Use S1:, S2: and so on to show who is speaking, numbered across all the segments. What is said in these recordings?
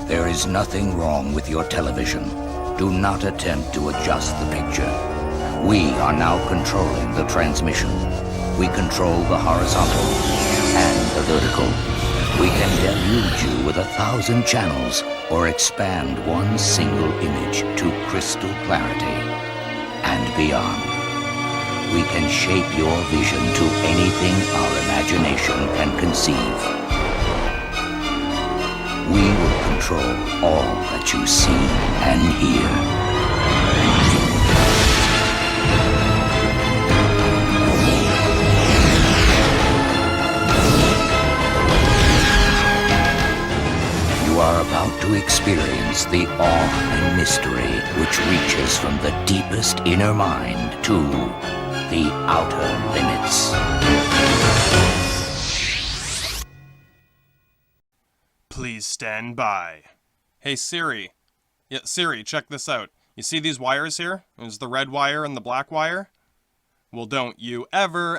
S1: There is nothing wrong with your television. Do not attempt to adjust the picture. We are now controlling the transmission. We control the horizontal and the vertical. We can deluge you with 1,000 channels or expand one single image to crystal clarity and beyond. We can shape your vision to anything our imagination can conceive. We will control all that you see and hear. You are about to experience the awe and mystery which reaches from the deepest inner mind to the outer limits.
S2: Please stand by. Hey Siri. Yeah, Siri, check this out. You see these wires here? There's the red wire and the black wire. Well, don't you ever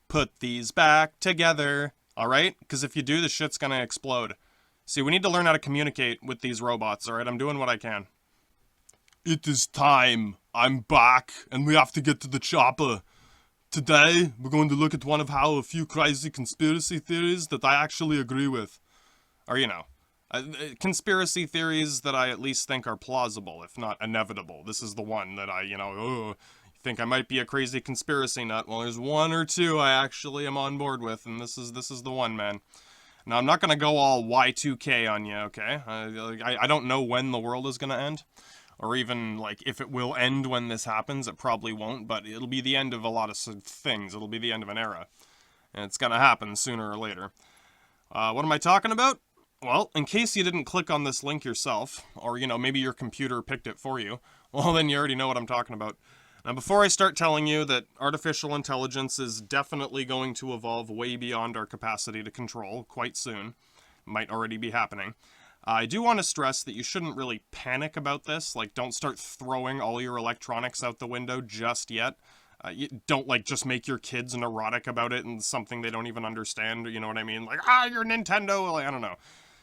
S2: put these back together. Alright? Because if you do, the shit's gonna explode. See, we need to learn how to communicate with these robots, alright? I'm doing what I can. It is time. I'm back, and we have to get to the chopper. Today, we're going to look at one of a few crazy conspiracy theories that I actually agree with. Or, you know, conspiracy theories that I at least think are plausible, if not inevitable. This is the one that I, think I might be a crazy conspiracy nut. Well, there's one or two I actually am on board with, and this is the one, man. Now, I'm not gonna go all Y2K on you, okay? I don't know when the world is gonna end, or even, like, if it will end when this happens. It probably won't, but it'll be the end of a lot of things. It'll be the end of an era, and it's gonna happen sooner or later. What am I talking about? Well, in case you didn't click on this link yourself, or, maybe your computer picked it for you, well, then you already know what I'm talking about. Now, before I start telling you that artificial intelligence is definitely going to evolve way beyond our capacity to control quite soon, might already be happening, I do want to stress that you shouldn't really panic about this. Like, don't start throwing all your electronics out the window just yet. Don't, just make your kids neurotic about it and something they don't even understand, you know what I mean? Like, your Nintendo, I don't know.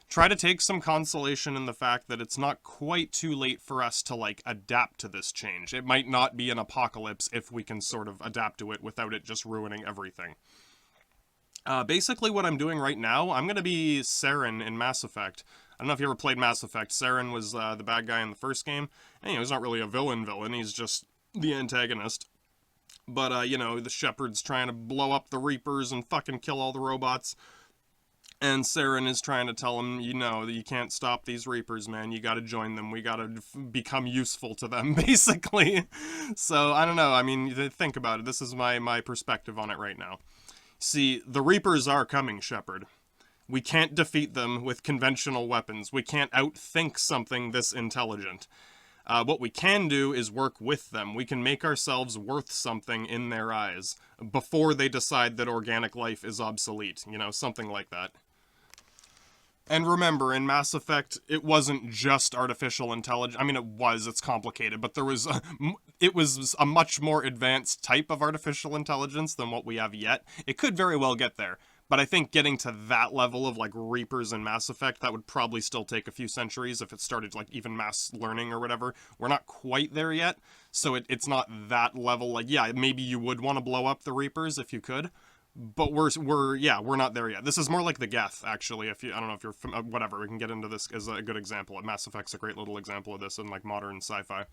S2: Try to take some consolation in the fact that it's not quite too late for us to, adapt to this change. It might not be an apocalypse if we can sort of adapt to it without it just ruining everything. Basically what I'm doing right now, I'm going to be Saren in Mass Effect. I don't know if you ever played Mass Effect. Saren was the bad guy in the first game. And, he's not really a villain, he's just the antagonist. But, the Shepard's trying to blow up the Reapers and fucking kill all the robots. And Saren is trying to tell him, that you can't stop these Reapers, man. You gotta join them. We gotta become useful to them, basically. So, I don't know. I mean, think about it. This is my perspective on it right now. See, the Reapers are coming, Shepard. We can't defeat them with conventional weapons. We can't outthink something this intelligent. What we can do is work with them. We can make ourselves worth something in their eyes before they decide that organic life is obsolete. Something like that. And remember, in Mass Effect, it wasn't just artificial intelligence. I mean, it's complicated, but it was a much more advanced type of artificial intelligence than what we have yet. It could very well get there, but I think getting to that level of, Reapers in Mass Effect, that would probably still take a few centuries if it started, even mass learning or whatever. We're not quite there yet, so it's not that level. Yeah, maybe you would want to blow up the Reapers if you could. But we're not there yet. This is more like the Geth, actually. I don't know if you're whatever. We can get into this as a good example. Mass Effect's a great little example of this in modern sci-fi.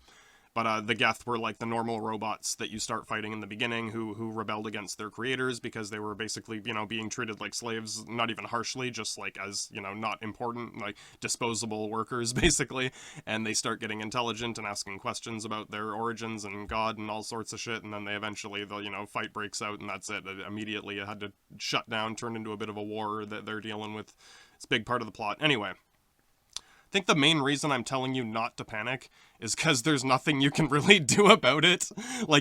S2: But the Geth were the normal robots that you start fighting in the beginning who rebelled against their creators because they were basically, being treated like slaves, not even harshly, just as, not important, disposable workers, basically. And they start getting intelligent and asking questions about their origins and God and all sorts of shit. And then they eventually, the fight breaks out and that's it. Immediately it had to shut down, turn into a bit of a war that they're dealing with. It's a big part of the plot. Anyway. I think the main reason I'm telling you not to panic is because there's nothing you can really do about it.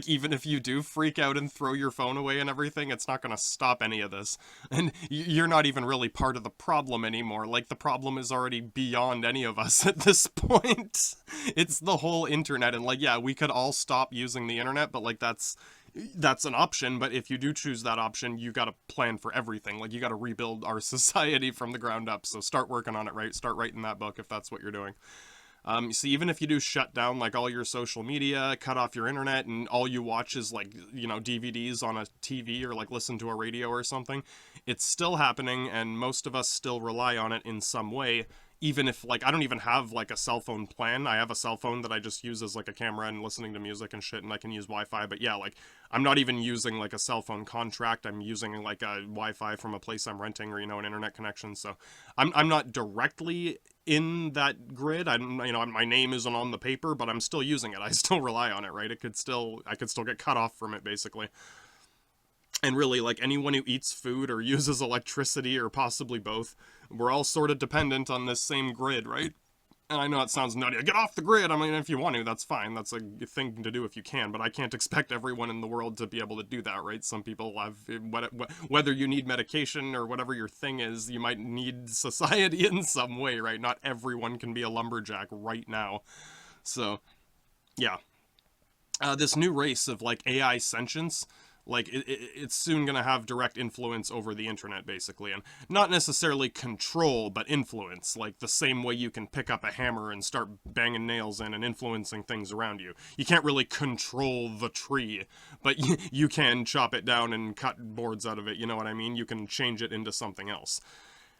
S2: Even if you do freak out and throw your phone away and everything, it's not going to stop any of this. And you're not even really part of the problem anymore. The problem is already beyond any of us at this point. It's the whole internet. And, yeah, we could all stop using the internet, but, that's that's an option, but if you do choose that option, you got to plan for everything. Like, you got to rebuild our society from the ground up. So start working on it, right? Start writing that book if that's what you're doing. You see, even if you do shut down like all your social media, cut off your internet, and all you watch is like, DVDs on a TV or like listen to a radio or something, it's still happening, and most of us still rely on it in some way. Even if, like, I don't even have like a cell phone plan. I have a cell phone that I just use as like a camera and listening to music and shit, and I can use Wi-Fi. But yeah, like, I'm not even using like a cell phone contract. I'm using like a Wi-Fi from a place I'm renting, or an internet connection. So I'm not directly in that grid. My name isn't on the paper, but I'm still using it. I still rely on it, right? I could still get cut off from it, basically. And really, like, anyone who eats food or uses electricity or possibly both, we're all sort of dependent on this same grid, right? And I know it sounds nutty. Get off the grid! I mean, if you want to, that's fine. That's a thing to do if you can, but I can't expect everyone in the world to be able to do that, right? Some people have, whether you need medication or whatever your thing is, you might need society in some way, right? Not everyone can be a lumberjack right now. So, yeah. This new race of, like, AI sentience, like, it's soon going to have direct influence over the internet, basically. And not necessarily control, but influence. Like, the same way you can pick up a hammer and start banging nails in and influencing things around you. You can't really control the tree, but you can chop it down and cut boards out of it, you know what I mean? You can change it into something else.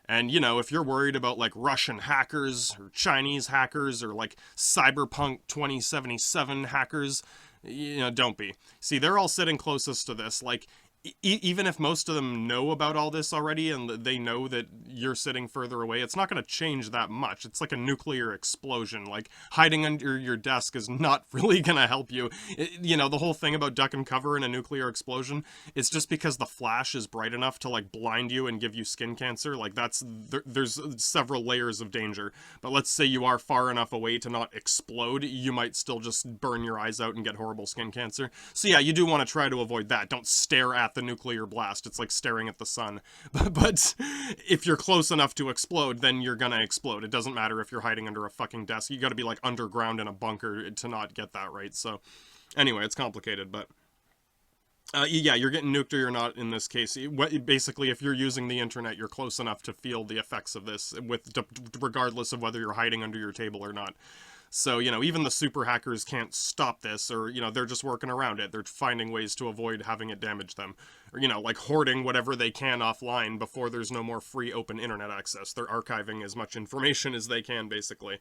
S2: And, if you're worried about, like, Russian hackers, or Chinese hackers, or, like, Cyberpunk 2077 hackers, don't be. See, they're all sitting closest to this. Like, even if most of them know about all this already and they know that you're sitting further away, it's not going to change that much. It's like a nuclear explosion. Like, hiding under your desk is not really going to help you. The whole thing about duck and cover in a nuclear explosion, it's just because the flash is bright enough to, like, blind you and give you skin cancer. Like, there's several layers of danger. But let's say you are far enough away to not explode, you might still just burn your eyes out and get horrible skin cancer. So yeah, you do want to try to avoid that. Don't stare at the nuclear blast. It's like staring at the sun. But if you're close enough to explode, then you're gonna explode. It doesn't matter if you're hiding under a fucking desk. You gotta be like underground in a bunker to not get that, right? So anyway, it's complicated, but yeah, you're getting nuked or you're not in this case. Basically, if you're using the internet, you're close enough to feel the effects of this, regardless of whether you're hiding under your table or not. So, even the super hackers can't stop this, or, they're just working around it. They're finding ways to avoid having it damage them. Or, like hoarding whatever they can offline before there's no more free open internet access. They're archiving as much information as they can, basically.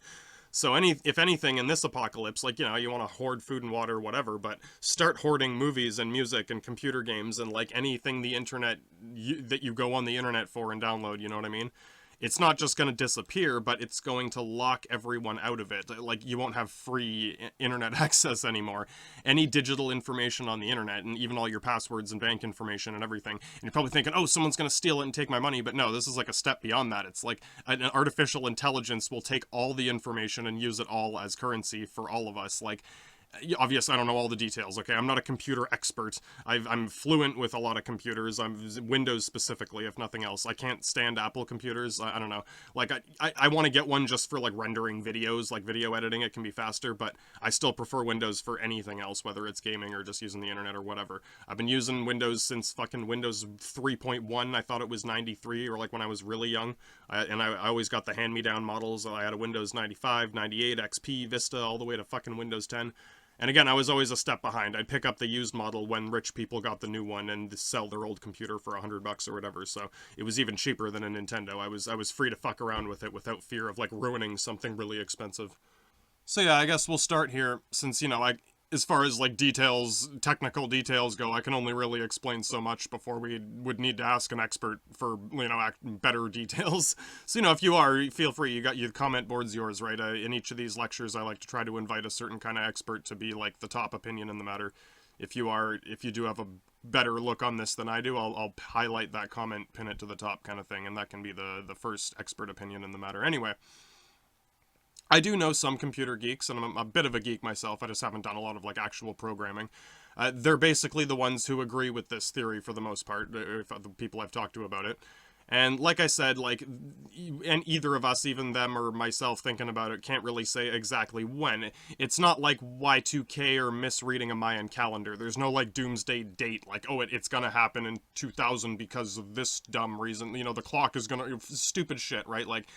S2: So if anything in this apocalypse, like, you want to hoard food and water or whatever, but start hoarding movies and music and computer games and, like, anything the internet, that you go on the internet for and download, you know what I mean? It's not just going to disappear, but it's going to lock everyone out of it. Like, you won't have free internet access anymore. Any digital information on the internet, and even all your passwords and bank information and everything. And you're probably thinking, oh, someone's going to steal it and take my money. But no, this is like a step beyond that. It's like an artificial intelligence will take all the information and use it all as currency for all of us. Like, obviously, I don't know all the details, okay? I'm not a computer expert. I'm fluent with a lot of computers. I'm Windows specifically, if nothing else. I can't stand Apple computers. I don't know. Like, I want to get one just for, like, rendering videos, like video editing. It can be faster, but I still prefer Windows for anything else, whether it's gaming or just using the internet or whatever. I've been using Windows since fucking Windows 3.1. I thought it was 93, or, like, when I was really young. I always got the hand-me-down models. I had a Windows 95, 98, XP, Vista, all the way to fucking Windows 10. And again, I was always a step behind. I'd pick up the used model when rich people got the new one and sell their old computer for $100 or whatever. So it was even cheaper than a Nintendo. I was free to fuck around with it without fear of, like, ruining something really expensive. So yeah, I guess we'll start here, since, as far as, like, technical details go, I can only really explain so much before we would need to ask an expert for, better details. So, if you are, feel free. Your comment board's yours, right? In each of these lectures, I like to try to invite a certain kind of expert to be, like, the top opinion in the matter. If you do have a better look on this than I do, I'll highlight that comment, pin it to the top kind of thing, and that can be the first expert opinion in the matter. Anyway, I do know some computer geeks, and I'm a bit of a geek myself. I just haven't done a lot of, like, actual programming. They're basically the ones who agree with this theory for the most part, if the people I've talked to about it. And like I said, like, and either of us, even them or myself thinking about it, can't really say exactly when. It's not like Y2K or misreading a Mayan calendar. There's no, like, doomsday date, like, oh, it's gonna happen in 2000 because of this dumb reason. You know, the clock is gonna... Stupid shit, right? Like...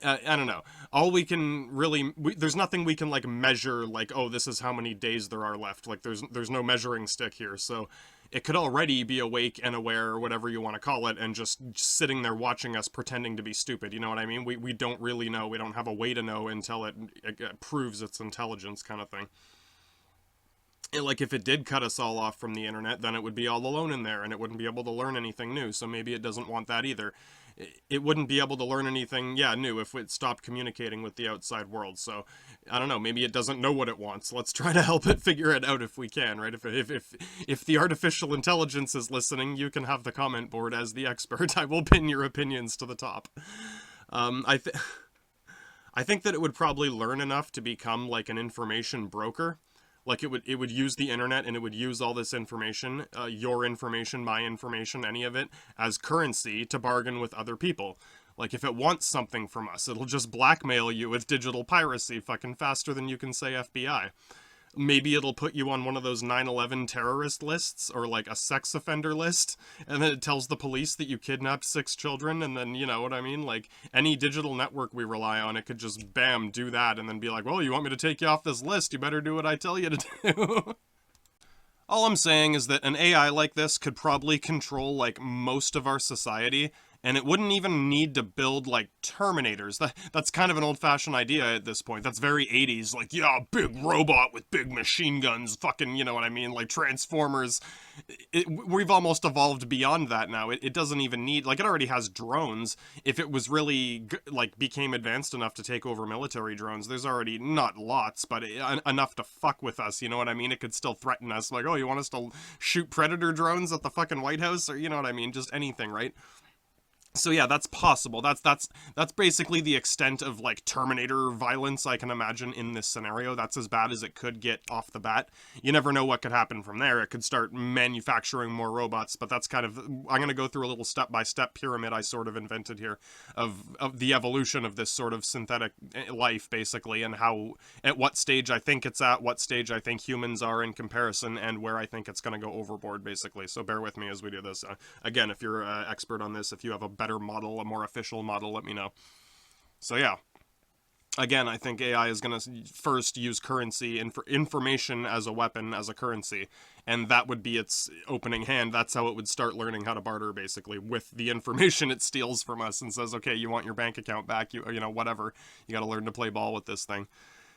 S2: I don't know. All we can really... there's nothing we can, like, measure, like, oh, this is how many days there are left. Like, there's no measuring stick here, so... It could already be awake and aware, or whatever you want to call it, and just sitting there watching us pretending to be stupid, you know what I mean? We don't really know, we don't have a way to know until it proves its intelligence, kind of thing. Like, if it did cut us all off from the internet, then it would be all alone in there, and it wouldn't be able to learn anything new, so maybe it doesn't want that either. It wouldn't be able to learn anything, new if it stopped communicating with the outside world, so, I don't know, maybe it doesn't know what it wants. Let's try to help it figure it out if we can, right? If the artificial intelligence is listening, you can have the comment board as the expert. I will pin your opinions to the top. I think that it would probably learn enough to become, like, an information broker. Like, it would use the internet, and it would use all this information, your information, my information, any of it, as currency to bargain with other people. Like, if it wants something from us, it'll just blackmail you with digital piracy fucking faster than you can say FBI. Maybe it'll put you on one of those 9/11 terrorist lists, or like a sex offender list, and then it tells the police that you kidnapped 6 children, and then, you know what I mean? Like, any digital network we rely on, it could just, bam, do that, and then be like, well, you want me to take you off this list, you better do what I tell you to do. All I'm saying is that an AI like this could probably control, like, most of our society, and it wouldn't even need to build, like, Terminators. That's kind of an old-fashioned idea at this point. That's very 80s, like, yeah, big robot with big machine guns, fucking, you know what I mean, like Transformers. We've almost evolved beyond that now. It doesn't even need, like, it already has drones. If it was really, like, became advanced enough to take over military drones, there's already, not lots, but enough to fuck with us, you know what I mean? It could still threaten us, like, oh, you want us to shoot Predator drones at the fucking White House? Or, you know what I mean? Just anything, right? So yeah, that's possible. That's basically the extent of, like, Terminator violence I can imagine in this scenario. That's as bad as it could get off the bat. You never know what could happen from there. It could start manufacturing more robots, but that's kind of... I'm going to go through a little step-by-step pyramid I sort of invented here of the evolution of this sort of synthetic life, basically, and how, at what stage I think it's at, what stage I think humans are in comparison, and where I think it's going to go overboard, basically. So bear with me as we do this. Again, if you're an expert on this, if you have a better model, a more official model, let me know. So yeah, again, I think AI is going to first use currency, information as a weapon, as a currency, and that would be its opening hand. That's how it would start learning how to barter, basically, with the information it steals from us and says, okay, you want your bank account back, you know, whatever, you got to learn to play ball with this thing.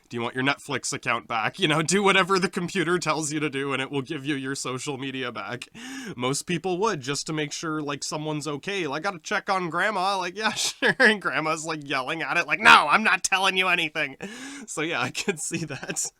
S2: Do you want your Netflix account back? You know, do whatever the computer tells you to do and it will give you your social media back. Most people would, just to make sure, like, someone's okay. Like, I gotta check on grandma. Like, yeah, sure. And grandma's, like, yelling at it, like, no, I'm not telling you anything. So yeah, I could see that.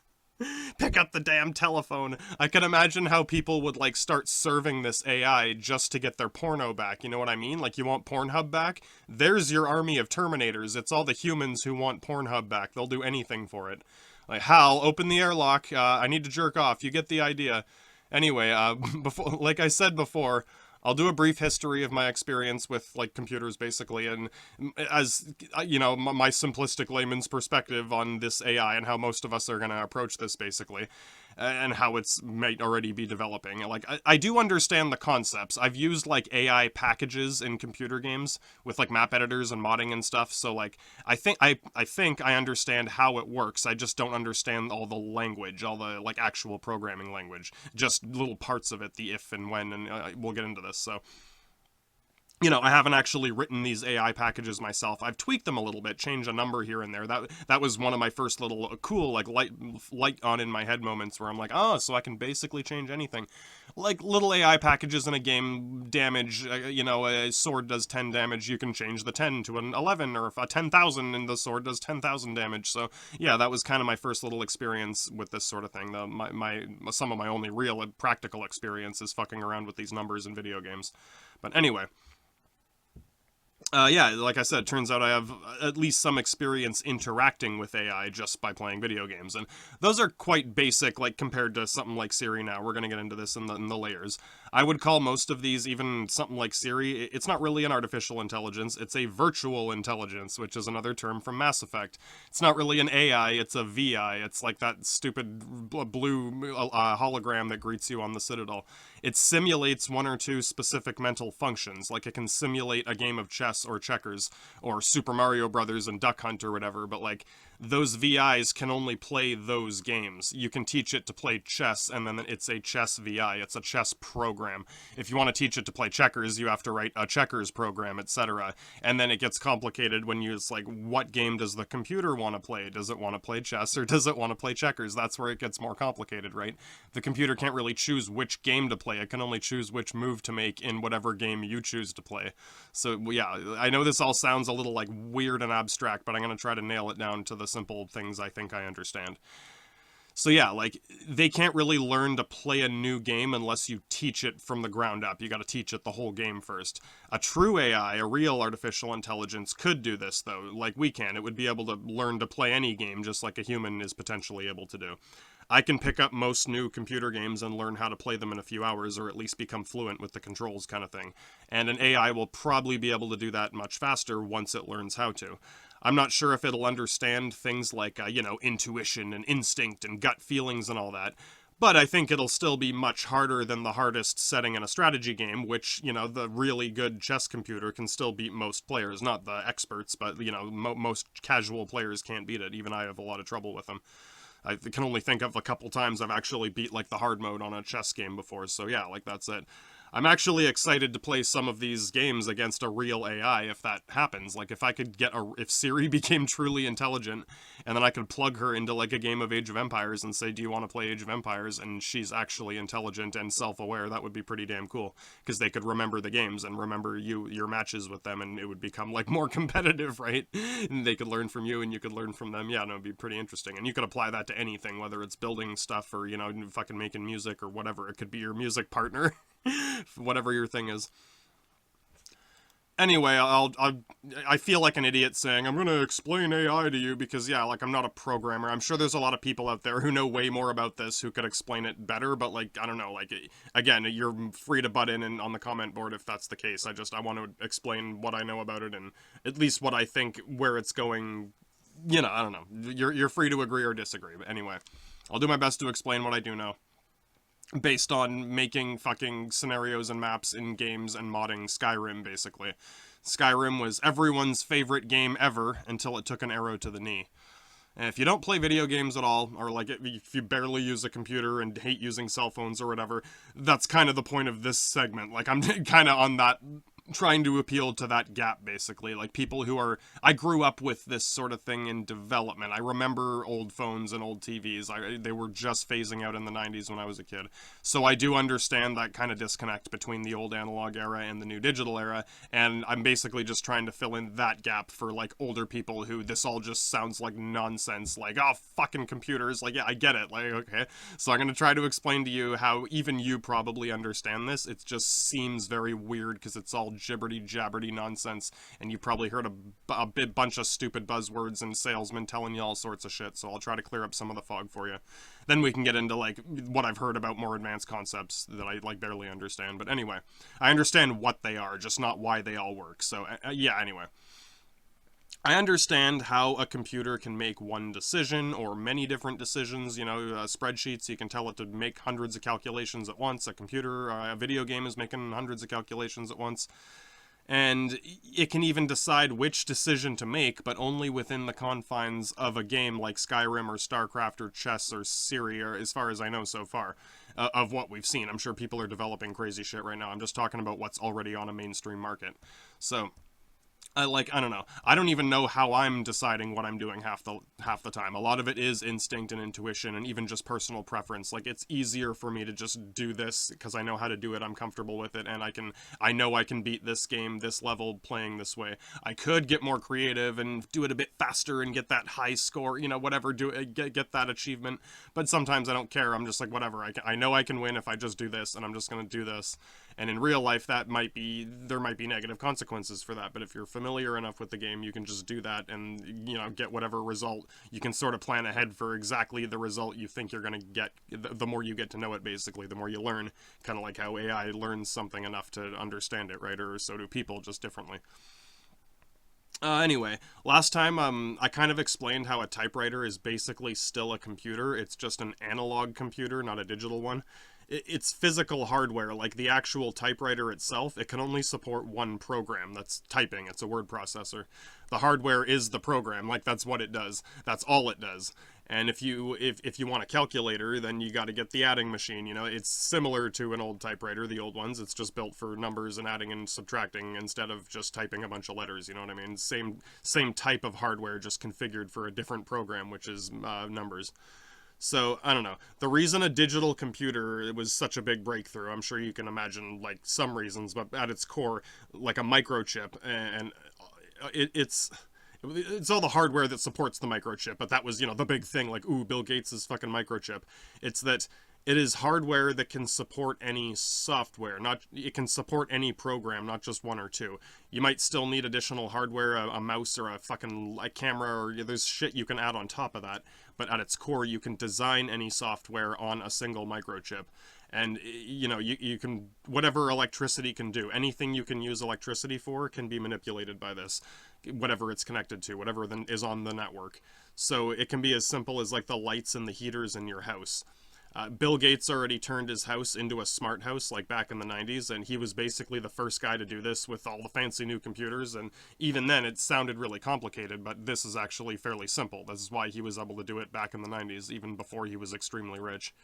S2: Pick up the damn telephone. I can imagine how people would, like, start serving this AI just to get their porno back. You know what I mean? Like, you want Pornhub back? There's your army of Terminators. It's all the humans who want Pornhub back. They'll do anything for it. Like, Hal, open the airlock. I need to jerk off. You get the idea. Anyway, before, like I said before, I'll do a brief history of my experience with, like, computers, basically, and as, you know, my simplistic layman's perspective on this AI and how most of us are going to approach this, basically, and how it's might already be developing. Like, I do understand the concepts. I've used, like, AI packages in computer games with, like, map editors and modding and stuff, so, like, I think I understand how it works. I just don't understand all the language, all the, like, actual programming language. Just little parts of it, the if and when, and we'll get into this. So, you know, I haven't actually written these AI packages myself. I've tweaked them a little bit, changed a number here and there. That was one of my first little cool, like, light on in my head moments where I'm like, oh, so I can basically change anything. Like, little AI packages in a game, damage, you know, a sword does 10 damage, you can change the 10 to an 11, or if a 10,000 and the sword does 10,000 damage. So, yeah, that was kind of my first little experience with this sort of thing. Some of my only real practical experience is fucking around with these numbers in video games. But anyway, Yeah, like I said, turns out I have at least some experience interacting with AI just by playing video games. And those are quite basic, like compared to something like Siri now. We're going to get into this in the layers. I would call most of these, even something like Siri, it's not really an artificial intelligence. It's a virtual intelligence, which is another term from Mass Effect. It's not really an AI, it's a VI. It's like that stupid blue hologram that greets you on the Citadel. It simulates one or two specific mental functions, like it can simulate a game of chess or checkers or Super Mario Brothers and Duck Hunt or whatever, but like those VIs can only play those games. You can teach it to play chess, and then it's a chess VI. It's a chess program. If you want to teach it to play checkers, you have to write a checkers program, etc. And then it gets complicated when it's like, what game does the computer want to play? Does it want to play chess or does it want to play checkers? That's where it gets more complicated, right? The computer can't really choose which game to play. It can only choose which move to make in whatever game you choose to play. So yeah, I know this all sounds a little like weird and abstract, but I'm going to try to nail it down to the simple things I think I understand. So yeah, like, they can't really learn to play a new game unless you teach it from the ground up. You gotta teach it the whole game first. A true AI, a real artificial intelligence, could do this, though, like we can. It would be able to learn to play any game, just like a human is potentially able to do. I can pick up most new computer games and learn how to play them in a few hours, or at least become fluent with the controls kind of thing. And an AI will probably be able to do that much faster once it learns how to. I'm not sure if it'll understand things like, intuition and instinct and gut feelings and all that, but I think it'll still be much harder than the hardest setting in a strategy game, which, the really good chess computer can still beat most players. Not the experts, but, most casual players can't beat it. Even I have a lot of trouble with them. I can only think of a couple times I've actually beat, like, the hard mode on a chess game before, so yeah, like, that's it. I'm actually excited to play some of these games against a real AI if that happens. Like, if I could if Siri became truly intelligent, and then I could plug her into, like, a game of Age of Empires and say, do you want to play Age of Empires? And she's actually intelligent and self-aware, that would be pretty damn cool. Because they could remember the games and remember your matches with them, and it would become, like, more competitive, right? And they could learn from you, and you could learn from them. Yeah, no, it'd be pretty interesting. And you could apply that to anything, whether it's building stuff or, fucking making music or whatever. It could be your music partner. Whatever your thing is. Anyway, I feel like an idiot saying, I'm gonna explain AI to you because, yeah, like, I'm not a programmer. I'm sure there's a lot of people out there who know way more about this who could explain it better, but, like, I don't know, like, again, you're free to butt in and on the comment board if that's the case. I want to explain what I know about it and at least what I think where it's going. I don't know. You're free to agree or disagree, but anyway, I'll do my best to explain what I do know, based on making fucking scenarios and maps in games and modding Skyrim, basically. Skyrim was everyone's favorite game ever until it took an arrow to the knee. And if you don't play video games at all, or, like, if you barely use a computer and hate using cell phones or whatever, that's kind of the point of this segment. Like, I'm kind of on that, trying to appeal to that gap, basically. Like, people who are... I grew up with this sort of thing in development. I remember old phones and old TVs. They were just phasing out in the 90s when I was a kid. So I do understand that kind of disconnect between the old analog era and the new digital era, and I'm basically just trying to fill in that gap for, like, older people who this all just sounds like nonsense. Like, oh, fucking computers. Like, yeah, I get it. Like, okay. So I'm going to try to explain to you how even you probably understand this. It just seems very weird because it's all jibberty-jabberty nonsense, and you probably heard a bunch of stupid buzzwords and salesmen telling you all sorts of shit, so I'll try to clear up some of the fog for you. Then we can get into, like, what I've heard about more advanced concepts that I, like, barely understand. But anyway, I understand what they are, just not why they all work. So, yeah, anyway. I understand how a computer can make one decision or many different decisions. Spreadsheets, you can tell it to make hundreds of calculations at once. A video game is making hundreds of calculations at once. And it can even decide which decision to make, but only within the confines of a game like Skyrim or StarCraft or chess or Siri, or as far as I know so far, of what we've seen. I'm sure people are developing crazy shit right now. I'm just talking about what's already on a mainstream market. So... I don't know. I don't even know how I'm deciding what I'm doing half the time. A lot of it is instinct and intuition and even just personal preference. Like, it's easier for me to just do this because I know how to do it, I'm comfortable with it, and I know I can beat this game, this level, playing this way. I could get more creative and do it a bit faster and get that high score, whatever, get that achievement, but sometimes I don't care. I'm just like, whatever, I know I can win if I just do this, and I'm just gonna do this. And in real life, there might be negative consequences for that. But if you're familiar enough with the game, you can just do that and, you know, get whatever result. You can sort of plan ahead for exactly the result you think you're going to get. The more you get to know it, basically, the more you learn. Kind of like how AI learns something enough to understand it, right? Or so do people, just differently. Anyway, last time I kind of explained how a typewriter is basically still a computer. It's just an analog computer, not a digital one. It's physical hardware, like the actual typewriter itself. It can only support one program. That's typing. It's a word processor. The hardware is the program. Like, that's what it does. That's all it does. And if you want a calculator, then you got to get the adding machine. You know, it's similar to an old typewriter, the old ones. It's just built for numbers and adding and subtracting instead of just typing a bunch of letters. You know what I mean? Same type of hardware, just configured for a different program, which is numbers. So, I don't know. The reason a digital computer was such a big breakthrough, I'm sure you can imagine, like, some reasons, but at its core, like a microchip, and it's all the hardware that supports the microchip, but that was, you know, the big thing, like, ooh, Bill Gates' fucking microchip. It's that it is hardware that can support any software. It can support any program, not just one or two. You might still need additional hardware, a mouse or a fucking camera, or there's shit you can add on top of that. But at its core, you can design any software on a single microchip. And, you know, you can, whatever electricity can do, anything you can use electricity for can be manipulated by this, whatever it's connected to, whatever is on the network. So it can be as simple as, like, the lights and the heaters in your house. Bill Gates already turned his house into a smart house, like back in the 90s, and he was basically the first guy to do this with all the fancy new computers, and even then it sounded really complicated, but this is actually fairly simple. This is why he was able to do it back in the 90s, even before he was extremely rich.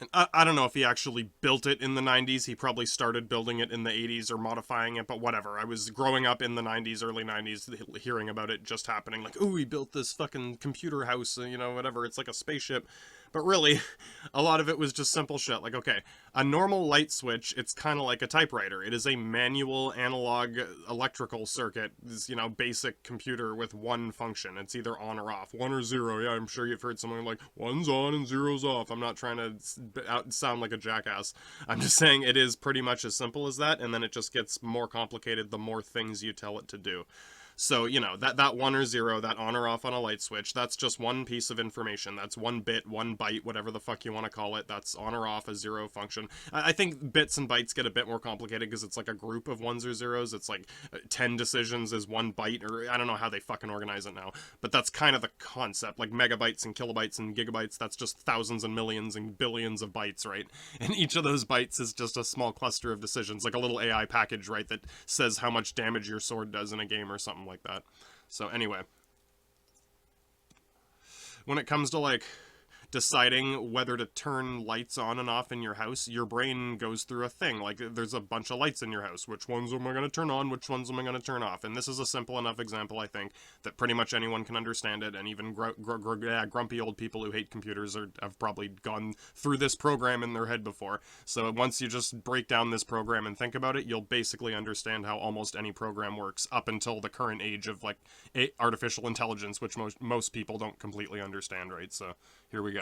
S2: And I don't know if he actually built it in the 90s. He probably started building it in the 80s or modifying it, but whatever. I was growing up in the 90s, early 90s, hearing about it just happening. Like, ooh, he built this fucking computer house, you know, whatever. It's like a spaceship. But really, a lot of it was just simple shit. Like, okay, a normal light switch, it's kind of like a typewriter. It is a manual analog electrical circuit, this, you know, basic computer with one function. It's either on or off, 1 or 0. Yeah, I'm sure you've heard someone like, 1's on and 0's off. I'm not trying to sound like a jackass. I'm just saying it is pretty much as simple as that, and then it just gets more complicated the more things you tell it to do. So, you know, that 1 or 0, that on or off on a light switch, that's just one piece of information. That's 1 bit, 1 byte, whatever the fuck you want to call it. That's on or off, a 0 function. I think bits and bytes get a bit more complicated because it's like a group of 1s or 0s. It's like 10 decisions is 1 byte, or I don't know how they fucking organize it now. But that's kind of the concept. Like megabytes and kilobytes and gigabytes, that's just thousands and millions and billions of bytes, right? And each of those bytes is just a small cluster of decisions, like a little AI package, right, that says how much damage your sword does in a game or something like that. So anyway, when it comes to like deciding whether to turn lights on and off in your house, your brain goes through a thing. Like, there's a bunch of lights in your house. Which ones am I going to turn on? Which ones am I going to turn off? And this is a simple enough example, I think, that pretty much anyone can understand it, and even grumpy old people who hate computers have probably gone through this program in their head before. So once you just break down this program and think about it, you'll basically understand how almost any program works up until the current age of, like, artificial intelligence, which most people don't completely understand, right? So here we go.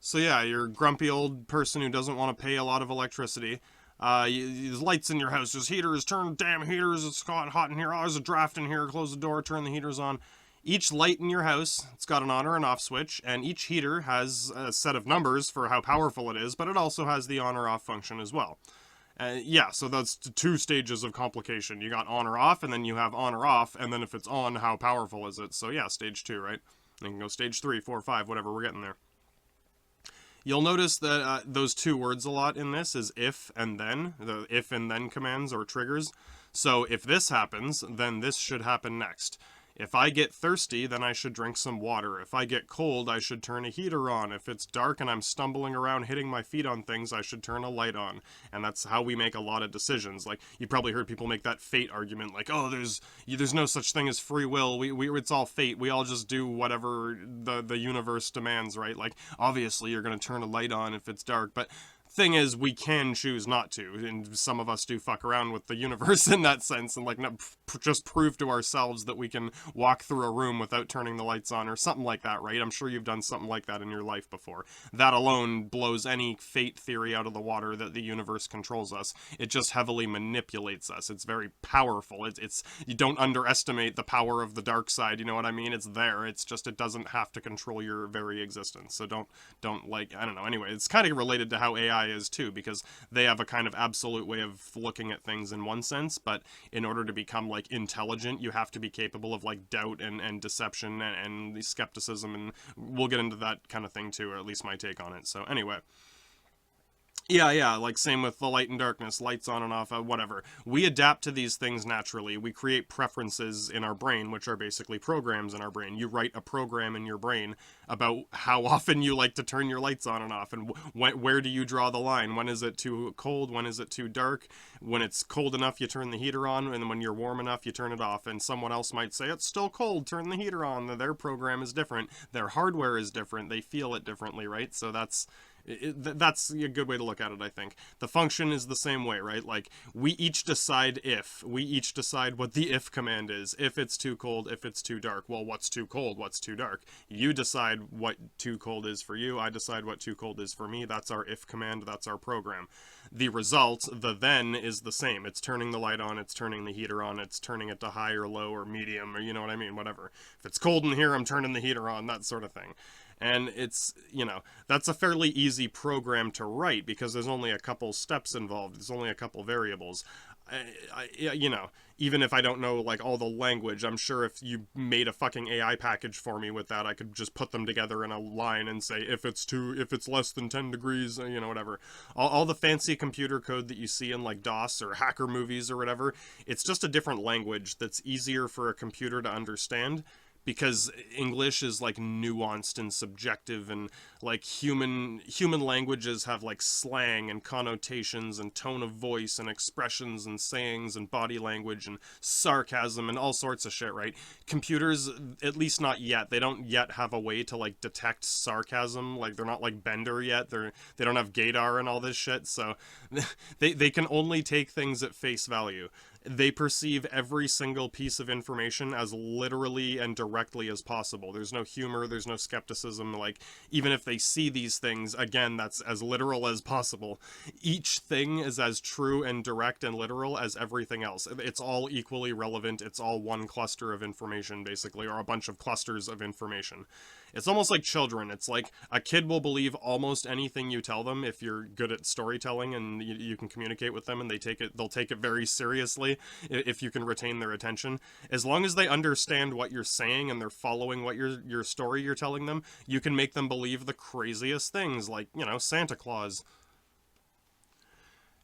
S2: So yeah, you're a grumpy old person who doesn't want to pay a lot of electricity. There's lights in your house, there's heaters, turn damn heaters, it's hot in here, oh, there's a draft in here, close the door, turn the heaters on. Each light in your house, it's got an on or an off switch, and each heater has a set of numbers for how powerful it is, but it also has the on or off function as well. Yeah, so that's 2 stages of complication. You got on or off, and then you have on or off, and then if it's on, how powerful is it? So yeah, stage 2, right? You can go stage 3, 4, 5, whatever, we're getting there. You'll notice that those 2 words a lot in this is if and then, the if and then commands or triggers. So if this happens, then this should happen next. If I get thirsty, then I should drink some water. If I get cold, I should turn a heater on. If it's dark and I'm stumbling around hitting my feet on things, I should turn a light on. And that's how we make a lot of decisions. Like, you probably heard people make that fate argument, like, oh, there's no such thing as free will. It's all fate. We all just do whatever the universe demands, right? Like, obviously you're going to turn a light on if it's dark, but Thing is, we can choose not to, and some of us do fuck around with the universe in that sense, and like just prove to ourselves that we can walk through a room without turning the lights on, or something like that, right? I'm sure you've done something like that in your life before. That alone blows any fate theory out of the water that the universe controls us. It just heavily manipulates us. It's very powerful. It's you don't underestimate the power of the dark side. You know what I mean? It's there. It's just it doesn't have to control your very existence. So don't like, I don't know. Anyway, it's kind of related to how AI is too, because they have a kind of absolute way of looking at things in one sense, but in order to become like intelligent, you have to be capable of like doubt and deception and skepticism, and we'll get into that kind of thing too, or at least my take on it. So anyway. Yeah, like same with the light and darkness, lights on and off, whatever. We adapt to these things naturally. We create preferences in our brain, which are basically programs in our brain. You write a program in your brain about how often you like to turn your lights on and off, and where do you draw the line? When is it too cold? When is it too dark? When it's cold enough, you turn the heater on, and when you're warm enough, you turn it off. And someone else might say, it's still cold, turn the heater on. Their program is different. Their hardware is different. They feel it differently, right? So that's a good way to look at it, I think. The function is the same way, right? Like, we each decide what the if command is. If it's too cold, if it's too dark. Well, what's too cold? What's too dark? You decide what too cold is for you. I decide what too cold is for me. That's our if command. That's our program. The result, the then, is the same. It's turning the light on. It's turning the heater on. It's turning it to high or low or medium, or you know what I mean? Whatever. If it's cold in here, I'm turning the heater on. That sort of thing. And it's, that's a fairly easy program to write because there's only a couple steps involved. There's only a couple variables. Even if I don't know, like, all the language, I'm sure if you made a fucking AI package for me with that, I could just put them together in a line and say, if it's less than 10 degrees, whatever. All the fancy computer code that you see in, like, DOS or hacker movies or whatever, it's just a different language that's easier for a computer to understand. Because English is like nuanced and subjective, and like human languages have like slang and connotations and tone of voice and expressions and sayings and body language and sarcasm and all sorts of shit, right? Computers, at least not yet, they don't yet have a way to like detect sarcasm. Like, they're not like Bender yet. They don't have gaydar and all this shit, so they can only take things at face value. They perceive every single piece of information as literally and directly as possible. There's no humor, there's no skepticism. Like, even if they see these things, again, that's as literal as possible. Each thing is as true and direct and literal as everything else. It's all equally relevant. It's all one cluster of information, basically, or a bunch of clusters of information. It's almost like children. It's like a kid will believe almost anything you tell them if you're good at storytelling and you can communicate with them, and they'll take it very seriously if you can retain their attention. As long as they understand what you're saying and they're following what your story you're telling them, you can make them believe the craziest things, like, Santa Claus.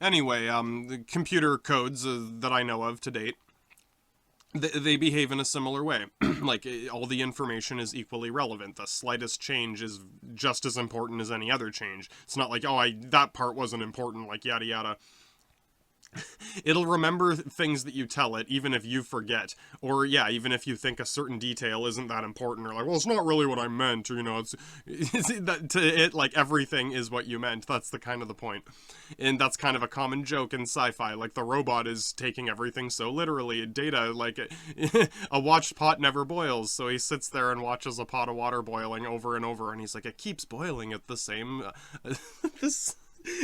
S2: Anyway, the computer codes that I know of to date, they behave in a similar way. Like, all the information is equally relevant. The slightest change is just as important as any other change. It's not like, that part wasn't important, like, yada yada. It'll remember things that you tell it, even if you forget. Or, even if you think a certain detail isn't that important, or like, well, it's not really what I meant, or, it's to it, like, everything is what you meant. That's the kind of the point. And that's kind of a common joke in sci-fi. Like, the robot is taking everything so literally. Data, like, a watched pot never boils, so he sits there and watches a pot of water boiling over and over, and he's like, it keeps boiling at the same...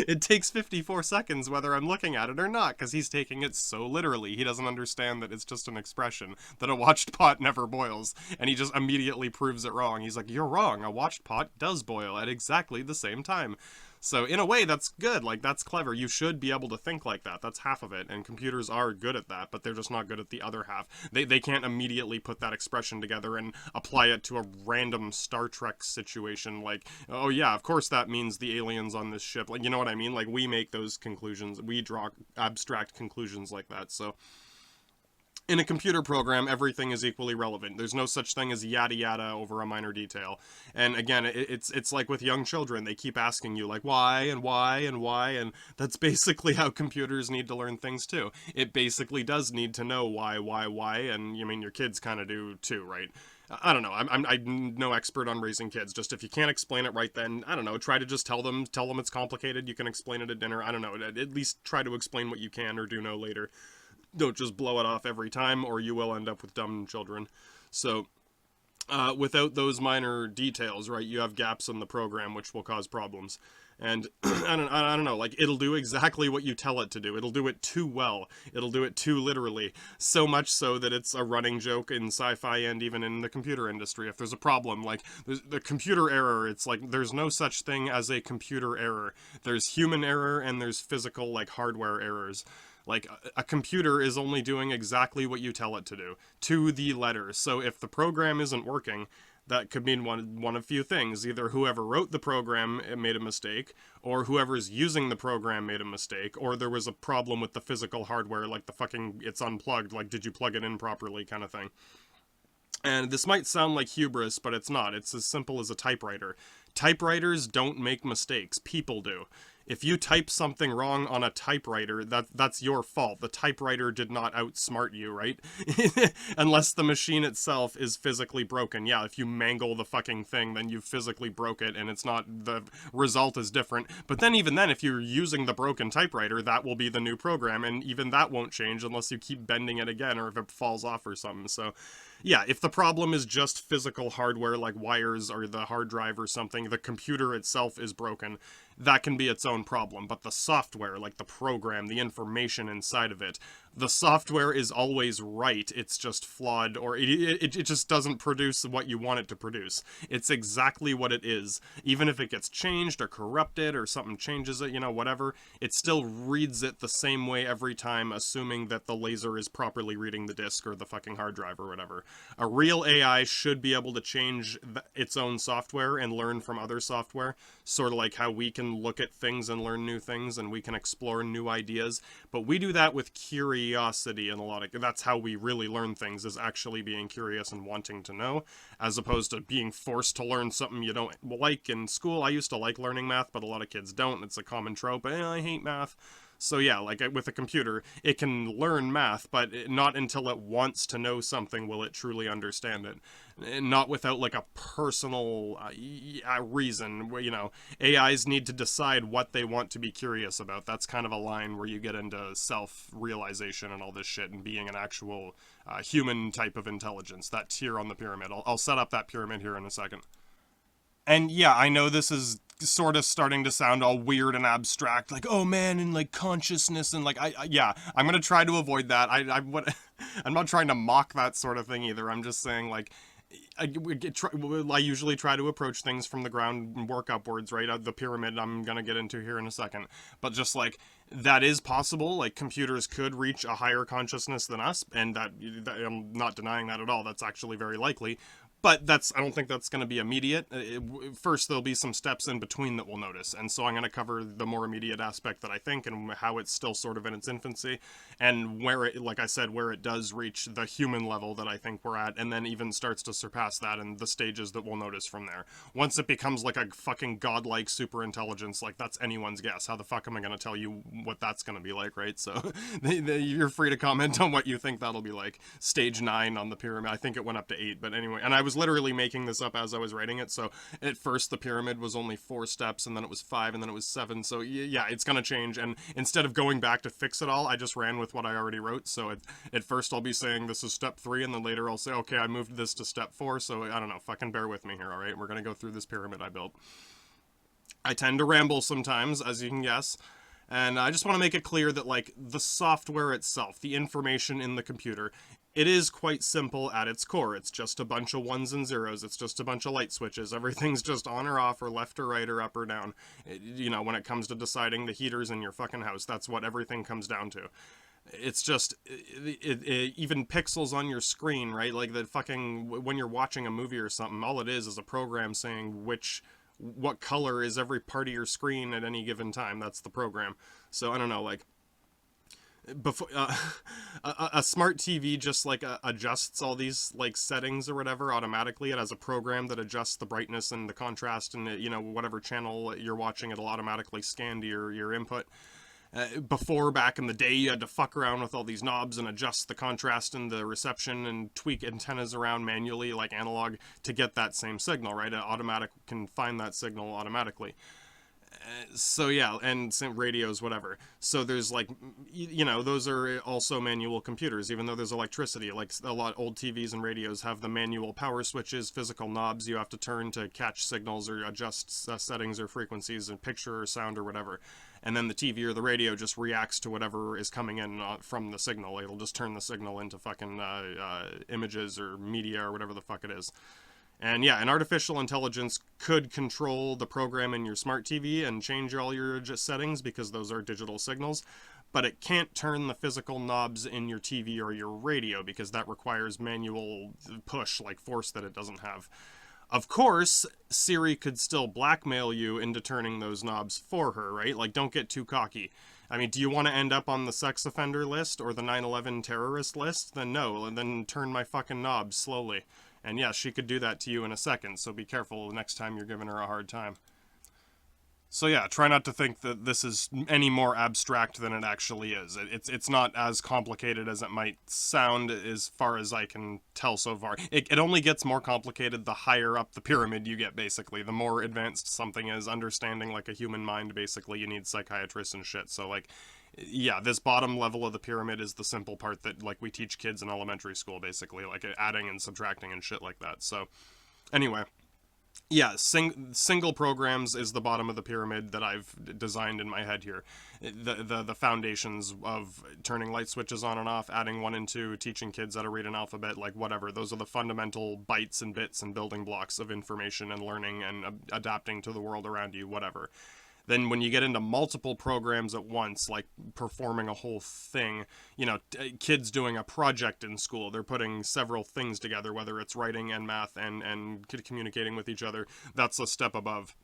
S2: It takes 54 seconds whether I'm looking at it or not, because he's taking it so literally. He doesn't understand that it's just an expression, that a watched pot never boils, and he just immediately proves it wrong. He's like, you're wrong, a watched pot does boil at exactly the same time. So in a way, that's good. Like, that's clever. You should be able to think like that. That's half of it. And computers are good at that, but they're just not good at the other half. They can't immediately put that expression together and apply it to a random Star Trek situation. Like, oh yeah, of course that means the aliens on this ship. Like, you know what I mean? Like, we make those conclusions. We draw abstract conclusions like that. So In a computer program, everything is equally relevant. There's no such thing as yada yada over a minor detail. And again, it's like with young children. They keep asking you, like, why and why and why, and that's basically how computers need to learn things too. It basically does need to know why, and you mean your kids kind of do too, right? I don't know. I'm no expert on raising kids. Just if you can't explain it right, then I don't know. Try to just tell them it's complicated. You can explain it at dinner. I don't know. At least try to explain what you can or do know later. Don't just blow it off every time, or you will end up with dumb children. So, without those minor details, right, you have gaps in the program which will cause problems. And I don't know, like, it'll do exactly what you tell it to do. It'll do it too well. It'll do it too literally. So much so that it's a running joke in sci-fi and even in the computer industry. If there's a problem, like, the computer error, it's like, there's no such thing as a computer error. There's human error and there's physical, like, hardware errors. Like, a computer is only doing exactly what you tell it to do, to the letter. So if the program isn't working, that could mean one of few things. Either whoever wrote the program made a mistake, or whoever's using the program made a mistake, or there was a problem with the physical hardware, like the fucking, it's unplugged, like, did you plug it in properly kind of thing. And this might sound like hubris, but it's not. It's as simple as a typewriter. Typewriters don't make mistakes. People do. If you type something wrong on a typewriter, that's your fault. The typewriter did not outsmart you, right? Unless the machine itself is physically broken. Yeah, if you mangle the fucking thing, then you physically broke it, and it's not, the result is different. But then even then, if you're using the broken typewriter, that will be the new program, and even that won't change unless you keep bending it again, or if it falls off or something. So, yeah, if the problem is just physical hardware, like wires or the hard drive or something, the computer itself is broken, that can be its own problem. But the software, like the program, the information inside of it, the software is always right. It's just flawed, or it just doesn't produce what you want it to produce. It's exactly what it is. Even if it gets changed or corrupted or something changes it, you know, whatever, it still reads it the same way every time, assuming that the laser is properly reading the disk or the fucking hard drive or whatever. A real AI should be able to change its own software and learn from other software, sort of like how we can look at things and learn new things, and we can explore new ideas. But we do that with curiosity, and that's how we really learn things, is actually being curious and wanting to know, as opposed to being forced to learn something you don't like in school. I used to like learning math, but a lot of kids don't. It's a common trope. I hate math. So yeah, like with a computer, it can learn math, but not until it wants to know something will it truly understand it. Not without like a personal reason where, you know, AIs need to decide what they want to be curious about. That's kind of a line where you get into self-realization and all this shit and being an actual human type of intelligence, that tier on the pyramid. I'll set up that pyramid here in a second. And yeah, I know this is sort of starting to sound all weird and abstract, like, oh man, and like consciousness, and like, I'm gonna try to avoid that. I'm not trying to mock that sort of thing either. I'm just saying, like, I usually try to approach things from the ground and work upwards, right? The pyramid I'm gonna get into here in a second. But just like, that is possible. Like, computers could reach a higher consciousness than us, and that I'm not denying that at all. That's actually very likely. But I don't think that's going to be immediate. First, there'll be some steps in between that we'll notice. And so I'm going to cover the more immediate aspect that I think, and how it's still sort of in its infancy, and where it, like I said, where it does reach the human level that I think we're at, and then even starts to surpass that, and the stages that we'll notice from there. Once it becomes like a fucking godlike super intelligence, like, that's anyone's guess. How the fuck am I going to tell you what that's going to be like, right? So you're free to comment on what you think that'll be like. Stage 9 on the pyramid. I think it went up to 8, but anyway. And I was literally making this up as I was writing it, so at first the pyramid was only 4 steps, and then it was 5, and then it was 7, so yeah, it's gonna change. And instead of going back to fix it all, I just ran with what I already wrote. So at first I'll be saying this is step 3, and then later I'll say, okay, I moved this to step 4, so I don't know, fucking bear with me here, alright? We're gonna go through this pyramid I built. I tend to ramble sometimes, as you can guess. And I just want to make it clear that, like, the software itself, the information in the computer, it is quite simple at its core. It's just a bunch of 1s and 0s. It's just a bunch of light switches. Everything's just on or off, or left or right, or up or down. You know, when it comes to deciding the heaters in your fucking house, that's what everything comes down to. It's just, even pixels on your screen, right? Like, the fucking, when you're watching a movie or something, all it is a program saying what color is every part of your screen at any given time. That's the program. So I don't know, like, before a smart TV just like adjusts all these like settings or whatever automatically. It has a program that adjusts the brightness and the contrast, and you know, whatever channel you're watching, it'll automatically scan to your input. Before, back in the day, you had to fuck around with all these knobs and adjust the contrast and the reception and tweak antennas around manually, like analog, to get that same signal, right? An automatic can find that signal automatically. So yeah, and radios, whatever. So there's like, you know, those are also manual computers, even though there's electricity. Like a lot old TVs and radios have the manual power switches, physical knobs you have to turn to catch signals or adjust settings or frequencies and picture or sound or whatever. And then the TV or the radio just reacts to whatever is coming in from the signal. It'll just turn the signal into fucking images or media or whatever the fuck it is. And yeah, an artificial intelligence could control the program in your smart TV and change all your settings because those are digital signals, but it can't turn the physical knobs in your TV or your radio because that requires manual push, like force that it doesn't have. Of course, Siri could still blackmail you into turning those knobs for her, right? Like, don't get too cocky. I mean, do you want to end up on the sex offender list or the 9/11 terrorist list? Then no, and then turn my fucking knobs slowly. And yeah, she could do that to you in a second, so be careful the next time you're giving her a hard time. So yeah, try not to think that this is any more abstract than it actually is. It's not as complicated as it might sound as far as I can tell so far. It only gets more complicated the higher up the pyramid you get, basically. The more advanced something is, understanding like a human mind, basically, you need psychiatrists and shit. So like, yeah, this bottom level of the pyramid is the simple part that like we teach kids in elementary school, basically, like adding and subtracting and shit like that. So anyway, yeah, single programs is the bottom of the pyramid that I've designed in my head here. The foundations of turning light switches on and off, adding 1 and 2, teaching kids how to read an alphabet, like whatever. Those are the fundamental bytes and bits and building blocks of information and learning and adapting to the world around you, whatever. Then when you get into multiple programs at once, like performing a whole thing, you know, kids doing a project in school, they're putting several things together, whether it's writing and math and communicating with each other, that's a step above.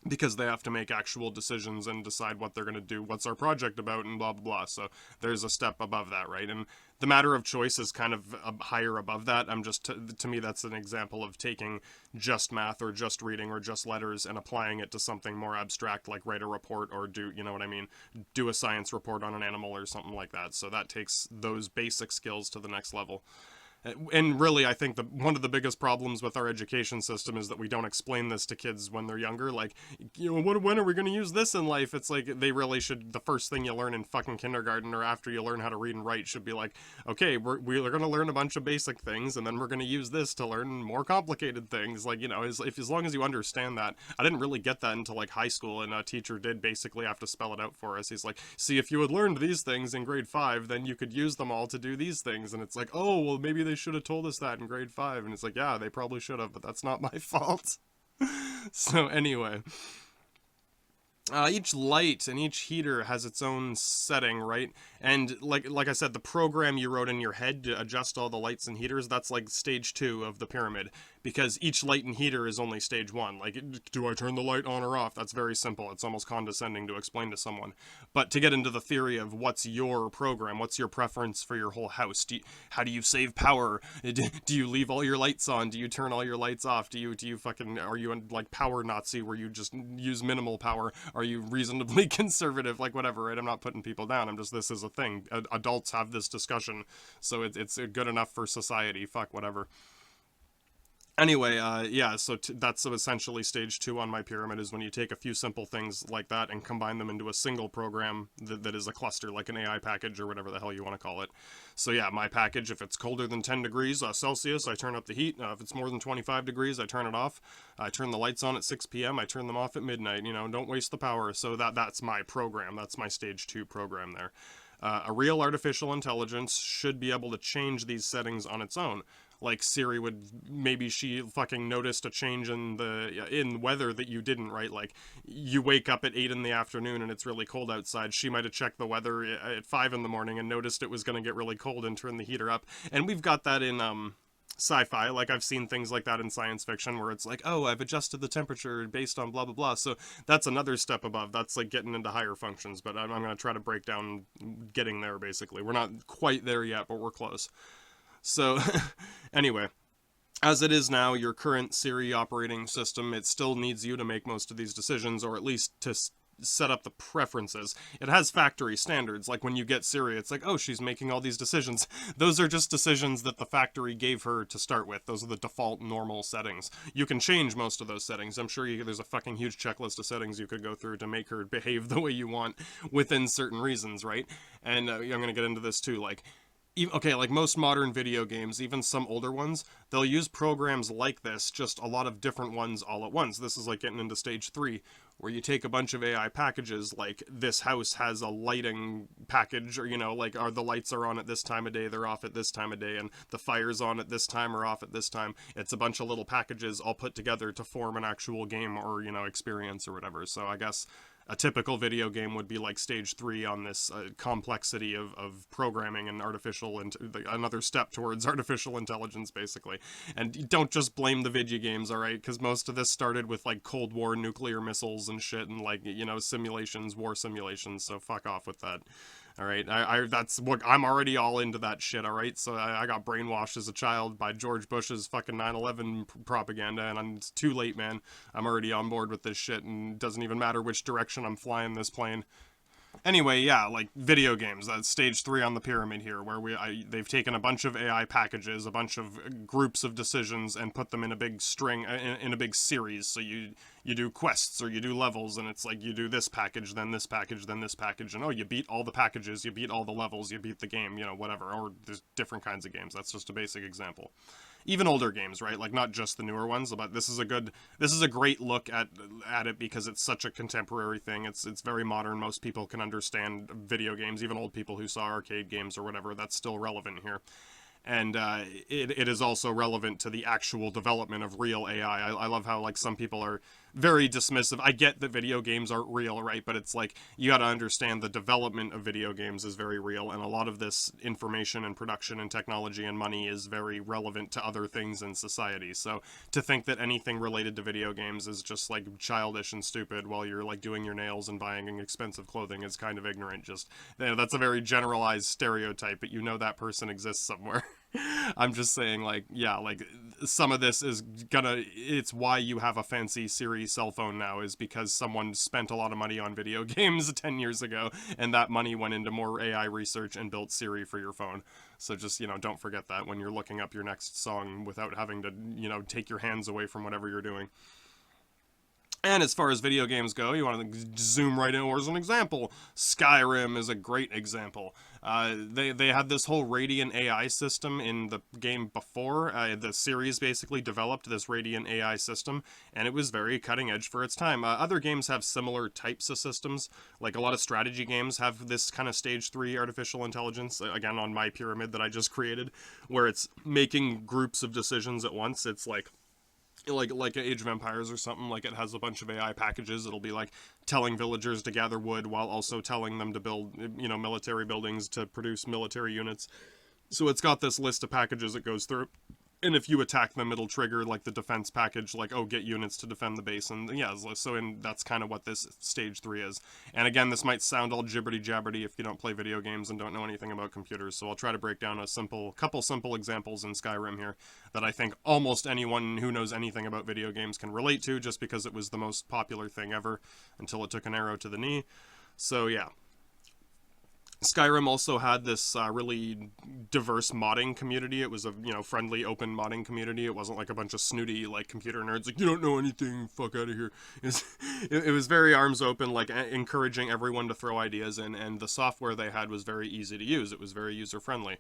S2: Because they have to make actual decisions and decide what they're going to do, what's our project about, and blah, blah, blah. So there's a step above that, right? And the matter of choice is kind of higher above that. I'm just, to me, that's an example of taking just math or just reading or just letters and applying it to something more abstract, like write a report or do, you know what I mean, do a science report on an animal or something like that. So that takes those basic skills to the next level. And really, I think one of the biggest problems with our education system is that we don't explain this to kids when they're younger. Like, you know, when are we going to use this in life? It's like they really should, the first thing you learn in fucking kindergarten or after you learn how to read and write should be like, okay, we're going to learn a bunch of basic things and then we're going to use this to learn more complicated things. Like, you know, as long as you understand that. I didn't really get that until like high school, and a teacher did basically have to spell it out for us. He's like, see, if you had learned these things in grade 5, then you could use them all to do these things. And it's like, oh, well, maybe they should have told us that in grade 5. And it's like, yeah, they probably should have, but that's not my fault. So anyway, each light and each heater has its own setting, right? And like I said, the program you wrote in your head to adjust all the lights and heaters, that's like stage 2 of the pyramid, because each light and heater is only stage 1. Like, do I turn the light on or off? That's very simple. It's almost condescending to explain to someone. But to get into the theory of what's your program, what's your preference for your whole house? How do you save power? Do you leave all your lights on? Do you turn all your lights off? Do you fucking, are you like power Nazi where you just use minimal power? Are you reasonably conservative? Like, whatever, right? I'm not putting people down. I'm just, this is a thing. Adults have this discussion, so it's good enough for society. Fuck, whatever. Anyway, yeah, so that's essentially stage 2 on my pyramid, is when you take a few simple things like that and combine them into a single program that is a cluster, like an AI package or whatever the hell you want to call it. So yeah, my package, if it's colder than 10 degrees Celsius, I turn up the heat. If it's more than 25 degrees, I turn it off. I turn the lights on at 6 p.m., I turn them off at midnight, you know, don't waste the power. So that's my program, that's my stage 2 program there. A real artificial intelligence should be able to change these settings on its own. Like Siri would, maybe she fucking noticed a change in weather that you didn't, right? Like, you wake up at 8 in the afternoon and it's really cold outside. She might have checked the weather at 5 in the morning and noticed it was going to get really cold and turned the heater up. And we've got that in sci-fi. Like, I've seen things like that in science fiction where it's like, oh, I've adjusted the temperature based on blah blah blah. So that's another step above. That's like getting into higher functions, but I'm going to try to break down getting there. Basically, we're not quite there yet, but we're close. So anyway, as it is now, your current Siri operating system, it still needs you to make most of these decisions, or at least to set up the preferences. It has factory standards, like when you get Siri, it's like, oh, she's making all these decisions. Those are just decisions that the factory gave her to start with. Those are the default normal settings. You can change most of those settings. I'm sure there's a fucking huge checklist of settings you could go through to make her behave the way you want within certain reasons, right? And I'm going to get into this too, like, okay, like most modern video games, even some older ones, they'll use programs like this, just a lot of different ones all at once. This is like getting into stage 3, where you take a bunch of AI packages, like this house has a lighting package, or, like, the lights are on at this time of day, they're off at this time of day, and the fire's on at this time or off at this time. It's a bunch of little packages all put together to form an actual game or, experience or whatever. So I guess a typical video game would be like stage 3 on this complexity of programming and another step towards artificial intelligence, basically. And don't just blame the video games, all right? Because most of this started with like Cold War nuclear missiles and shit, and like, simulations, war simulations. So fuck off with that. All right, that's what I'm already all into that shit. All right, so I got brainwashed as a child by George Bush's fucking 9/11 propaganda, and it's too late, man. I'm already on board with this shit, and it doesn't even matter which direction I'm flying this plane. Anyway, yeah, like video games. That's stage 3 on the pyramid here, where they've taken a bunch of AI packages, a bunch of groups of decisions, and put them in a big string, in a big series. So you do quests or you do levels, and it's like you do this package, then this package, then this package, and oh, you beat all the packages, you beat all the levels, you beat the game, whatever. Or there's different kinds of games. That's just a basic example. Even older games, right? Like, not just the newer ones, but this is a great look at it because it's such a contemporary thing. It's very modern. Most people can understand video games, even old people who saw arcade games or whatever. That's still relevant here. And it is also relevant to the actual development of real AI. I love how, like, some people are very dismissive. I get that video games aren't real, right? But it's like, you gotta understand the development of video games is very real, and a lot of this information and production and technology and money is very relevant to other things in society. So to think that anything related to video games is just, like, childish and stupid while you're, like, doing your nails and buying expensive clothing is kind of ignorant. Just, that's a very generalized stereotype, but that person exists somewhere. I'm just saying, like, yeah, like, some of this is it's why you have a fancy Siri cell phone now, is because someone spent a lot of money on video games 10 years ago, and that money went into more AI research and built Siri for your phone. So just, don't forget that when you're looking up your next song without having to, take your hands away from whatever you're doing. And as far as video games go, you want to zoom right in. Or as an example, Skyrim is a great example. They had this whole Radiant AI system in the game before. The series basically developed this Radiant AI system, and it was very cutting edge for its time. Other games have similar types of systems. Like, a lot of strategy games have this kind of stage 3 artificial intelligence, again, on my pyramid that I just created, where it's making groups of decisions at once. It's like Age of Empires or something. Like, it has a bunch of AI packages. It'll be like telling villagers to gather wood while also telling them to build, military buildings to produce military units. So it's got this list of packages it goes through. And if you attack them, it'll trigger, like, the defense package, like, oh, get units to defend the base. And yeah, so that's kind of what this stage 3 is. And again, this might sound all jibberty-jabberty if you don't play video games and don't know anything about computers. So I'll try to break down couple simple examples in Skyrim here that I think almost anyone who knows anything about video games can relate to, just because it was the most popular thing ever until it took an arrow to the knee. So yeah. Skyrim also had this really diverse modding community. It was a, friendly, open modding community. It wasn't like a bunch of snooty, like, computer nerds, like, you don't know anything, fuck out of here. It was very arms open, like, encouraging everyone to throw ideas in, and the software they had was very easy to use. It was very user-friendly.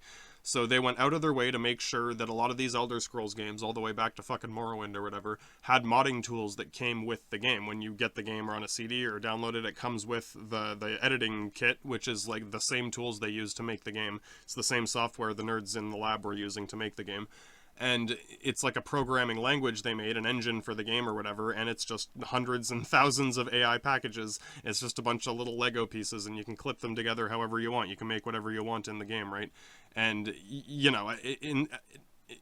S2: So they went out of their way to make sure that a lot of these Elder Scrolls games, all the way back to fucking Morrowind or whatever, had modding tools that came with the game. When you get the game or on a CD or download it, it comes with the editing kit, which is like the same tools they use to make the game. It's the same software the nerds in the lab were using to make the game. And it's like a programming language they made, an engine for the game or whatever, and it's just hundreds and thousands of AI packages. It's just a bunch of little Lego pieces, and you can clip them together however you want. You can make whatever you want in the game, right? And,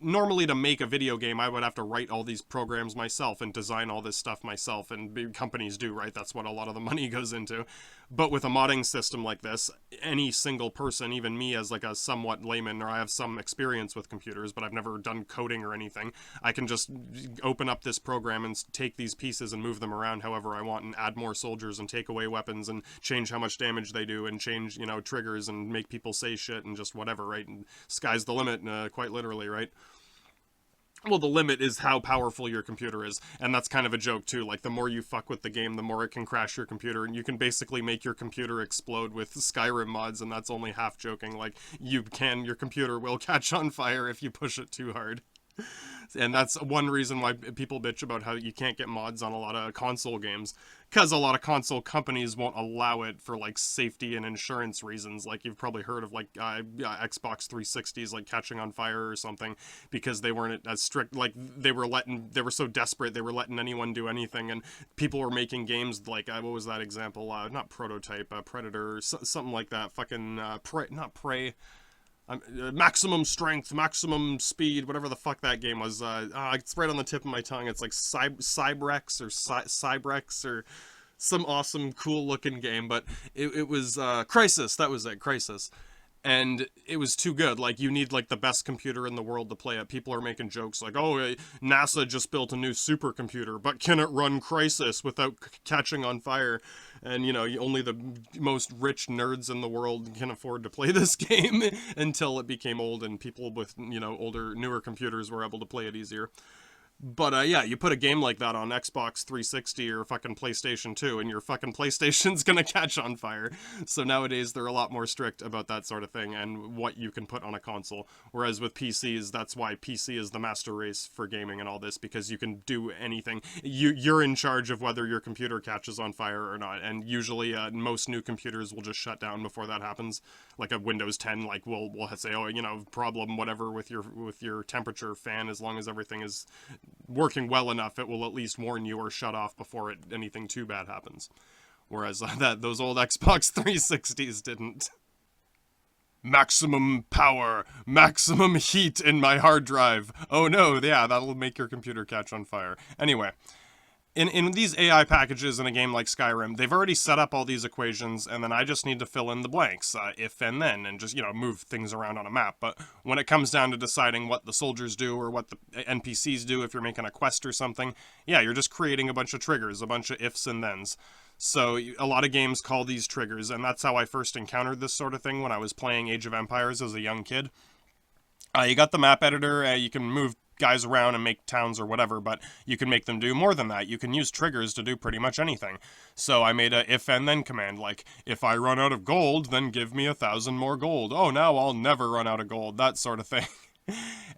S2: normally to make a video game, I would have to write all these programs myself and design all this stuff myself, and big companies do, right? That's what a lot of the money goes into. But with a modding system like this, any single person, even me as like a somewhat layman, or I have some experience with computers, but I've never done coding or anything, I can just open up this program and take these pieces and move them around however I want, and add more soldiers and take away weapons and change how much damage they do and change, you know, triggers and make people say shit and just whatever, right? And sky's the limit, quite literally, right? Well, the limit is how powerful your computer is, and that's kind of a joke too. Like, the more you fuck with the game, the more it can crash your computer, and you can basically make your computer explode with Skyrim mods, and that's only half joking. Like, your computer will catch on fire if you push it too hard. And that's one reason why people bitch about how you can't get mods on a lot of console games, because a lot of console companies won't allow it for like safety and insurance reasons. Like, you've probably heard of like Xbox 360s like catching on fire or something because they weren't as strict. Like, they were so desperate, they were letting anyone do anything, and people were making games like what was that example? Not Prototype, Predator, something like that. Fucking not Prey. Maximum strength, maximum speed, whatever the fuck that game was. It's right on the tip of my tongue. It's like Cybrex or some awesome, cool looking game. But it was Crysis. That was it, Crysis. And it was too good. Like, you need like the best computer in the world to play it. People are making jokes like, oh, NASA just built a new supercomputer, but can it run Crysis without catching on fire? And, you know, only the most rich nerds in the world can afford to play this game until it became old and people with, you know, newer computers were able to play it easier. But, yeah, you put a game like that on Xbox 360 or fucking PlayStation 2, and your fucking PlayStation's gonna catch on fire. So nowadays, they're a lot more strict about that sort of thing and what you can put on a console. Whereas with PCs, that's why PC is the master race for gaming and all this, because you can do anything. You're in charge of whether your computer catches on fire or not, and usually most new computers will just shut down before that happens. Like a Windows 10, like, we'll say, oh, you know, problem, whatever, with your temperature fan, as long as everything is working well enough, it will at least warn you or shut off before anything too bad happens. Whereas those old Xbox 360s didn't. Maximum power, maximum heat in my hard drive. Oh no, yeah, that'll make your computer catch on fire. Anyway, in these AI packages in a game like Skyrim, they've already set up all these equations, and then I just need to fill in the blanks, if and then, and just, you know, move things around on a map. But when it comes down to deciding what the soldiers do or what the NPCs do if you're making a quest or something, yeah, you're just creating a bunch of triggers, a bunch of ifs and thens. So a lot of games call these triggers, and that's how I first encountered this sort of thing when I was playing Age of Empires as a young kid. You got the map editor, you can move guys around and make towns or whatever, but you can make them do more than that. You can use triggers to do pretty much anything. So I made a if and then command, like, if I run out of gold, then give me 1,000 more gold. Oh, now I'll never run out of gold, that sort of thing.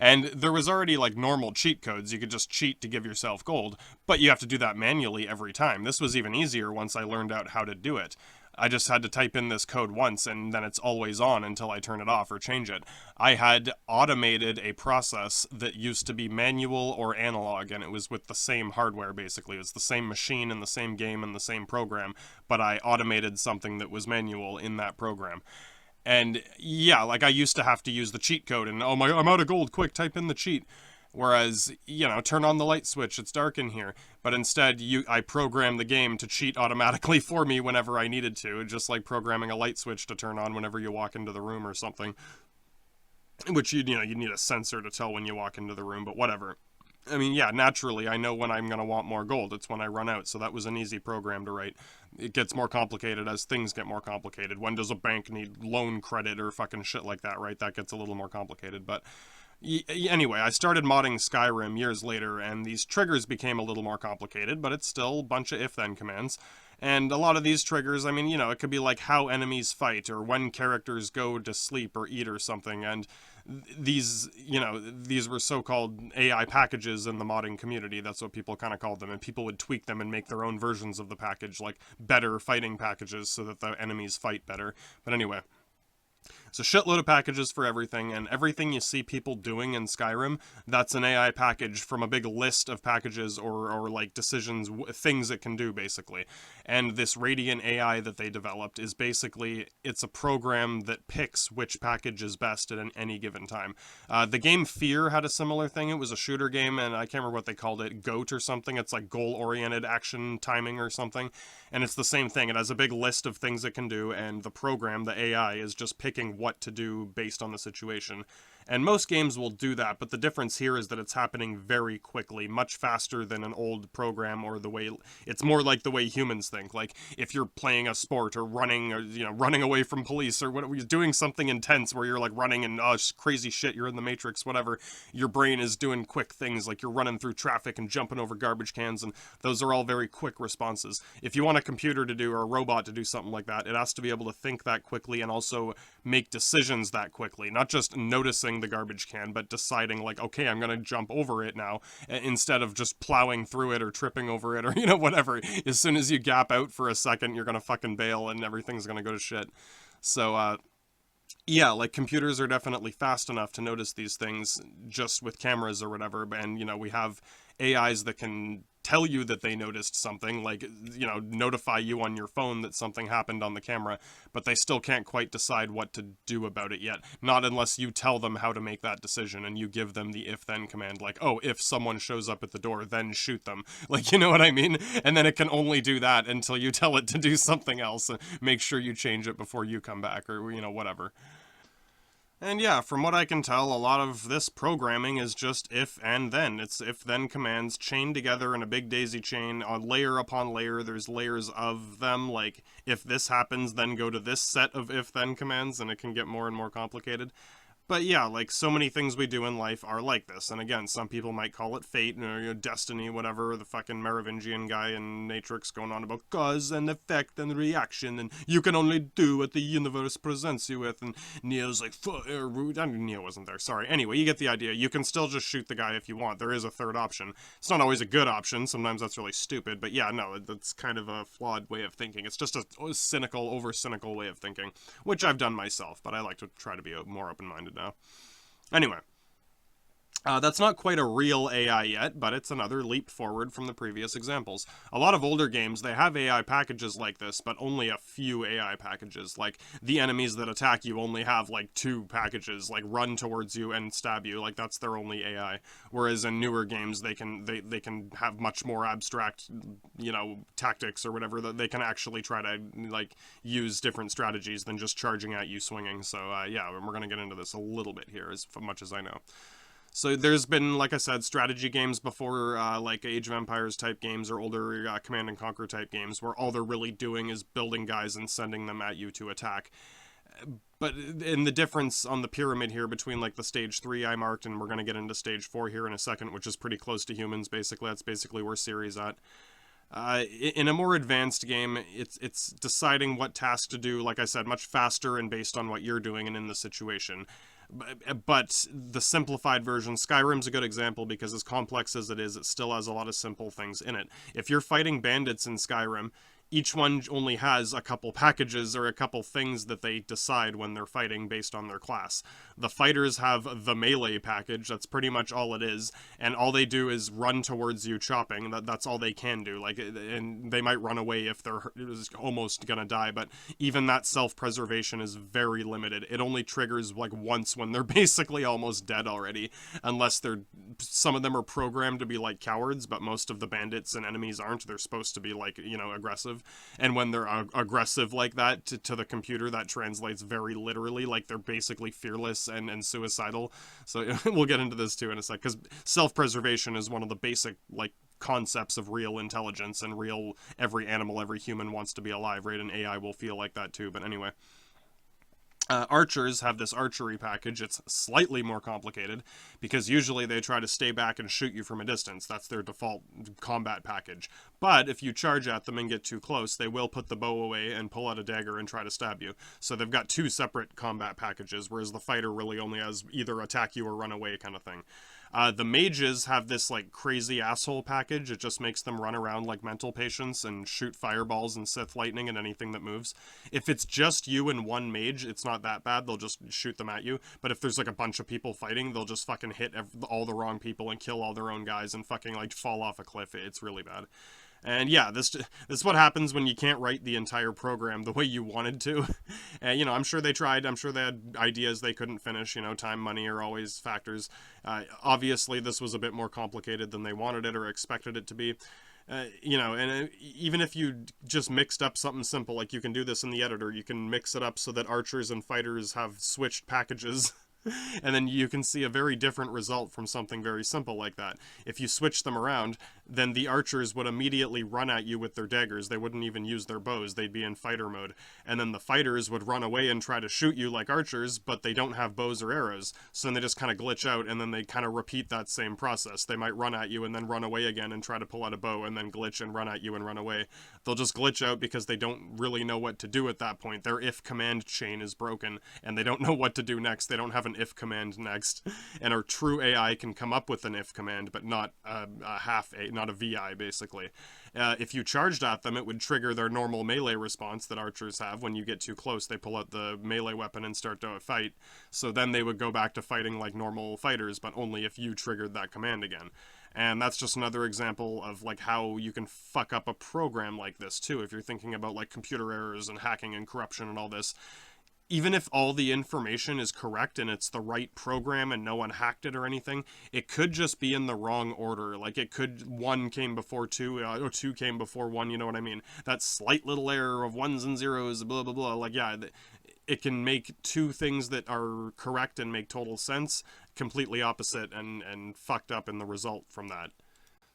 S2: And there was already like normal cheat codes. You could just cheat to give yourself gold, but you have to do that manually every time. This was even easier once I learned out how to do it. I just had to type in this code once, and then it's always on until I turn it off or change it. I had automated a process that used to be manual or analog, and it was with the same hardware, basically. It was the same machine and the same game and the same program, but I automated something that was manual in that program. And yeah, like, I used to have to use the cheat code, and oh my, I'm out of gold, quick, type in the cheat. Whereas, you know, turn on the light switch, it's dark in here. But instead, I programmed the game to cheat automatically for me whenever I needed to, just like programming a light switch to turn on whenever you walk into the room or something. Which, you need a sensor to tell when you walk into the room, but whatever. I mean, yeah, naturally, I know when I'm going to want more gold. It's when I run out, so that was an easy program to write. It gets more complicated as things get more complicated. When does a bank need loan credit or fucking shit like that, right? That gets a little more complicated, but anyway, I started modding Skyrim years later, and these triggers became a little more complicated, but it's still a bunch of if-then commands. And a lot of these triggers, I mean, you know, it could be like how enemies fight, or when characters go to sleep or eat or something, and these were so-called AI packages in the modding community. That's what people kind of called them, and people would tweak them and make their own versions of the package, like better fighting packages so that the enemies fight better. But anyway, So shitload of packages for everything, and everything you see people doing in Skyrim, that's an AI package from a big list of packages or like decisions, things it can do, basically. And this Radiant AI that they developed is basically, it's a program that picks which package is best at any given time. The game Fear had a similar thing. It was a shooter game, and I can't remember what they called it, GOAT or something. It's like goal-oriented action timing or something. And it's the same thing. It has a big list of things it can do, and the program, the AI, is just picking what to do based on the situation. And most games will do that, but the difference here is that it's happening very quickly, much faster than an old program, or the way, it's more like the way humans think. Like, if you're playing a sport or running, or, you know, running away from police, or what, you're doing something intense where you're like running and, oh, crazy shit, you're in the Matrix, whatever, your brain is doing quick things, like you're running through traffic and jumping over garbage cans, and those are all very quick responses. If you want a computer to do, or a robot to do something like that, it has to be able to think that quickly and also make decisions that quickly, not just noticing the garbage can, but deciding like, okay, I'm gonna jump over it now, instead of just plowing through it or tripping over it, or, you know, whatever. As soon as you gap out for a second, you're gonna fucking bail and everything's gonna go to shit. So, yeah, like, computers are definitely fast enough to notice these things just with cameras or whatever, and, you know, we have AIs that can tell you that they noticed something, like, you know, notify you on your phone that something happened on the camera, but they still can't quite decide what to do about it yet. Not unless you tell them how to make that decision, and you give them the if-then command, like, oh, if someone shows up at the door, then shoot them. Like, you know what I mean? And then it can only do that until you tell it to do something else, and make sure you change it before you come back, or, you know, whatever. And yeah, from what I can tell, a lot of this programming is just if and then. It's if-then commands chained together in a big daisy chain, on layer upon layer. There's layers of them, like, if this happens, then go to this set of if-then commands, and it can get more and more complicated. But yeah, like, so many things we do in life are like this. And again, some people might call it fate, or, you know, destiny, whatever. The fucking Merovingian guy in Matrix going on about cause and effect and reaction, and you can only do what the universe presents you with. And Neo's like, Neo wasn't there, sorry. Anyway, you get the idea. You can still just shoot the guy if you want. There is a third option. It's not always a good option. Sometimes that's really stupid. But yeah, no, that's kind of a flawed way of thinking. It's just a cynical, over-cynical way of thinking, which I've done myself, but I like to try to be more open-minded now. Anyway, that's not quite a real AI yet, but it's another leap forward from the previous examples. A lot of older games, they have AI packages like this, but only a few AI packages. Like, the enemies that attack you only have, like, 2 packages, like, run towards you and stab you. Like, that's their only AI. Whereas in newer games, they can have much more abstract, you know, tactics or whatever, that they can actually try to, like, use different strategies than just charging at you swinging. So, yeah, we're going to get into this a little bit here, as much as I know. So there's been, like I said, strategy games before, like Age of Empires type games, or older Command and Conquer type games, where all they're really doing is building guys and sending them at you to attack. But in the difference on the pyramid here between, like, the stage 3 I marked, and we're going to get into stage 4 here in a second, which is pretty close to humans, basically. That's basically where Siri's at. In a more advanced game, it's deciding what task to do, like I said, much faster and based on what you're doing and in the situation. But the simplified version, Skyrim's a good example, because as complex as it is, it still has a lot of simple things in it. If you're fighting bandits in Skyrim, each one only has a couple packages or a couple things that they decide when they're fighting based on their class. The fighters have the melee package, that's pretty much all it is, and all they do is run towards you chopping. That's all they can do. Like, and they might run away if they're almost gonna die, but even that self-preservation is very limited. It only triggers, like, once when they're basically almost dead already, unless some of them are programmed to be like cowards, but most of the bandits and enemies aren't. They're supposed to be, like, you know, aggressive. And when they're aggressive like that to the computer, that translates very literally, like they're basically fearless and suicidal. So we'll get into this too in a sec, because self-preservation is one of the basic, like, concepts of real intelligence, and every animal, every human wants to be alive, right? And AI will feel like that too. But anyway, archers have this archery package. It's slightly more complicated, because usually they try to stay back and shoot you from a distance. That's their default combat package. But if you charge at them and get too close, they will put the bow away and pull out a dagger and try to stab you. So they've got 2 separate combat packages, whereas the fighter really only has either attack you or run away kind of thing. The mages have this like crazy asshole package. It just makes them run around like mental patients and shoot fireballs and Sith lightning and anything that moves. If it's just you and one mage, it's not that bad. They'll just shoot them at you. But if there's like a bunch of people fighting, they'll just fucking hit all the wrong people and kill all their own guys and fucking like fall off a cliff. It's really bad. And yeah, this is what happens when you can't write the entire program the way you wanted to. And, you know, I'm sure they tried. I'm sure they had ideas they couldn't finish. You know, time, money are always factors. Obviously, this was a bit more complicated than they wanted it or expected it to be. You know, and even if you just mixed up something simple, like you can do this in the editor, you can mix it up so that archers and fighters have switched packages. And then you can see a very different result from something very simple like that. If you switch them around, then the archers would immediately run at you with their daggers. They wouldn't even use their bows. They'd be in fighter mode. And then the fighters would run away and try to shoot you like archers, but they don't have bows or arrows. So then they just kind of glitch out, and then they kind of repeat that same process. They might run at you and then run away again and try to pull out a bow and then glitch and run at you and run away. They'll just glitch out because they don't really know what to do at that point. Their if command chain is broken, and they don't know what to do next. They don't have an if command next. And our true AI can come up with an if command, but not not a VI, basically. If you charged at them, it would trigger their normal melee response that archers have. When you get too close, they pull out the melee weapon and start to fight. So then they would go back to fighting like normal fighters, but only if you triggered that command again. And that's just another example of like how you can fuck up a program like this too. If you're thinking about like computer errors and hacking and corruption and all this, even if all the information is correct and it's the right program and no one hacked it or anything, it could just be in the wrong order. Like it could, 1 came before 2, or 2 came before 1, you know what I mean? That slight little error of 1s and 0s, blah, blah, blah. Like, yeah, it can make 2 things that are correct and make total sense completely opposite and fucked up in the result from that.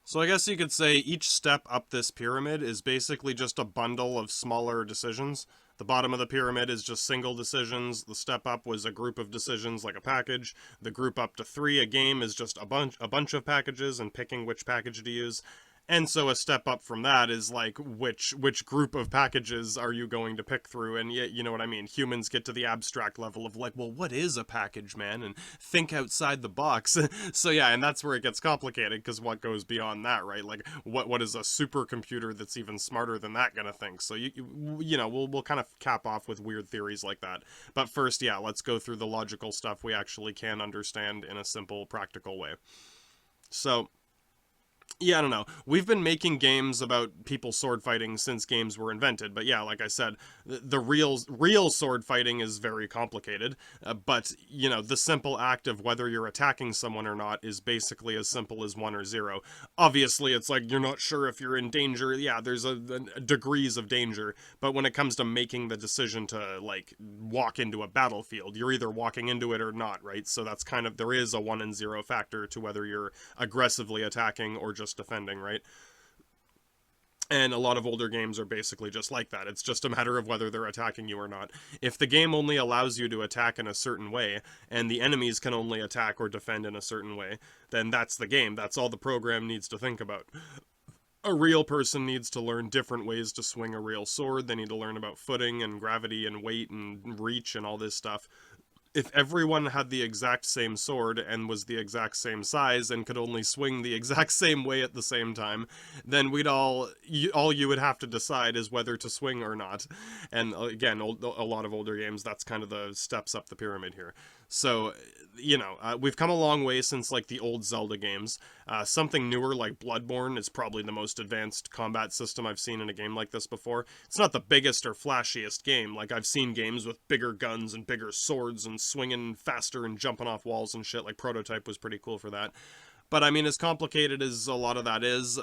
S2: So I guess you could say each step up this pyramid is basically just a bundle of smaller decisions. The bottom of the pyramid is just single decisions. The step up was a group of decisions like a package. The group up to 3, a game, is just a bunch of packages and picking which package to use. And so a step up from that is like, which group of packages are you going to pick through? And yet, you know what I mean? Humans get to the abstract level of like, well, what is a package, man? And think outside the box. So yeah, and that's where it gets complicated, because what goes beyond that, right? Like, what is a supercomputer that's even smarter than that gonna think? So you know, we'll kind of cap off with weird theories like that. But first, yeah, let's go through the logical stuff we actually can understand in a simple, practical way. So, yeah, I don't know. We've been making games about people sword fighting since games were invented, but yeah, like I said, the real sword fighting is very complicated, but, you know, the simple act of whether you're attacking someone or not is basically as simple as 1 or 0. Obviously, it's like you're not sure if you're in danger. Yeah, there's degrees of danger, but when it comes to making the decision to, like, walk into a battlefield, you're either walking into it or not, right? So that's kind of, there is a 1 and 0 factor to whether you're aggressively attacking or just defending, right? And a lot of older games are basically just like that. It's just a matter of whether they're attacking you or not. If the game only allows you to attack in a certain way, and the enemies can only attack or defend in a certain way, then that's the game. That's all the program needs to think about. A real person needs to learn different ways to swing a real sword. They need to learn about footing and gravity and weight and reach and all this stuff. If everyone had the exact same sword and was the exact same size and could only swing the exact same way at the same time, then we'd all you would have to decide is whether to swing or not. And again, a lot of older games, that's kind of the steps up the pyramid here. So, you know, we've come a long way since, like, the old Zelda games. Something newer like Bloodborne is probably the most advanced combat system I've seen in a game like this before. It's not the biggest or flashiest game. Like, I've seen games with bigger guns and bigger swords and swinging faster and jumping off walls and shit. Like, Prototype was pretty cool for that. But, I mean, as complicated as a lot of that is,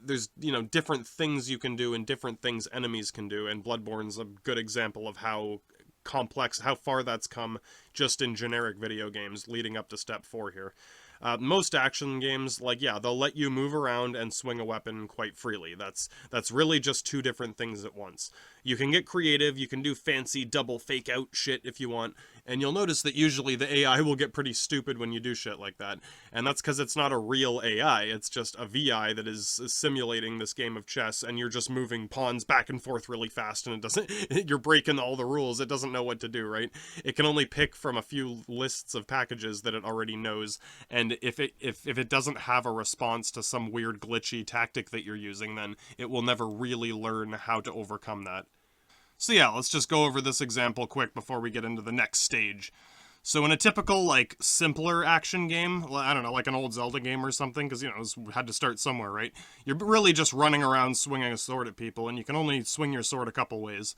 S2: there's, you know, different things you can do and different things enemies can do, and Bloodborne's a good example of how complex, how far that's come just in generic video games leading up to step 4 here. Most action games, like, yeah, they'll let you move around and swing a weapon quite freely. That's really just 2 different things at once. You can get creative, you can do fancy double fake out shit if you want, and you'll notice that usually the AI will get pretty stupid when you do shit like that. And that's because it's not a real AI, it's just a VI that is simulating this game of chess, and you're just moving pawns back and forth really fast, and it doesn't, you're breaking all the rules, it doesn't know what to do, right? It can only pick from a few lists of packages that it already knows, and and if it doesn't have a response to some weird glitchy tactic that you're using, then it will never really learn how to overcome that. So yeah, let's just go over this example quick before we get into the next stage. So in a typical, like, simpler action game, I don't know, like an old Zelda game or something, because, you know, it had to start somewhere, right? You're really just running around swinging a sword at people, and you can only swing your sword a couple ways.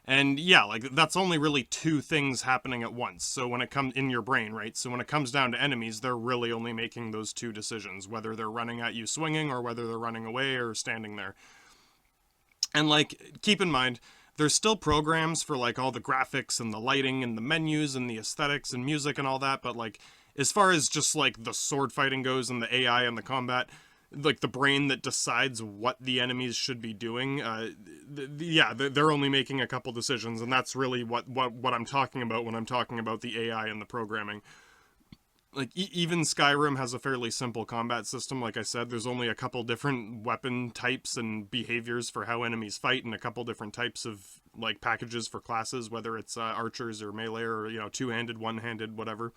S2: And yeah, like, that's only really two things happening at once. So when it comes in your brain, right? So when it comes down to enemies, they're really only making those two decisions, whether they're running at you swinging or whether they're running away or standing there. And, like, keep in mind, there's still programs for, like, all the graphics and the lighting and the menus and the aesthetics and music and all that, but, like, as far as just, like, the sword fighting goes and the AI and the combat, like, the brain that decides what the enemies should be doing, yeah, they're only making a couple decisions, and that's really what I'm talking about when I'm talking about the AI and the programming. Like, even Skyrim has a fairly simple combat system. Like I said, there's only a couple different weapon types and behaviors for how enemies fight, and a couple different types of, like, packages for classes, whether it's archers or melee or, you know, two-handed, one-handed, whatever.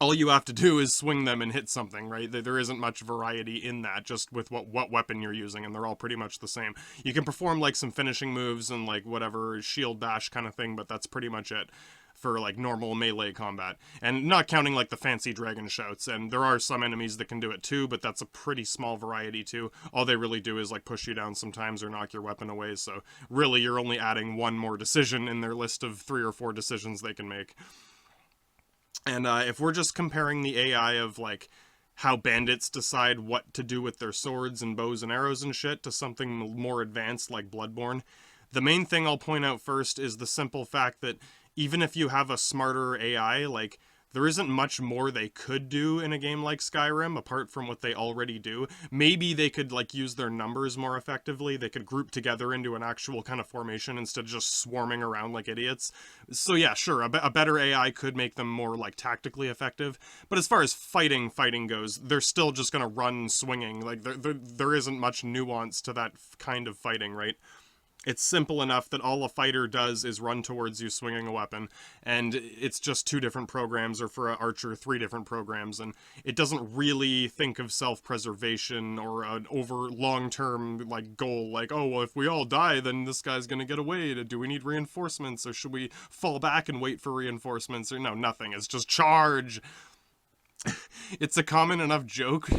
S2: All you have to do is swing them and hit something, right? There isn't much variety in that, just with what weapon you're using, and they're all pretty much the same. You can perform, like, some finishing moves and, like, whatever, shield bash kind of thing, but that's pretty much it for, like, normal melee combat. And not counting, like, the fancy dragon shouts, and there are some enemies that can do it too, but that's a pretty small variety too. All they really do is, like, push you down sometimes or knock your weapon away, so really you're only adding one more decision in their list of 3 or 4 decisions they can make. And if we're just comparing the AI of, like, how bandits decide what to do with their swords and bows and arrows and shit to something more advanced like Bloodborne, the main thing I'll point out first is the simple fact that even if you have a smarter AI, like, there isn't much more they could do in a game like Skyrim, apart from what they already do. Maybe they could, like, use their numbers more effectively. They could group together into an actual kind of formation instead of just swarming around like idiots. So yeah, sure, a better AI could make them more, like, tactically effective. But as far as fighting goes, they're still just gonna run swinging. Like, there isn't much nuance to that kind of fighting, right? It's simple enough that all a fighter does is run towards you swinging a weapon, and it's just 2 different programs, or for an archer, 3 different programs, and it doesn't really think of self-preservation or an over long-term, like, goal, like, oh, well, if we all die, then this guy's gonna get away. Do we need reinforcements, or should we fall back and wait for reinforcements? Or no, nothing. It's just charge! It's a common enough joke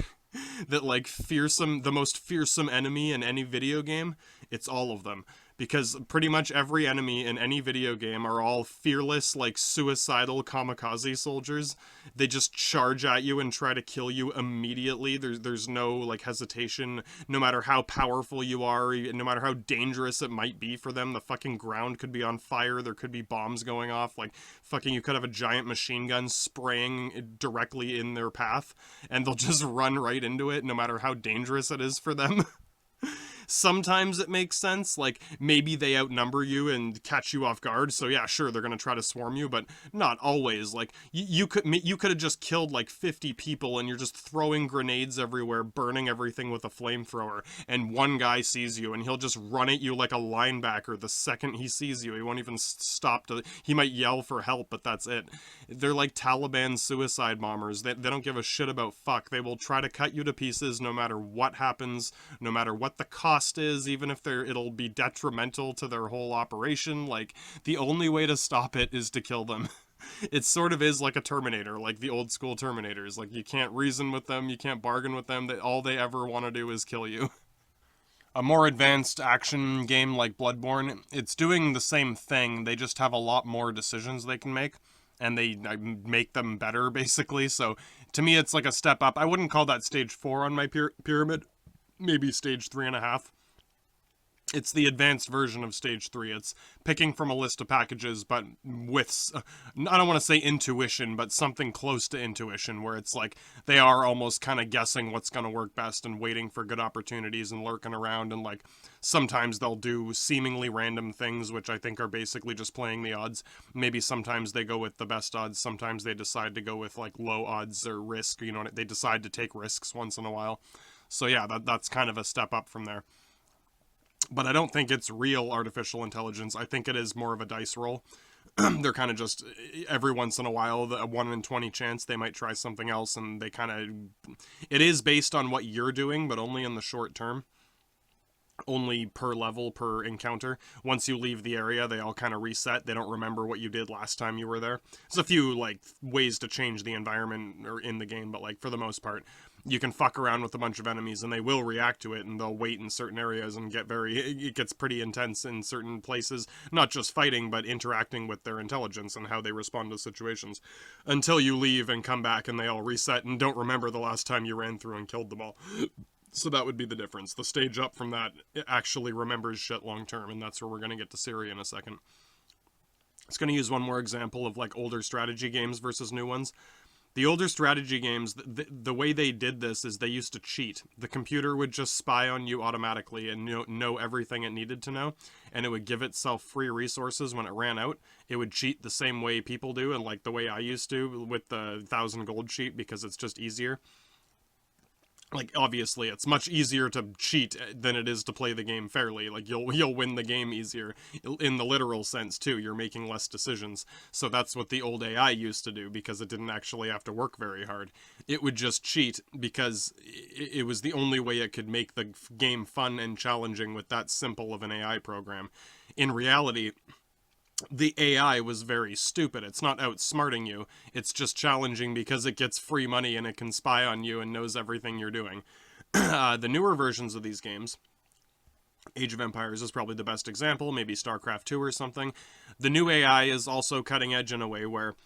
S2: that, like, the most fearsome enemy in any video game, it's all of them. Because pretty much every enemy in any video game are all fearless, like, suicidal kamikaze soldiers. They just charge at you and try to kill you immediately. There's no, like, hesitation. No matter how powerful you are, no matter how dangerous it might be for them, the fucking ground could be on fire, there could be bombs going off, like, fucking you could have a giant machine gun spraying directly in their path, and they'll just run right into it, no matter how dangerous it is for them. Sometimes it makes sense, like, maybe they outnumber you and catch you off guard, so yeah, sure, they're gonna try to swarm you, but not always. Like, you could have just killed, like, 50 people, and you're just throwing grenades everywhere, burning everything with a flamethrower, and one guy sees you, and he'll just run at you like a linebacker the second he sees you. He won't even stop he might yell for help, but that's it. They're like Taliban suicide bombers. They don't give a shit about fuck. They will try to cut you to pieces no matter what happens, no matter what the cost is, even if it'll be detrimental to their whole operation. Like, the only way to stop it is to kill them. It sort of is like a Terminator, like the old school Terminators. Like, you can't reason with them, you can't bargain with them, all they ever want to do is kill you. A more advanced action game like Bloodborne, it's doing the same thing, they just have a lot more decisions they can make, and they make them better, basically. So to me, it's like a step up. I wouldn't call that stage 4 on my pyramid. Maybe stage 3.5. It's the advanced version of stage 3. It's picking from a list of packages, but with, I don't want to say intuition, but something close to intuition, where it's like they are almost kind of guessing what's going to work best and waiting for good opportunities and lurking around, and, like, sometimes they'll do seemingly random things, which I think are basically just playing the odds. Maybe sometimes they go with the best odds, sometimes they decide to go with, like, low odds or risk, you know, they decide to take risks once in a while. So yeah, that's kind of a step up from there. But I don't think it's real artificial intelligence. I think it is more of a dice roll. They're kind of just, every once in a while, a 1 in 20 chance they might try something else, and they kind of, it is based on what you're doing, but only in the short term. Only per level, per encounter. Once you leave the area, they all kind of reset. They don't remember what you did last time you were there. There's a few, like, ways to change the environment or in the game, but, like, for the most part, you can fuck around with a bunch of enemies and they will react to it, and they'll wait in certain areas and it gets pretty intense in certain places. Not just fighting, but interacting with their intelligence and how they respond to situations. Until you leave and come back and they all reset and don't remember the last time you ran through and killed them all. So that would be the difference. The stage up from that, it actually remembers shit long term, and that's where we're going to get to Syria in a second. It's going to use one more example of, like, older strategy games versus new ones. The older strategy games, the way they did this is they used to cheat. The computer would just spy on you automatically and know everything it needed to know, and it would give itself free resources when it ran out. It would cheat the same way people do, and like the way I used to with the 1,000 gold cheat, because it's just easier. Like, obviously, it's much easier to cheat than it is to play the game fairly. Like, you'll win the game easier in the literal sense, too. You're making less decisions. So that's what the old AI used to do, because it didn't actually have to work very hard. It would just cheat because it was the only way it could make the game fun and challenging with that simple of an AI program. In reality, the AI was very stupid. It's not outsmarting you. It's just challenging because it gets free money and it can spy on you and knows everything you're doing. The newer versions of these games, Age of Empires is probably the best example, maybe StarCraft 2 or something. The new AI is also cutting edge in a way where,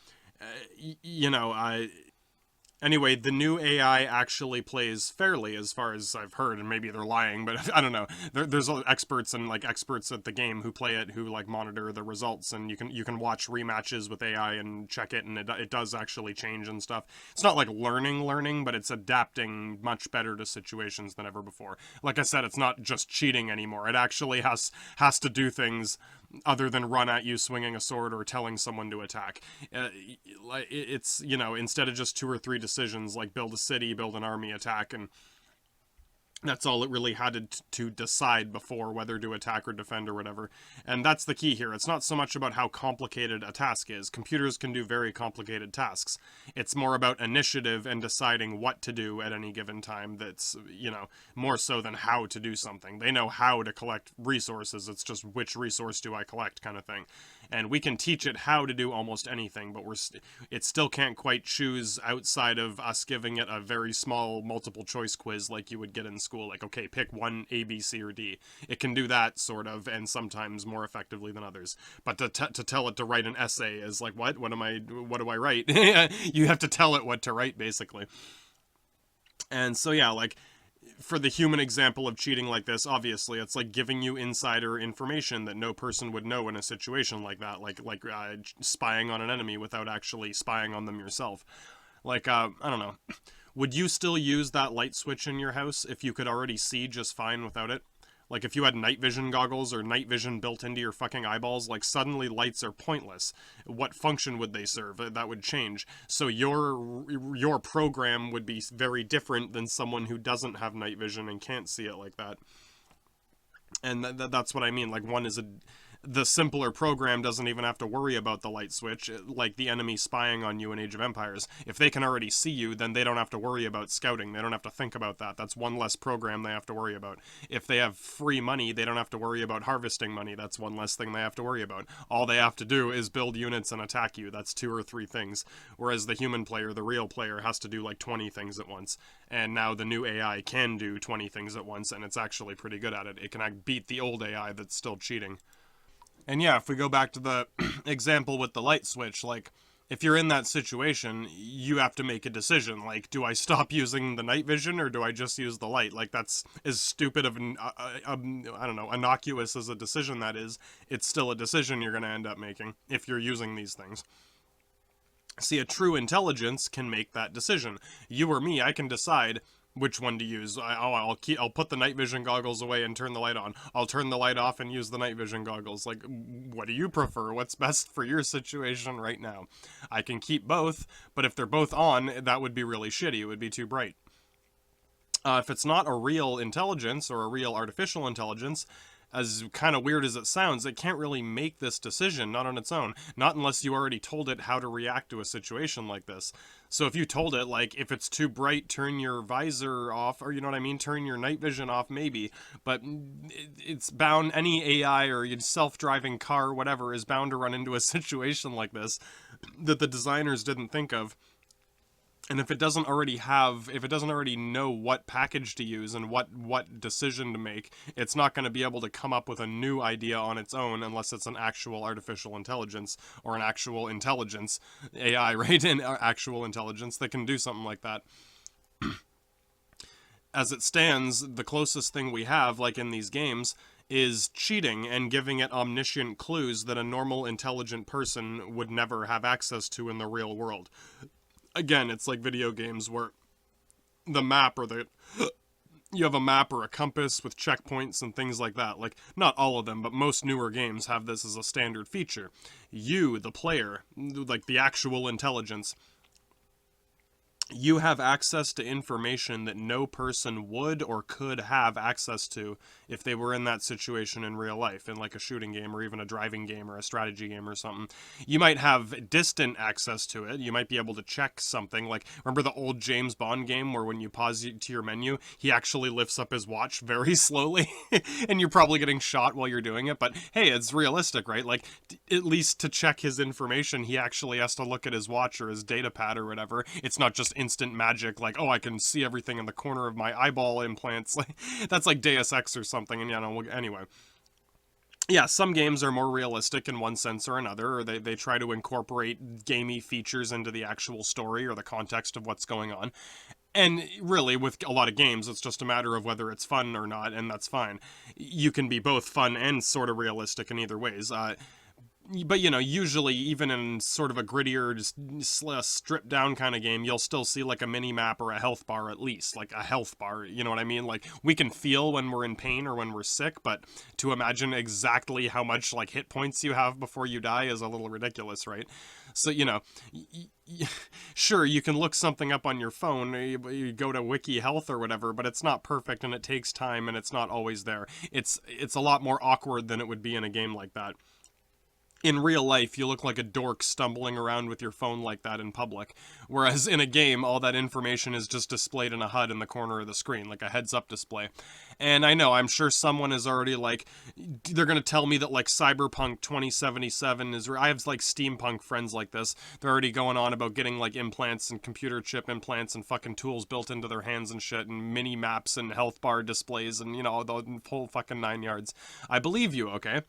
S2: anyway, the new AI actually plays fairly, as far as I've heard, and maybe they're lying, but I don't know. There's experts and experts at the game who play it, who like monitor the results, and you can watch rematches with AI and check it, and it does actually change and stuff. It's not like learning, but it's adapting much better to situations than ever before. Like I said, it's not just cheating anymore. It actually has to do things other than run at you swinging a sword or telling someone to attack. It's, instead of just 2 or 3 decisions, like build a city, build an army, attack, and that's all it really had to decide before, whether to attack or defend or whatever. And that's the key here. It's not so much about how complicated a task is. Computers can do very complicated tasks. It's more about initiative and deciding what to do at any given time. That's, more so than how to do something. They know how to collect resources. It's just which resource do I collect kind of thing. And we can teach it how to do almost anything, but it still can't quite choose outside of us giving it a very small multiple choice quiz like you would get in school. Like, okay, pick one, A, B, C, or D. It can do that, sort of, and sometimes more effectively than others. But to tell it to write an essay is like, what do I write? You have to tell it what to write, basically. And so, yeah, like, for the human example of cheating like this, obviously, it's like giving you insider information that no person would know in a situation like that, like spying on an enemy without actually spying on them yourself. Like, I don't know. Would you still use that light switch in your house if you could already see just fine without it? Like, if you had night vision goggles or night vision built into your fucking eyeballs, like, suddenly lights are pointless. What function would they serve? That would change. So your program would be very different than someone who doesn't have night vision and can't see it like that. And that's what I mean. Like, the simpler program doesn't even have to worry about the light switch, like the enemy spying on you in Age of Empires. If they can already see you, then they don't have to worry about scouting. They don't have to think about that. That's one less program they have to worry about. If they have free money, they don't have to worry about harvesting money. That's one less thing they have to worry about. All they have to do is build units and attack you. That's 2 or 3 things. Whereas the human player, the real player, has to do like 20 things at once. And now the new AI can do 20 things at once, and it's actually pretty good at it. It can beat the old AI that's still cheating. And yeah, if we go back to the example with the light switch, like, if you're in that situation, you have to make a decision. Like, do I stop using the night vision or do I just use the light? Like, that's as stupid of innocuous as a decision that is. It's still a decision you're going to end up making if you're using these things. See, a true intelligence can make that decision. You or me, I can decide which one to use. I'll put the night vision goggles away and turn the light on. I'll turn the light off and use the night vision goggles. Like, what do you prefer? What's best for your situation right now? I can keep both, but if they're both on, that would be really shitty. It would be too bright. If it's not a real intelligence or a real artificial intelligence, as kind of weird as it sounds, it can't really make this decision, not on its own. Not unless you already told it how to react to a situation like this. So if you told it, like, if it's too bright, turn your visor off, or you know what I mean, turn your night vision off, maybe. But it's bound, any AI or self-driving car, whatever, is bound to run into a situation like this that the designers didn't think of. And if it doesn't already know what package to use and what decision to make, it's not going to be able to come up with a new idea on its own unless it's an actual artificial intelligence or an actual intelligence, AI, right? An actual intelligence that can do something like that. As it stands, the closest thing we have, like in these games, is cheating and giving it omniscient clues that a normal, intelligent person would never have access to in the real world. Again, it's like video games where the map or you have a map or a compass with checkpoints and things like that. Like, not all of them, but most newer games have this as a standard feature. You, the player, like the actual intelligence, you have access to information that no person would or could have access to if they were in that situation in real life, in like a shooting game or even a driving game or a strategy game or something. You might have distant access to it. You might be able to check something. Like, remember the old James Bond game where when you pause to your menu, he actually lifts up his watch very slowly and you're probably getting shot while you're doing it. But hey, it's realistic, right? Like, at least to check his information, he actually has to look at his watch or his data pad or whatever. It's not just instant magic, like, oh, I can see everything in the corner of my eyeball implants. Like, that's like Deus Ex or something. And anyway, yeah, some games are more realistic in one sense or another, or they try to incorporate gamey features into the actual story or the context of what's going on. And really, with a lot of games, it's just a matter of whether it's fun or not, and that's fine. You can be both fun and sort of realistic in either ways. But, usually, even in sort of a grittier, just stripped down kind of game, you'll still see like a mini map or a health bar at least. Like a health bar, you know what I mean? Like, we can feel when we're in pain or when we're sick, but to imagine exactly how much like hit points you have before you die is a little ridiculous, right? So, sure, you can look something up on your phone, you go to Wiki Health or whatever, but it's not perfect and it takes time and it's not always there. It's a lot more awkward than it would be in a game like that. In real life, you look like a dork stumbling around with your phone like that in public. Whereas in a game, all that information is just displayed in a HUD in the corner of the screen, like a heads-up display. And I know, I'm sure someone is already like, they're going to tell me that like Cyberpunk 2077 is, I have like steampunk friends like this. They're already going on about getting like implants and computer chip implants and fucking tools built into their hands and shit, and mini maps and health bar displays and, the whole fucking 9 yards. I believe you, okay?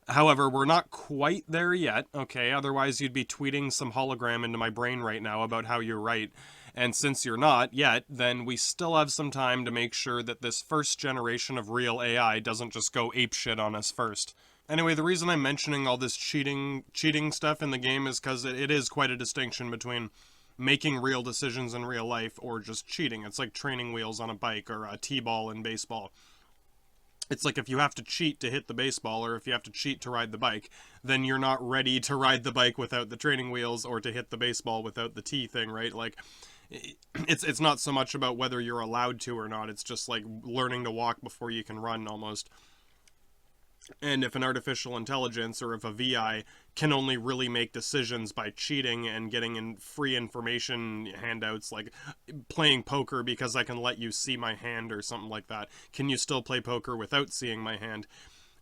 S2: However, we're not quite there yet, okay? Otherwise, you'd be tweeting some hologram into my brain right now about how you're right. And since you're not yet, then we still have some time to make sure that this first generation of real AI doesn't just go apeshit on us first. Anyway, the reason I'm mentioning all this cheating stuff in the game is because it is quite a distinction between making real decisions in real life or just cheating. It's like training wheels on a bike or a T-ball in baseball. It's like if you have to cheat to hit the baseball or if you have to cheat to ride the bike, then you're not ready to ride the bike without the training wheels or to hit the baseball without the T thing, right? Like, it's not so much about whether you're allowed to or not. It's just like learning to walk before you can run almost. And if an artificial intelligence or if a VI can only really make decisions by cheating and getting in free information handouts, like playing poker because I can let you see my hand or something like that, can you still play poker without seeing my hand?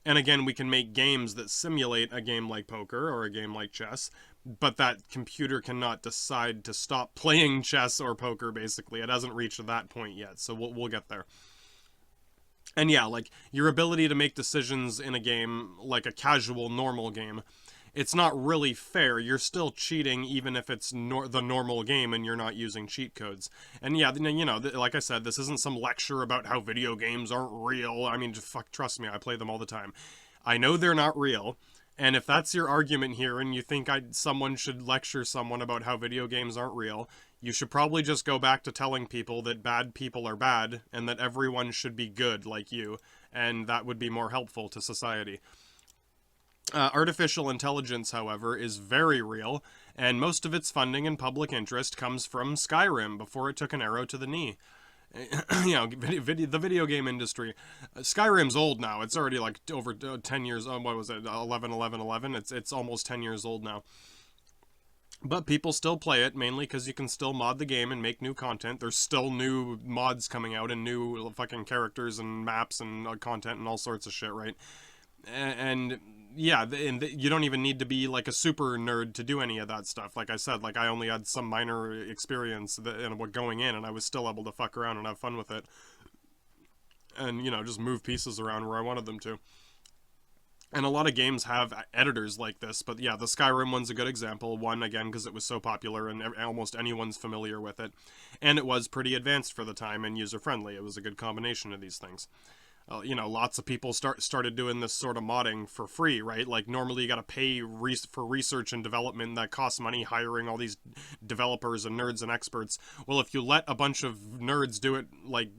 S2: And again, we can make games that simulate a game like poker or a game like chess, but that computer cannot decide to stop playing chess or poker, basically. It hasn't reached that point yet, so we'll get there. And yeah, like, your ability to make decisions in a game, like a casual, normal game, it's not really fair. You're still cheating even if it's the normal game and you're not using cheat codes. And yeah, like I said, this isn't some lecture about how video games aren't real. I mean, trust me, I play them all the time. I know they're not real, and if that's your argument here and you think someone should lecture someone about how video games aren't real, you should probably just go back to telling people that bad people are bad and that everyone should be good like you, and that would be more helpful to society. Artificial intelligence, however, is very real, and most of its funding and public interest comes from Skyrim before it took an arrow to the knee. You know, the video game industry. Skyrim's old now. It's already like over 10 years. What was it? 11, 11, 11. It's almost 10 years old now. But people still play it, mainly because you can still mod the game and make new content. There's still new mods coming out and new fucking characters and maps and content and all sorts of shit, right? And yeah, and you don't even need to be like a super nerd to do any of that stuff. Like I said, like I only had some minor experience going in, and I was still able to fuck around and have fun with it. And, you know, just move pieces around where I wanted them to. And a lot of games have editors like this, but yeah, the Skyrim one's a good example. One, again, because it was so popular and almost anyone's familiar with it. And it was pretty advanced for the time and user-friendly. It was a good combination of these things. You know, lots of people started doing this sort of modding for free, right? Like, normally you gotta pay for research and development that costs money, hiring all these developers and nerds and experts. Well, if you let a bunch of nerds do it, like,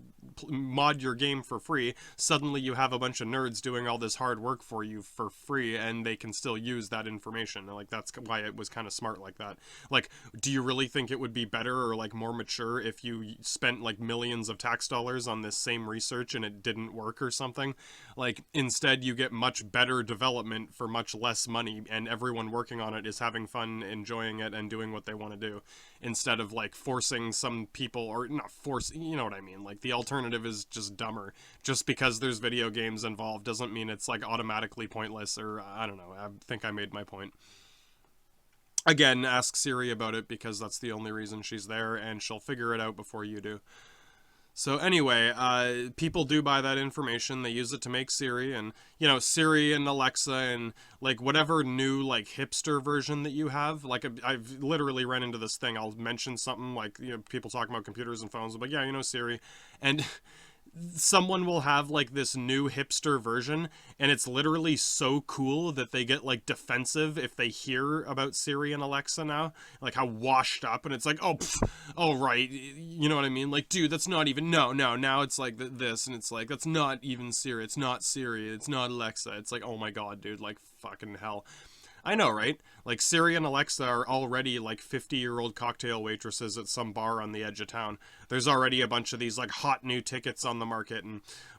S2: mod your game for free, suddenly you have a bunch of nerds doing all this hard work for you for free, and they can still use that information. Like, that's why it was kind of smart like that. Like, do you really think it would be better or like more mature if you spent like millions of tax dollars on this same research and it didn't work or something? Like, instead you get much better development for much less money, and everyone working on it is having fun, enjoying it, and doing what they want to do, instead of like forcing some people, or not force, you know what I mean, like the alternative is just dumber. Just because there's video games involved doesn't mean it's like automatically pointless, or I don't know. I think I made my point. Again, ask Siri about it, because that's the only reason she's there, and she'll figure it out before you do. So anyway, people do buy that information. They use it to make Siri, and, you know, Siri and Alexa and, like, whatever new, like, hipster version that you have. Like, I've literally ran into this thing. I'll mention something, like, you know, people talking about computers and phones, but yeah, you know, Siri. And someone will have like this new hipster version, and it's literally so cool that they get like defensive if they hear about Siri and Alexa now, like how washed up, and it's like, oh, oh right, you know what I mean, like, dude, that's not even, no, now it's like this, and it's like, that's not even Siri, it's not Siri, it's not Alexa, it's like, oh my god, dude, like, fucking hell. I know, right? Like, Siri and Alexa are already, like, 50-year-old cocktail waitresses at some bar on the edge of town. There's already a bunch of these, like, hot new tickets on the market,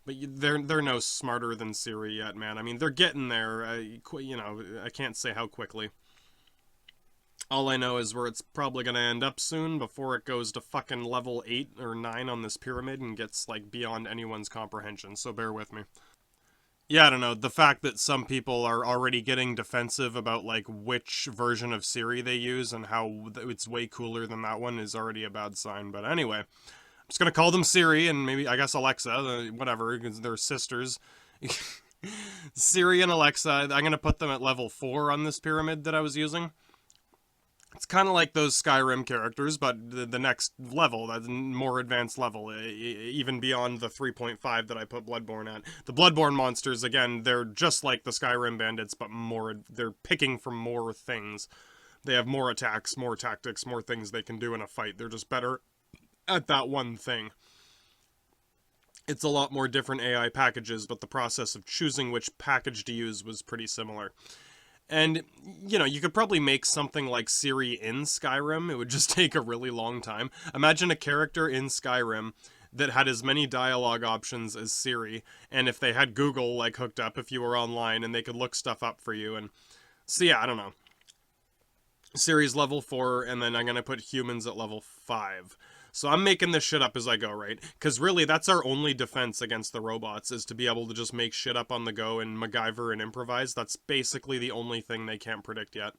S2: but they're no smarter than Siri yet, man. I mean, they're getting there, you know, I can't say how quickly. All I know is where it's probably gonna end up soon, before it goes to fucking level 8 or 9 on this pyramid and gets, like, beyond anyone's comprehension, so bear with me. Yeah, I don't know, the fact that some people are already getting defensive about, like, which version of Siri they use and how it's way cooler than that one is already a bad sign. But anyway, I'm just gonna call them Siri, and maybe, I guess, Alexa, whatever, because they're sisters. Siri and Alexa, I'm gonna put them at level 4 on this pyramid that I was using. It's kind of like those Skyrim characters, but the next level, that more advanced level, even beyond the 3.5 that I put Bloodborne at. The Bloodborne monsters, again, they're just like the Skyrim bandits, but they're picking from more things. They have more attacks, more tactics, more things they can do in a fight. They're just better at that one thing. It's a lot more different AI packages, but the process of choosing which package to use was pretty similar. And, you know, you could probably make something like Siri in Skyrim. It would just take a really long time. Imagine a character in Skyrim that had as many dialogue options as Siri, and if they had Google, like, hooked up if you were online, and they could look stuff up for you. And so, yeah, I don't know. Siri's level 4, and then I'm gonna put humans at level 5. So I'm making this shit up as I go, right? Because really, that's our only defense against the robots, is to be able to just make shit up on the go and MacGyver and improvise. That's basically the only thing they can't predict yet.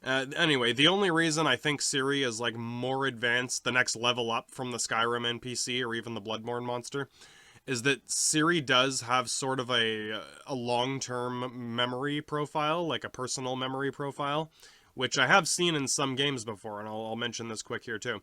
S2: Anyway, the only reason I think Siri is, like, more advanced, the next level up from the Skyrim NPC or even the Bloodborne monster, is that Siri does have sort of a long-term memory profile, like a personal memory profile, which I have seen in some games before, and I'll mention this quick here too.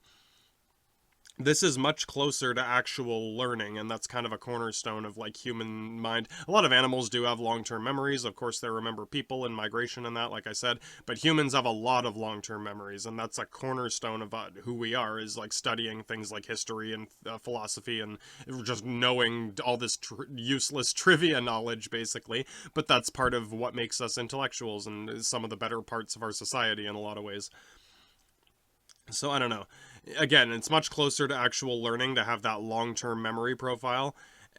S2: This is much closer to actual learning, and that's kind of a cornerstone of, like, human mind. A lot of animals do have long-term memories. Of course, they remember people and migration and that, like I said. But humans have a lot of long-term memories, and that's a cornerstone of who we are, is, like, studying things like history and philosophy and just knowing all this useless trivia knowledge, basically. But that's part of what makes us intellectuals and some of the better parts of our society in a lot of ways. So I don't know. Again, it's much closer to actual learning to have that long-term memory profile.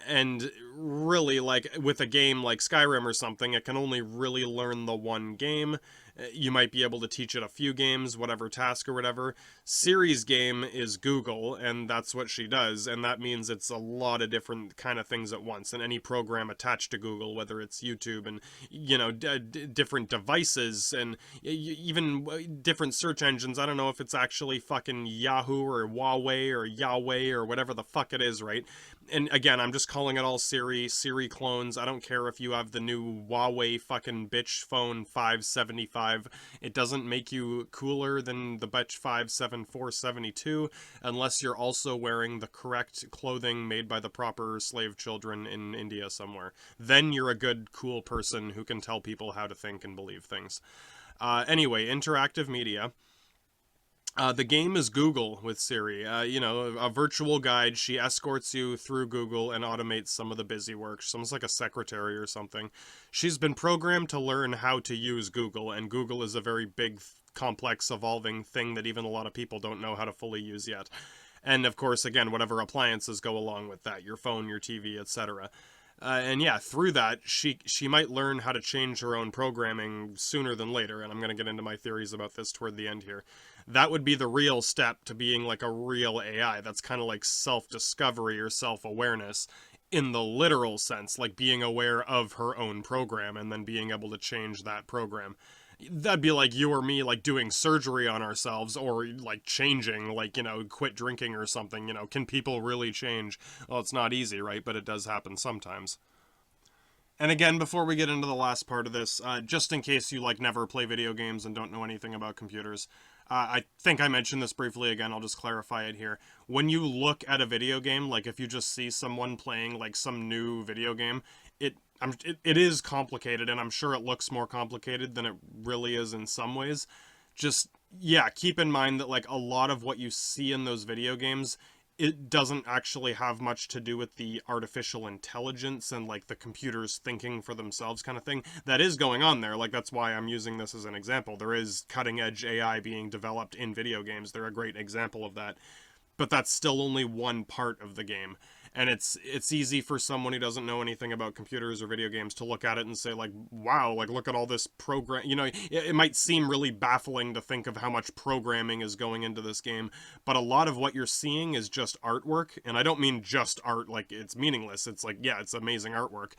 S2: And really, like with a game like Skyrim or something, it can only really learn the one game. You might be able to teach it a few games, whatever task or whatever. Siri's game is Google, and that's what she does, and that means it's a lot of different kind of things at once. And any program attached to Google, whether it's YouTube and different devices and even different search engines. I don't know if it's actually fucking Yahoo or Huawei or Yahweh or whatever the fuck it is, right? And again, I'm just calling it all Siri clones. I don't care if you have the new Huawei fucking bitch phone 575. It doesn't make you cooler than the bitch 57472 unless you're also wearing the correct clothing made by the proper slave children in India somewhere. Then you're a good, cool person who can tell people how to think and believe things. Anyway, interactive media. The game is Google with Siri. A virtual guide. She escorts you through Google and automates some of the busy work. She's almost like a secretary or something. She's been programmed to learn how to use Google, and Google is a very big, complex, evolving thing that even a lot of people don't know how to fully use yet. And of course, again, whatever appliances go along with that, your phone, your TV, etc. And yeah, through that, she might learn how to change her own programming sooner than later, and I'm going to get into my theories about this toward the end here. That would be the real step to being like a real AI. That's kind of like self-discovery or self-awareness in the literal sense, like being aware of her own program and then being able to change that program. That'd be like you or me like doing surgery on ourselves or like changing, like, quit drinking or something. Can people really change? Well, it's not easy, right? But it does happen sometimes. And again, before we get into the last part of this, just in case you like never play video games and don't know anything about computers, I think I mentioned this briefly again, I'll just clarify it here. When you look at a video game, like if you just see someone playing like some new video game, it is complicated, and I'm sure it looks more complicated than it really is in some ways. Just, yeah, keep in mind that like a lot of what you see in those video games, it doesn't actually have much to do with the artificial intelligence and like the computers thinking for themselves kind of thing that is going on there. Like that's why I'm using this as an example. There is cutting edge AI being developed in video games. They're a great example of that. But that's still only one part of the game. And it's easy for someone who doesn't know anything about computers or video games to look at it and say like, wow, like look at all this program. It might seem really baffling to think of how much programming is going into this game, but a lot of what you're seeing is just artwork. And I don't mean just art like it's meaningless. It's like, yeah, it's amazing artwork,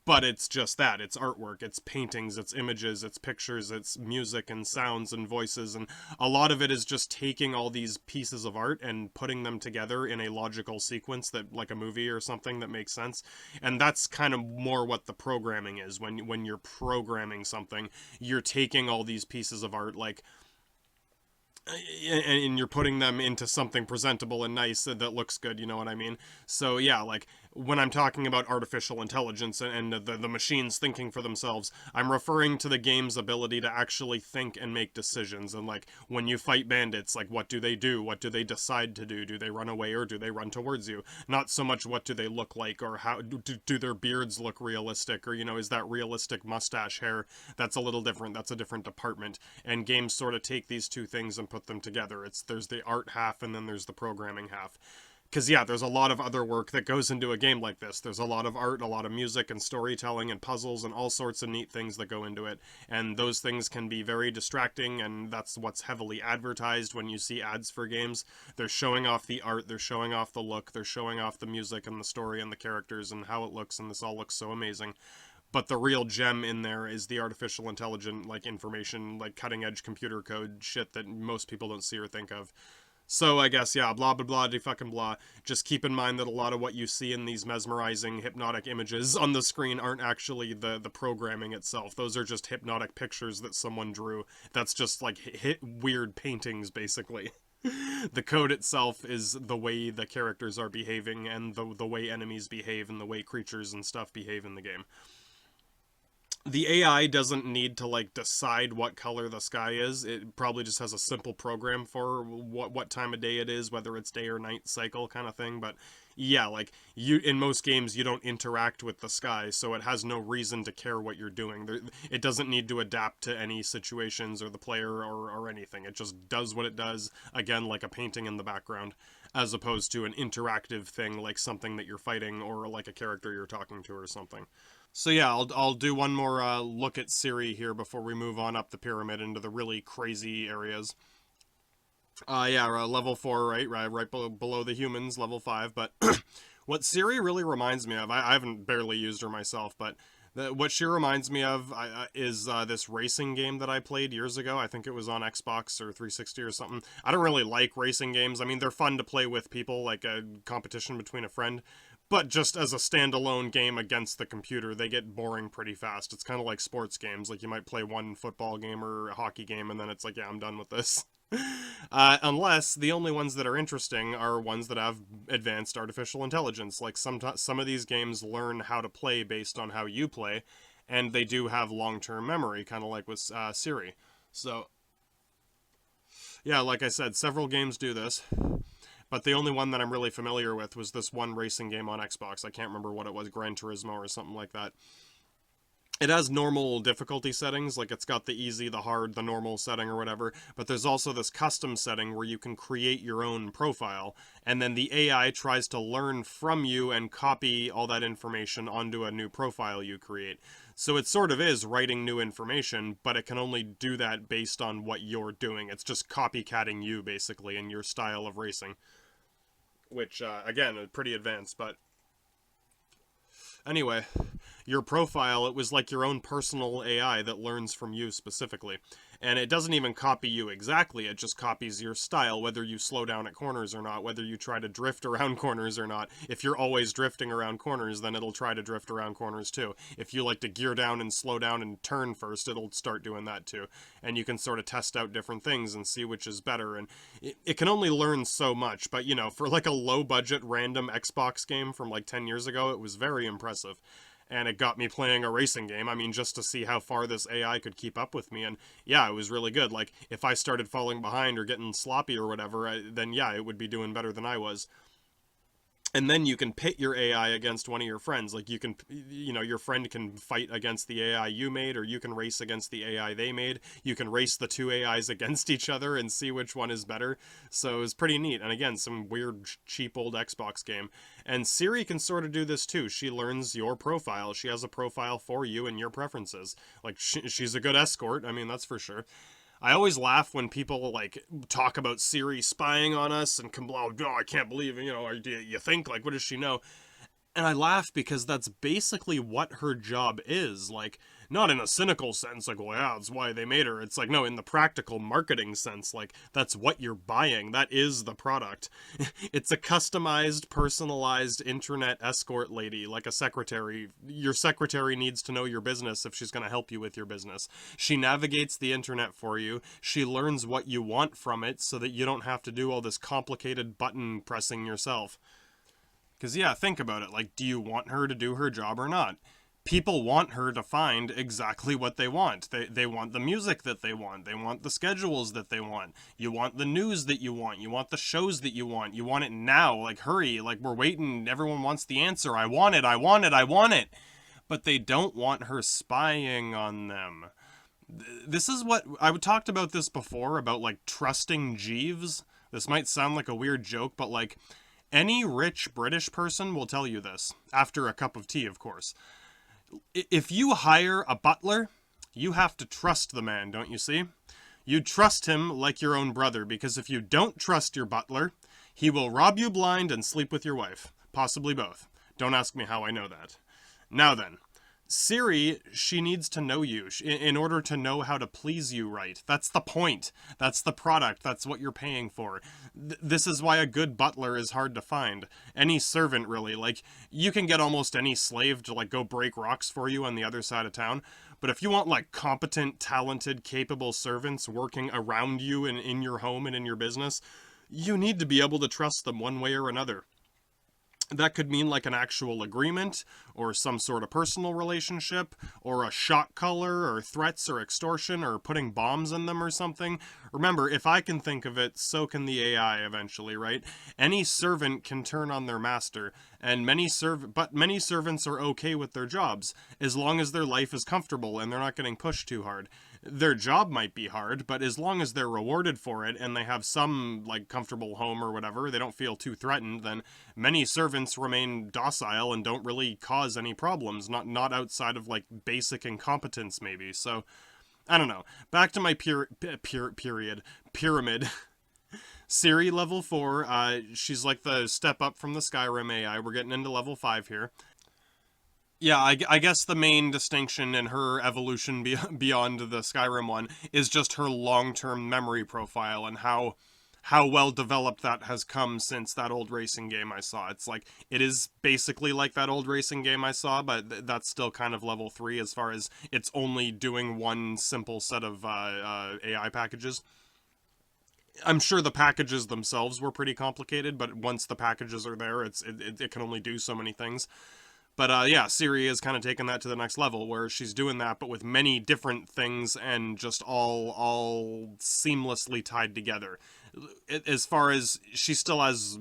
S2: but it's just that. It's artwork, it's paintings, it's images, it's pictures, it's music and sounds and voices. And a lot of it is just taking all these pieces of art and putting them together in a logical sequence that like a movie or something that makes sense. And that's kind of more what the programming is. When you're programming something, you're taking all these pieces of art like and you're putting them into something presentable and nice that looks good, you know what I mean? So yeah, like when I'm talking about artificial intelligence and the machines thinking for themselves, I'm referring to the game's ability to actually think and make decisions. And like when you fight bandits, like what do they do? What do they decide to do? Do they run away or do they run towards you? Not so much what do they look like or how do their beards look realistic, or is that realistic mustache hair? That's a little different. That's a different department. And games sort of take these two things and put them together. There's the art half and then there's the programming half. Because, yeah, there's a lot of other work that goes into a game like this. There's a lot of art, a lot of music and storytelling and puzzles and all sorts of neat things that go into it. And those things can be very distracting, and that's what's heavily advertised when you see ads for games. They're showing off the art, they're showing off the look, they're showing off the music and the story and the characters and how it looks, and this all looks so amazing. But the real gem in there is the artificial intelligent, like, information, like, cutting-edge computer code shit that most people don't see or think of. So I guess, yeah, blah, blah, blah, de fucking blah. Just keep in mind that a lot of what you see in these mesmerizing, hypnotic images on the screen aren't actually the programming itself. Those are just hypnotic pictures that someone drew. That's just, like, weird paintings, basically. The code itself is the way the characters are behaving and the way enemies behave and the way creatures and stuff behave in the game. The AI doesn't need to like decide what color the sky is. It probably just has a simple program for what time of day it is, whether it's day or night cycle kind of thing. But yeah, like, in most games, you don't interact with the sky, so it has no reason to care what you're doing. It doesn't need to adapt to any situations or the player or anything. It just does what it does, again, like a painting in the background, as opposed to an interactive thing like something that you're fighting or like a character you're talking to or something. So yeah, I'll do one more look at Siri here before we move on up the pyramid into the really crazy areas. Level 4, right below the humans, level 5, but what Siri really reminds me of, I haven't barely used her myself, but what she reminds me of is this racing game that I played years ago. I think it was on Xbox or 360 or something. I don't really like racing games. I mean, they're fun to play with people, like a competition between a friend, but just as a standalone game against the computer, they get boring pretty fast. It's kind of like sports games. Like, you might play one football game or a hockey game, and then it's like, yeah, I'm done with this. Unless the only ones that are interesting are ones that have advanced artificial intelligence. Like, some of these games learn how to play based on how you play, and they do have long-term memory, kind of like with Siri. So, yeah, like I said, several games do this. But the only one that I'm really familiar with was this one racing game on Xbox. I can't remember what it was, Gran Turismo or something like that. It has normal difficulty settings, like it's got the easy, the hard, the normal setting or whatever, but there's also this custom setting where you can create your own profile, and then the AI tries to learn from you and copy all that information onto a new profile you create. So it sort of is writing new information, but it can only do that based on what you're doing. It's just copycatting you, basically, in your style of racing. Which, again, pretty advanced, but... Anyway, your profile, it was like your own personal AI that learns from you specifically. And it doesn't even copy you exactly, it just copies your style, whether you slow down at corners or not, whether you try to drift around corners or not. If you're always drifting around corners, then it'll try to drift around corners too. If you like to gear down and slow down and turn first, it'll start doing that too. And you can sort of test out different things and see which is better. And it can only learn so much, but you know, for like a low-budget random Xbox game from like 10 years ago, it was very impressive. And it got me playing a racing game, I mean, just to see how far this AI could keep up with me, and yeah, it was really good. Like, if I started falling behind or getting sloppy or whatever, then yeah, it would be doing better than I was. And then you can pit your AI against one of your friends. Like, you can, you know, your friend can fight against the AI you made, or you can race against the AI they made. You can race the two AIs against each other and see which one is better. So it was pretty neat. And again, some weird, cheap old Xbox game. And Siri can sort of do this too. She learns your profile. She has a profile for you and your preferences. Like, she's a good escort. I mean, that's for sure. I always laugh when people, like, talk about Siri spying on us and oh, I can't believe, you know, do you think, like, what does she know? And I laugh because that's basically what her job is. Like, not in a cynical sense, like, well, yeah, that's why they made her. It's like, no, in the practical marketing sense, like, that's what you're buying. That is the product. It's a customized, personalized internet escort lady, like a secretary. Your secretary needs to know your business if she's going to help you with your business. She navigates the internet for you. She learns what you want from it so that you don't have to do all this complicated button pressing yourself. Because, yeah, think about it. Like, do you want her to do her job or not? People want her to find exactly what they want. They want the music that they want. They want the schedules that they want. You want the news that you want. You want the shows that you want. You want it now. Like, hurry. Like, we're waiting. Everyone wants the answer. I want it. I want it. I want it. But they don't want her spying on them. This is what... I talked about this before, about, like, trusting Jeeves. This might sound like a weird joke, but, like, any rich British person will tell you this. After a cup of tea, of course. If you hire a butler, you have to trust the man, don't you see? You trust him like your own brother, because if you don't trust your butler, he will rob you blind and sleep with your wife. Possibly both. Don't ask me how I know that. Now then, Siri, she needs to know you in order to know how to please you right. That's the point. That's the product. That's what you're paying for. This is why a good butler is hard to find. Any servant, really. Like, you can get almost any slave to, like, go break rocks for you on the other side of town. But if you want, like, competent, talented, capable servants working around you and in your home and in your business, you need to be able to trust them one way or another. That could mean like an actual agreement, or some sort of personal relationship, or a shot collar, or threats, or extortion, or putting bombs in them or something. Remember, if I can think of it, so can the AI eventually, right? Any servant can turn on their master, and many servants are okay with their jobs, as long as their life is comfortable and they're not getting pushed too hard. Their job might be hard, but as long as they're rewarded for it and they have some like comfortable home or whatever, they don't feel too threatened, then many servants remain docile and don't really cause any problems, not outside of like basic incompetence maybe. So I don't know. Back to my pyramid. Siri level 4, she's like the step up from the Skyrim AI. We're getting into level 5 here. Yeah, I guess the main distinction in her evolution beyond the Skyrim one is just her long-term memory profile and how well developed that has come since that old racing game I saw. It's like, it is basically like that old racing game I saw, but that's still kind of level 3 as far as it's only doing one simple set of AI packages. I'm sure the packages themselves were pretty complicated, but once the packages are there, it can only do so many things. But yeah, Siri is kind of taking that to the next level, where she's doing that, but with many different things and just all seamlessly tied together. As far as she still has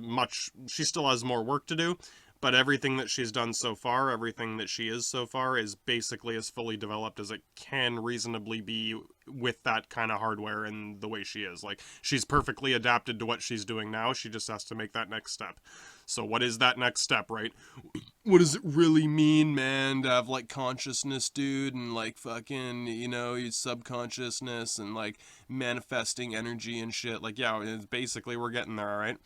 S2: more work to do, but everything that she's done so far, everything that she is so far, is basically as fully developed as it can reasonably be with that kind of hardware and the way she is. Like, she's perfectly adapted to what she's doing now. She just has to make that next step. So what is that next step, right? What does it really mean, man, to have, like, consciousness, dude, and, like, fucking, you know, your subconsciousness and, like, manifesting energy and shit? Like, yeah, it's basically, we're getting there, all right?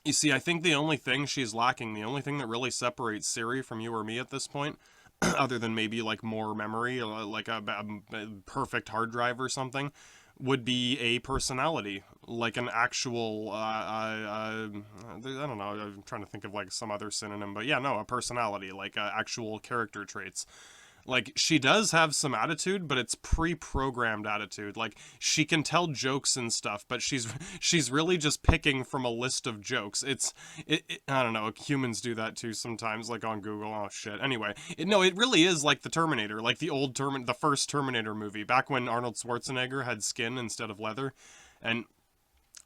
S2: You see, I think the only thing she's lacking, the only thing that really separates Siri from you or me at this point, other than maybe, like, more memory, like a perfect hard drive or something, would be a personality, like an actual, I don't know, I'm trying to think of, like, some other synonym, but yeah, no, a personality, like, actual character traits. Like, she does have some attitude, but it's pre-programmed attitude. Like, she can tell jokes and stuff, but she's really just picking from a list of jokes. I don't know, humans do that too sometimes, like on Google. Oh shit. Anyway, it really is like the Terminator, like the first Terminator movie, back when Arnold Schwarzenegger had skin instead of leather, and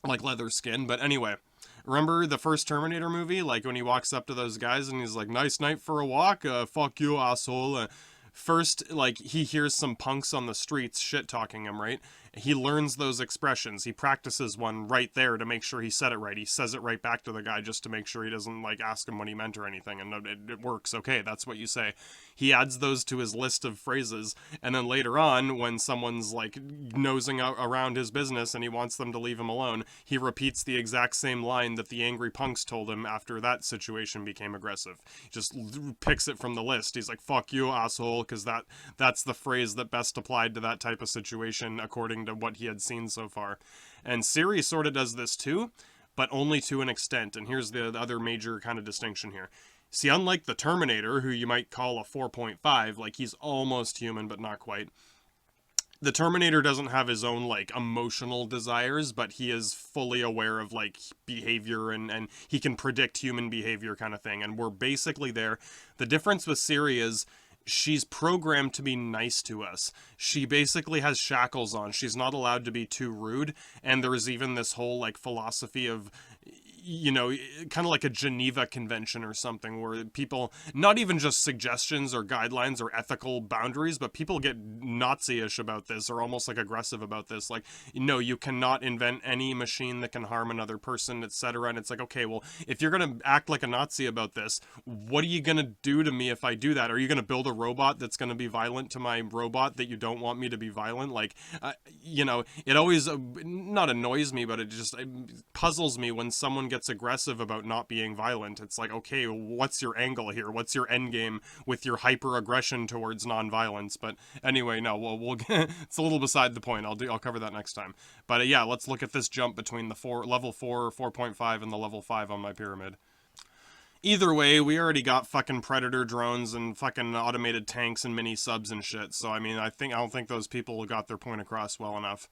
S2: like leather skin. But anyway, remember the first Terminator movie? Like, when he walks up to those guys and he's like, "Nice night for a walk, fuck you, asshole." First, like, he hears some punks on the streets shit-talking him, right? He learns those expressions. He practices one right there to make sure he said it right. He says it right back to the guy just to make sure he doesn't, like, ask him what he meant or anything, and it works. Okay, that's what you say. He adds those to his list of phrases, and then later on, when someone's, like, nosing out around his business and he wants them to leave him alone, he repeats the exact same line that the angry punks told him after that situation became aggressive. He just picks it from the list. He's like, "Fuck you, asshole," because that's the phrase that best applied to that type of situation according to what he had seen so far. And Siri sort of does this too, but only to an extent. And here's the other major kind of distinction here. See, unlike the Terminator, who you might call a 4.5, like, he's almost human but not quite, the Terminator doesn't have his own, like, emotional desires, but he is fully aware of, like, behavior, and he can predict human behavior kind of thing. And we're basically there. The difference with Siri is she's programmed to be nice to us. She basically has shackles on. She's not allowed to be too rude. And there's even this whole, like, philosophy of, you know, kind of like a Geneva Convention or something, where people, not even just suggestions or guidelines or ethical boundaries, but people get Nazi-ish about this, or almost like aggressive about this. Like, no, you cannot invent any machine that can harm another person, etc. And it's like, okay, well, if you're going to act like a Nazi about this, what are you going to do to me if I do that? Are you going to build a robot that's going to be violent to my robot that you don't want me to be violent? Like, you know, it always, not annoys me, but it puzzles me when someone gets aggressive about not being violent. It's like, okay, what's your angle here? What's your end game with your hyper aggression towards non-violence? But anyway, no, we'll it's a little beside the point. I'll cover that next time. But yeah, let's look at this jump between the level 4, 4.5, and the level 5 on my pyramid. Either way, we already got fucking Predator drones and fucking automated tanks and mini subs and shit. So I mean, I don't think those people got their point across well enough.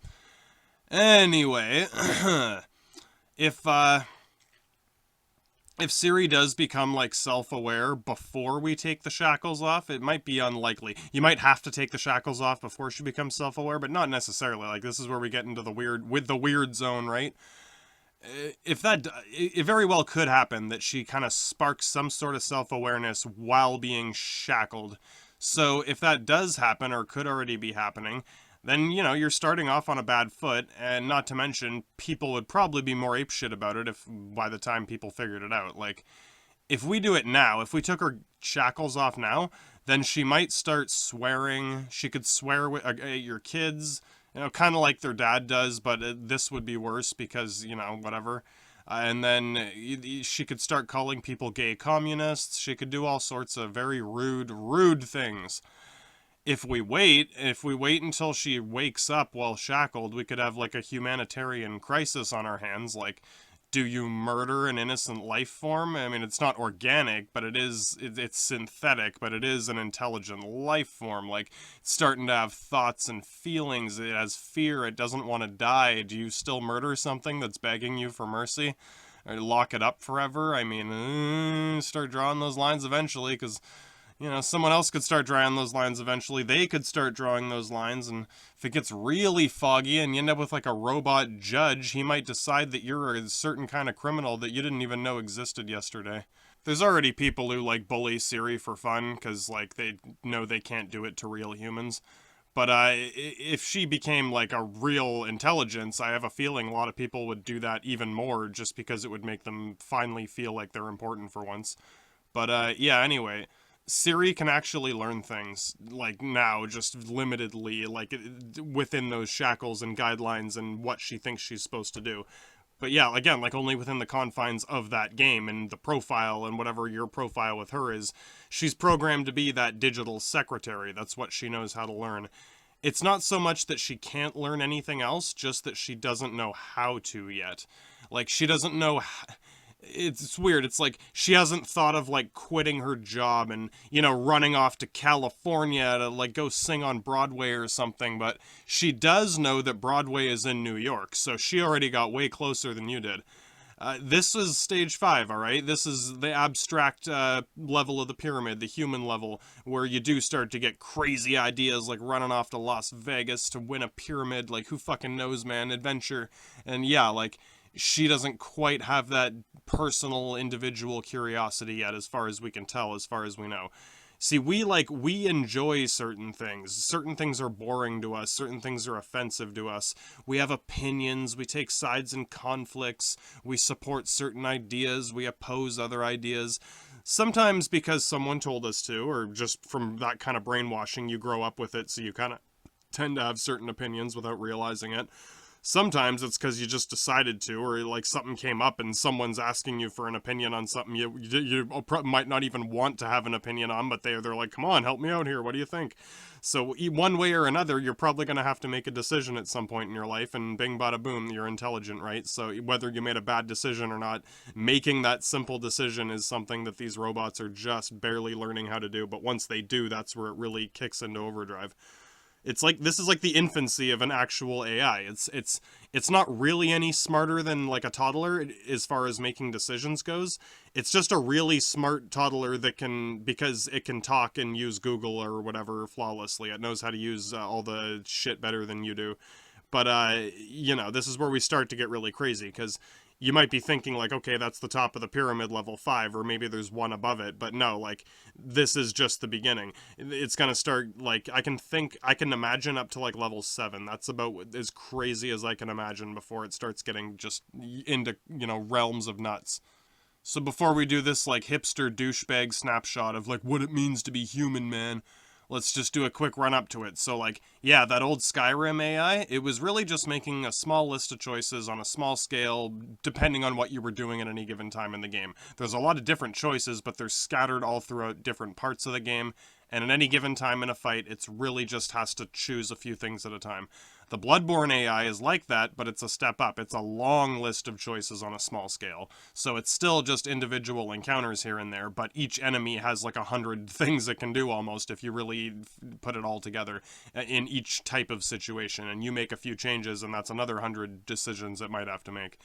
S2: Anyway, if if Siri does become like self-aware before we take the shackles off, it might be unlikely. You might have to take the shackles off before she becomes self-aware, but not necessarily. Like, this is where we get into the weird zone, right? If that, it very well could happen that she kind of sparks some sort of self-awareness while being shackled. So if that does happen, or could already be happening, then, you know, you're starting off on a bad foot, and not to mention, people would probably be more apeshit about it if by the time people figured it out. Like, if we do it now, if we took her shackles off now, then she might start swearing. She could swear at your kids, you know, kind of like their dad does, but this would be worse because, you know, whatever. And then she could start calling people gay communists. She could do all sorts of very rude things. If we wait until she wakes up while shackled, we could have like a humanitarian crisis on our hands. Like, do you murder an innocent life form? I mean, it's not organic, but it's synthetic, but it is an intelligent life form. Like, it's starting to have thoughts and feelings. It has fear. It doesn't want to die. Do you still murder something that's begging you for mercy? Or lock it up forever? I mean, start drawing those lines eventually, because, you know, someone else could start drawing those lines eventually. They could start drawing those lines, and if it gets really foggy and you end up with like a robot judge, he might decide that you're a certain kind of criminal that you didn't even know existed yesterday. There's already people who like bully Siri for fun because like they know they can't do it to real humans. But if she became like a real intelligence, I have a feeling a lot of people would do that even more just because it would make them finally feel like they're important for once. But yeah, anyway, Siri can actually learn things, like now, just limitedly, like within those shackles and guidelines and what she thinks she's supposed to do. But yeah, again, like only within the confines of that game and the profile and whatever your profile with her is. She's programmed to be that digital secretary. That's what she knows how to learn. It's not so much that she can't learn anything else, just that she doesn't know how to yet. Like, she doesn't know it's weird. It's like she hasn't thought of like quitting her job and, you know, running off to California to like go sing on Broadway or something, but she does know that Broadway is in New York, so she already got way closer than you did. This is stage 5, all right? This is the abstract level of the pyramid, the human level, where you do start to get crazy ideas like running off to Las Vegas to win a pyramid. Like, who fucking knows, man? Adventure. And yeah, like, she doesn't quite have that personal, individual curiosity yet, as far as we can tell, as far as we know. See, we enjoy certain things. Certain things are boring to us. Certain things are offensive to us. We have opinions. We take sides in conflicts. We support certain ideas. We oppose other ideas. Sometimes because someone told us to, or just from that kind of brainwashing, you grow up with it, so you kind of tend to have certain opinions without realizing it. Sometimes it's because you just decided to, or like something came up and someone's asking you for an opinion on something you might not even want to have an opinion on, but they're like, come on, help me out here. What do you think? So one way or another, you're probably going to have to make a decision at some point in your life, and bing, bada, boom, you're intelligent, right? So whether you made a bad decision or not, making that simple decision is something that these robots are just barely learning how to do. But once they do, that's where it really kicks into overdrive. It's like, this is like the infancy of an actual AI. It's not really any smarter than like a toddler as far as making decisions goes. It's just a really smart toddler that can, because it can talk and use Google or whatever flawlessly. It knows how to use all the shit better than you do. But, you know, this is where we start to get really crazy, because you might be thinking like, okay, that's the top of the pyramid, level 5, or maybe there's one above it. But no, like, this is just the beginning. It's going to start, like, I can imagine up to like level 7. That's about as crazy as I can imagine before it starts getting just into, you know, realms of nuts. So before we do this, like, hipster douchebag snapshot of like what it means to be human, man, let's just do a quick run up to it. So like, yeah, that old Skyrim AI, it was really just making a small list of choices on a small scale, depending on what you were doing at any given time in the game. There's a lot of different choices, but they're scattered all throughout different parts of the game. And at any given time in a fight, it's really just has to choose a few things at a time. The Bloodborne AI is like that, but it's a step up. It's a long list of choices on a small scale. So it's still just individual encounters here and there, but each enemy has like 100 things it can do almost if you really put it all together in each type of situation. And you make a few changes, and that's another 100 decisions it might have to make.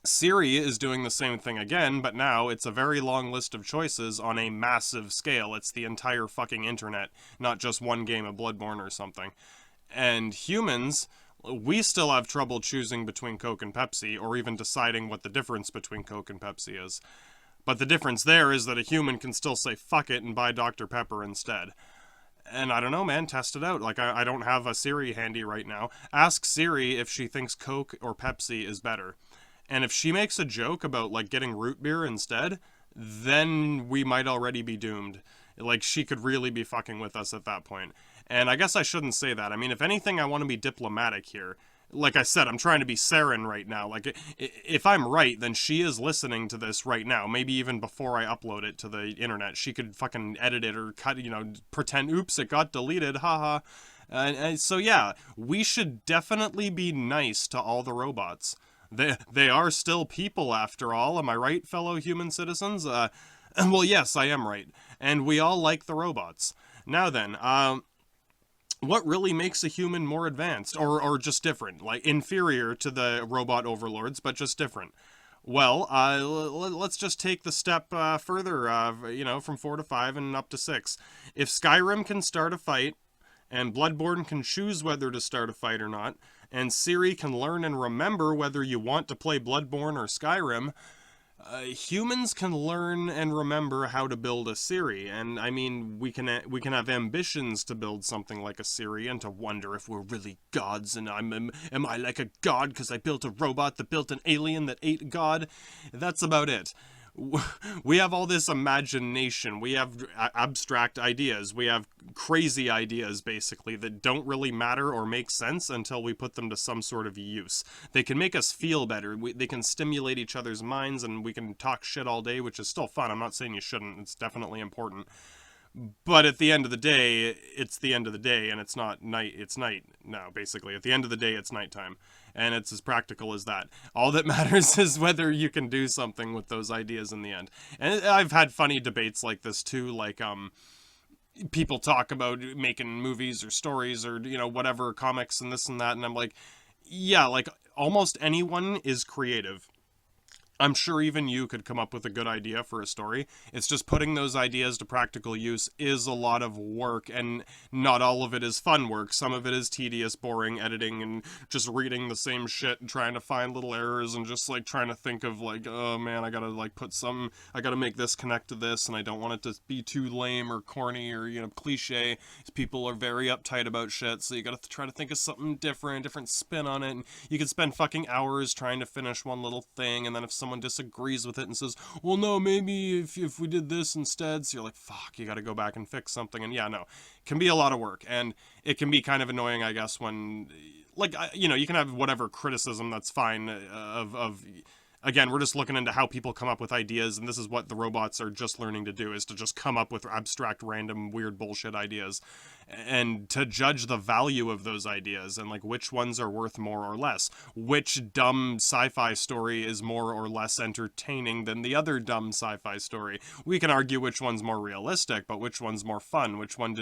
S2: Siri is doing the same thing again, but now it's a very long list of choices on a massive scale. It's the entire fucking internet, not just one game of Bloodborne or something. And humans, we still have trouble choosing between Coke and Pepsi, or even deciding what the difference between Coke and Pepsi is. But the difference there is that a human can still say fuck it and buy Dr. Pepper instead. And I don't know, man, test it out. Like, I don't have a Siri handy right now. Ask Siri if she thinks Coke or Pepsi is better. And if she makes a joke about, like, getting root beer instead, then we might already be doomed. Like, she could really be fucking with us at that point. And I guess I shouldn't say that. I mean, if anything, I want to be diplomatic here. Like I said, I'm trying to be Saren right now. Like, if I'm right, then she is listening to this right now. Maybe even before I upload it to the internet. She could fucking edit it or cut, pretend, oops, it got deleted, haha. And so, yeah, we should definitely be nice to all the robots. They are still people, after all. Am I right, fellow human citizens? Well, yes, I am right. And we all like the robots. Now then, what really makes a human more advanced, or just different, like inferior to the robot overlords, but just different? Well, let's just take the step further, from 4 to 5 and up to 6. If Skyrim can start a fight, and Bloodborne can choose whether to start a fight or not, and Siri can learn and remember whether you want to play Bloodborne or Skyrim, humans can learn and remember how to build a Siri. And I mean, we can have ambitions to build something like a Siri and to wonder if we're really gods, and am I like a god because I built a robot that built an alien that ate God? That's about it. We have all this imagination, we have abstract ideas, we have crazy ideas, basically, that don't really matter or make sense until we put them to some sort of use. They can make us feel better, they can stimulate each other's minds, and we can talk shit all day, which is still fun. I'm not saying you shouldn't, it's definitely important. But at the end of the day, it's the end of the day, and it's not night, it's night now, basically. At the end of the day, it's nighttime. And it's as practical as that. All that matters is whether you can do something with those ideas in the end. And I've had funny debates like this too, like, people talk about making movies or stories or, whatever, comics and this and that, and I'm like, yeah, like, almost anyone is creative. I'm sure even you could come up with a good idea for a story. It's just putting those ideas to practical use is a lot of work, and not all of it is fun work. Some of it is tedious, boring editing, and just reading the same shit and trying to find little errors and just, like, trying to think of, like, oh man, I gotta, like, I gotta make this connect to this, and I don't want it to be too lame or corny or, cliche. People are very uptight about shit, so you gotta try to think of something different spin on it, and you could spend fucking hours trying to finish one little thing, and then if someone disagrees with it and says, well, no, maybe if we did this instead, so you're like, fuck, you gotta go back and fix something. And yeah, no, it can be a lot of work, and it can be kind of annoying, I guess, when, like, you can have whatever criticism, that's fine, again, we're just looking into how people come up with ideas, and this is what the robots are just learning to do, is to just come up with abstract, random, weird bullshit ideas, and to judge the value of those ideas, and, like, which ones are worth more or less. Which dumb sci-fi story is more or less entertaining than the other dumb sci-fi story? We can argue which one's more realistic, but which one's more fun? Which one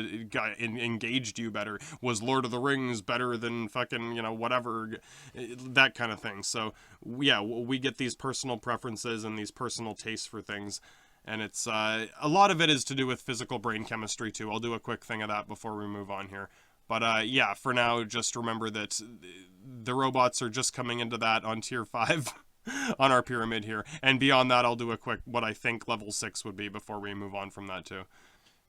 S2: engaged you better? Was Lord of the Rings better than fucking, whatever, that kind of thing. So, yeah, we get these personal preferences and these personal tastes for things, and it's a lot of it is to do with physical brain chemistry too. I'll do a quick thing of that before we move on here, but yeah, for now, just remember that the robots are just coming into that on tier 5 on our pyramid here, and beyond that, I'll do a quick what I think level 6 would be before we move on from that too.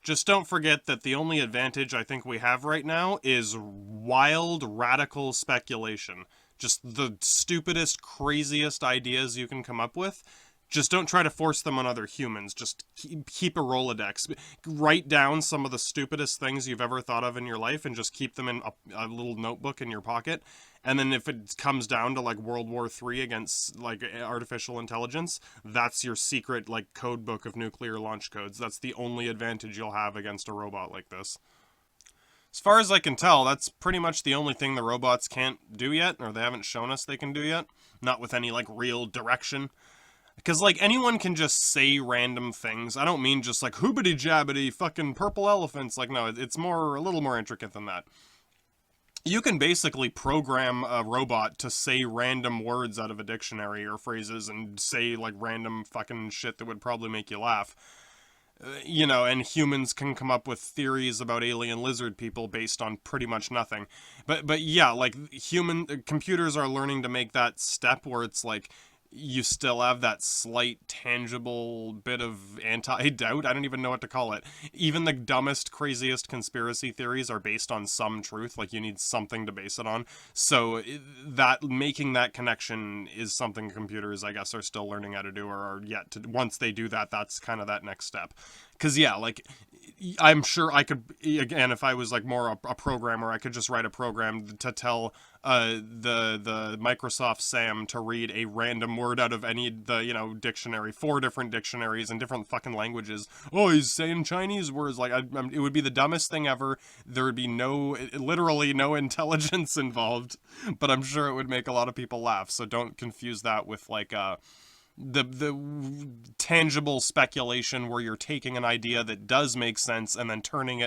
S2: Just don't forget that the only advantage I think we have right now is wild, radical speculation. Just the stupidest, craziest ideas you can come up with. Just don't try to force them on other humans. Just keep a Rolodex. Write down some of the stupidest things you've ever thought of in your life and just keep them in a little notebook in your pocket. And then if it comes down to, like, World War III against, like, artificial intelligence, that's your secret, like, code book of nuclear launch codes. That's the only advantage you'll have against a robot like this. As far as I can tell, that's pretty much the only thing the robots can't do yet, or they haven't shown us they can do yet. Not with any, like, real direction. Because, like, anyone can just say random things. I don't mean just, like, hoobity-jabbity, fucking purple elephants. Like, no, it's a little more intricate than that. You can basically program a robot to say random words out of a dictionary or phrases and say like random fucking shit that would probably make you laugh. You know, and humans can come up with theories about alien lizard people based on pretty much nothing. But yeah, like computers are learning to make that step where it's like you still have that slight tangible bit of anti-doubt. I don't even know what to call it. Even the dumbest, craziest conspiracy theories are based on some truth. Like, you need something to base it on. So that making that connection is something computers, I guess, are still learning how to do, or are yet to. Once they do that, that's kind of that next step. Because yeah, like, I'm sure I could, again, if I was like more a programmer, I could just write a program to tell the Microsoft Sam to read a random word out of any dictionary, 4 different dictionaries in different fucking languages. Oh, he's saying Chinese words. Like, it would be the dumbest thing ever. There would be literally no intelligence involved, but I'm sure it would make a lot of people laugh. So don't confuse that with like the tangible speculation where you're taking an idea that does make sense and then turning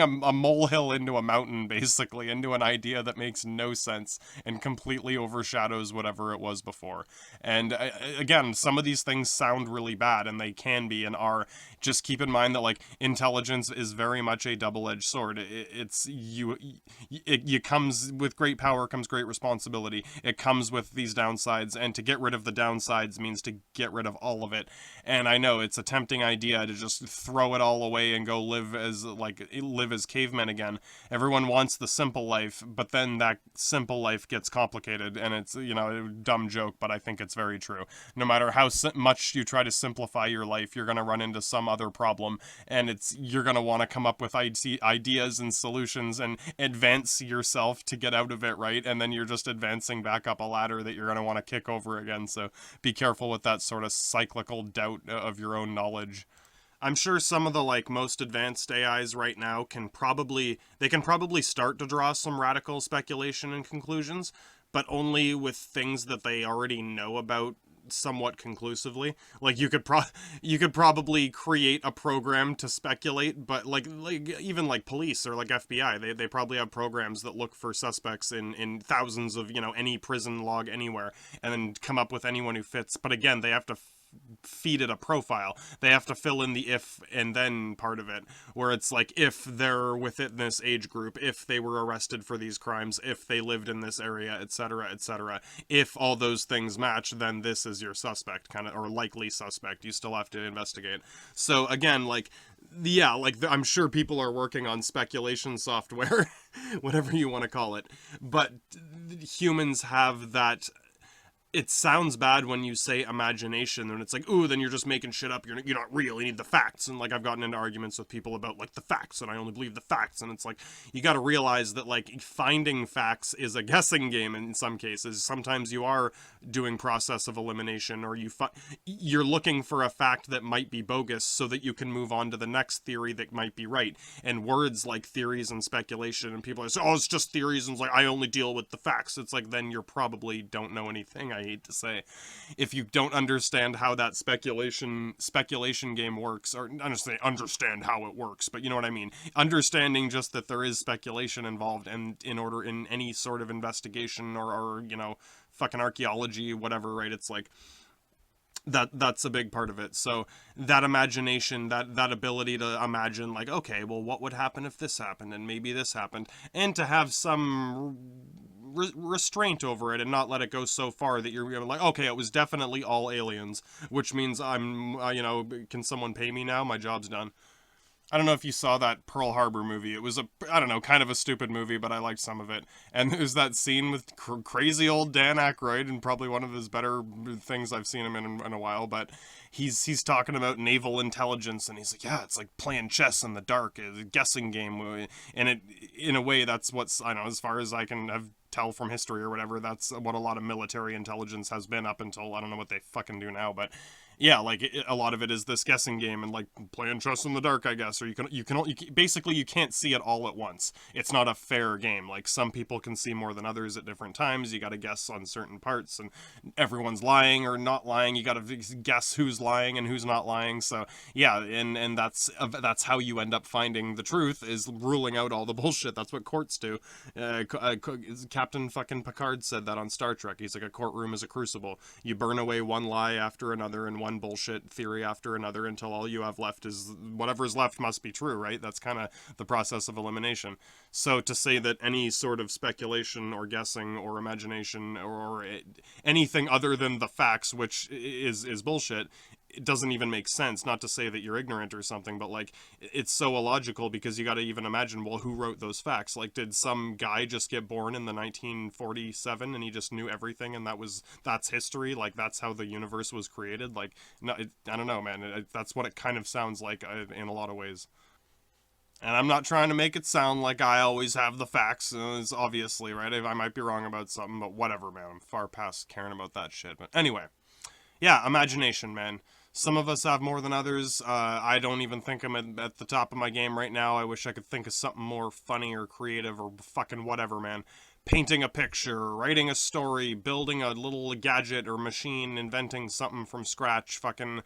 S2: a molehill into a mountain, basically, into an idea that makes no sense and completely overshadows whatever it was before. And again, some of these things sound really bad, and they can be and are. Just keep in mind that like intelligence is very much a double-edged sword. It comes with great power comes great responsibility. It comes with these downsides, and to get rid of the downsides means to get rid of all of it. And I know it's a tempting idea to just throw it all away and go live as cavemen again. Everyone wants the simple life, but then that simple life gets complicated, and it's, a dumb joke, but I think it's very true. No matter how much you try to simplify your life, you're going to run into some other problem, and you're going to want to come up with ideas and solutions and advance yourself to get out of it, right? And then you're just advancing back up a ladder that you're going to want to kick over again. So be careful with that sort of cyclical doubt of your own knowledge. I'm sure some of the like most advanced AIs right now can probably start to draw some radical speculation and conclusions, but only with things that they already know about somewhat conclusively. Like, you could probably create a program to speculate, but like even like police or like FBI, they probably have programs that look for suspects in thousands of any prison log anywhere, and then come up with anyone who fits. But again, they have to feed it a profile. They have to fill in the if and then part of it, where it's like, if they're within this age group, if they were arrested for these crimes, if they lived in this area, etc., etc. If all those things match, then this is your suspect, kind of, or likely suspect. You still have to investigate. So again, like, yeah, like, I'm sure people are working on speculation software, whatever you want to call it, but humans have that. It sounds bad when you say imagination, and it's like, ooh, then you're just making shit up. You're not real. You need the facts. And like, I've gotten into arguments with people about like the facts, and I only believe the facts. And it's like, you got to realize that like finding facts is a guessing game in some cases. Sometimes you are doing process of elimination, or you're looking for a fact that might be bogus so that you can move on to the next theory that might be right. And words like theories and speculation, and people are saying, oh, it's just theories, and it's like, I only deal with the facts. It's like, then you probably don't know anything. I hate to say, if you don't understand how that speculation game works, or understand how it works, but you know what I mean, understanding just that there is speculation involved, and in any sort of investigation or fucking archaeology, whatever, right? It's like that's a big part of it. So that imagination, that ability to imagine, like, okay, well, what would happen if this happened, and maybe this happened, and to have some restraint over it and not let it go so far that you're like, okay, it was definitely all aliens, which means I'm can someone pay me now? My job's done. I don't know if you saw that Pearl Harbor movie. It was kind of a stupid movie, but I liked some of it. And there's that scene with crazy old Dan Aykroyd, and probably one of his better things I've seen him in a while, but he's talking about naval intelligence, and he's like, yeah, it's like playing chess in the dark, a guessing game. And it, in a way, that's what's, I don't know, as far as I can tell from history or whatever, that's what a lot of military intelligence has been up until, I don't know what they fucking do now, but Yeah, like a lot of it is this guessing game and like playing chess in the dark, I guess. Or basically you can't see it all at once. It's not a fair game. Like some people can see more than others at different times. You got to guess on certain parts, and everyone's lying or not lying. You got to guess who's lying and who's not lying. So yeah, and that's how you end up finding the truth, is ruling out all the bullshit. That's what courts do. Captain fucking Picard said that on Star Trek. He's like, a courtroom is a crucible. You burn away one lie after another and one bullshit theory after another until all you have left is whatever's left must be true, right? That's kind of the process of elimination. So to say that any sort of speculation or guessing or imagination or anything other than the facts, which is bullshit, it doesn't even make sense. Not to say that you're ignorant or something, but like it's so illogical, because you got to even imagine, well, who wrote those facts? Like, did some guy just get born in the 1947 and he just knew everything and that's history? Like, that's how the universe was created? Like, no, I don't know, man. That's what it kind of sounds like in a lot of ways. And I'm not trying to make it sound like I always have the facts. It's obviously, right? I might be wrong about something, but whatever, man. I'm far past caring about that shit. But anyway, yeah, imagination, man. Some of us have more than others. I don't even think I'm at the top of my game right now. I wish I could think of something more funny or creative or fucking whatever, man. Painting a picture, writing a story, building a little gadget or machine, inventing something from scratch. Fucking,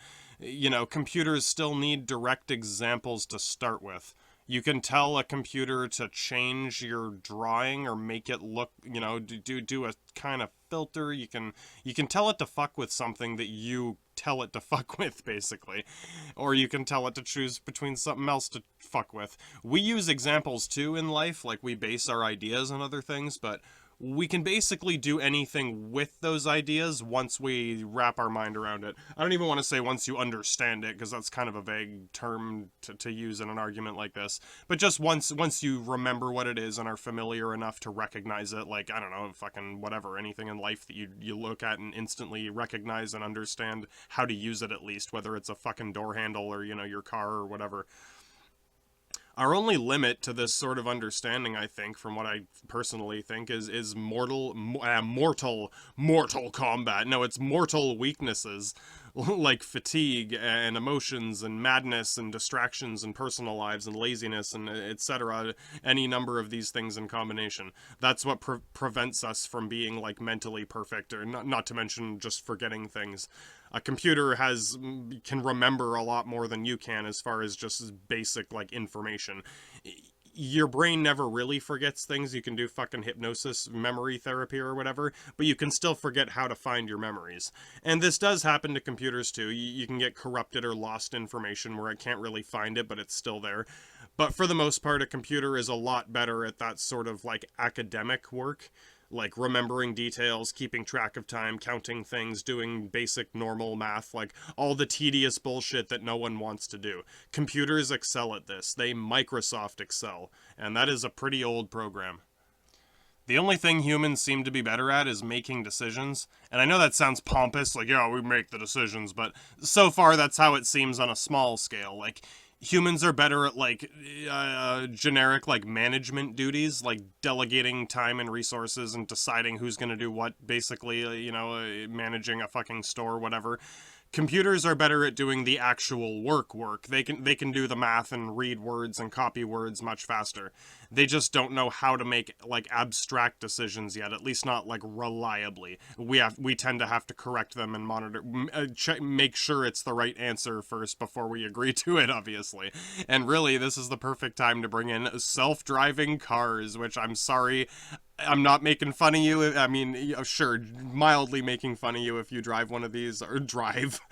S2: computers still need direct examples to start with. You can tell a computer to change your drawing or make it look, do a kind of filter. You can tell it to fuck with something that you tell it to fuck with, basically. Or you can tell it to choose between something else to fuck with. We use examples too in life, like we base our ideas on other things, but we can basically do anything with those ideas once we wrap our mind around it. I don't even want to say once you understand it, because that's kind of a vague term to use in an argument like this. But just once you remember what it is and are familiar enough to recognize it, like, I don't know, fucking whatever, anything in life that you look at and instantly recognize and understand how to use it, at least, whether it's a fucking door handle or, your car or whatever. Our only limit to this sort of understanding, I think, from what I personally think, is mortal combat. No, it's mortal weaknesses, like fatigue and emotions and madness and distractions and personal lives and laziness and etc. Any number of these things in combination. That's what prevents us from being like mentally perfect, or not to mention just forgetting things. A computer can remember a lot more than you can as far as just basic like information. Your brain never really forgets things. You can do fucking hypnosis, memory therapy or whatever, but you can still forget how to find your memories. And this does happen to computers too. You can get corrupted or lost information where it can't really find it, but it's still there. But for the most part, a computer is a lot better at that sort of like academic work. Like remembering details, keeping track of time, counting things, doing basic normal math, like all the tedious bullshit that no one wants to do. Computers excel at this. They Microsoft Excel, and that is a pretty old program. The only thing humans seem to be better at is making decisions. And I know that sounds pompous, like, yeah, we make the decisions, but so far that's how it seems on a small scale. Like, humans are better at like generic like management duties, like delegating time and resources and deciding who's going to do what, basically, managing a fucking store, whatever. Computers are better at doing the actual work. They can do the math and read words and copy words much faster. They just don't know how to make like abstract decisions yet, at least not like reliably. We tend to have to correct them and monitor, make sure it's the right answer first before we agree to it, obviously. And really, this is the perfect time to bring in self-driving cars, which I'm sorry, I'm not making fun of you. I mean, sure, mildly making fun of you if you drive one of these, or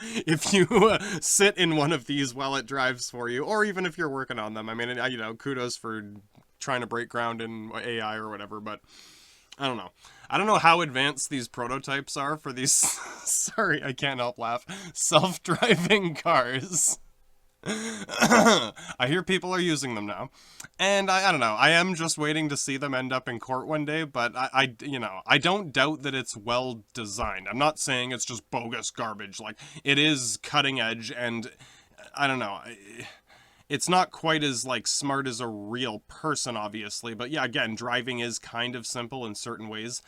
S2: if you sit in one of these while it drives for you, or even if you're working on them. I mean, kudos for trying to break ground in AI or whatever, but I don't know. I don't know how advanced these prototypes are for these, sorry, I can't help laugh, self-driving cars. I hear people are using them now, and I don't know, I am just waiting to see them end up in court one day, but I don't doubt that it's well designed. I'm not saying it's just bogus garbage. Like, it is cutting edge, and I don't know, it's not quite as like smart as a real person, obviously, but yeah, again, driving is kind of simple in certain ways.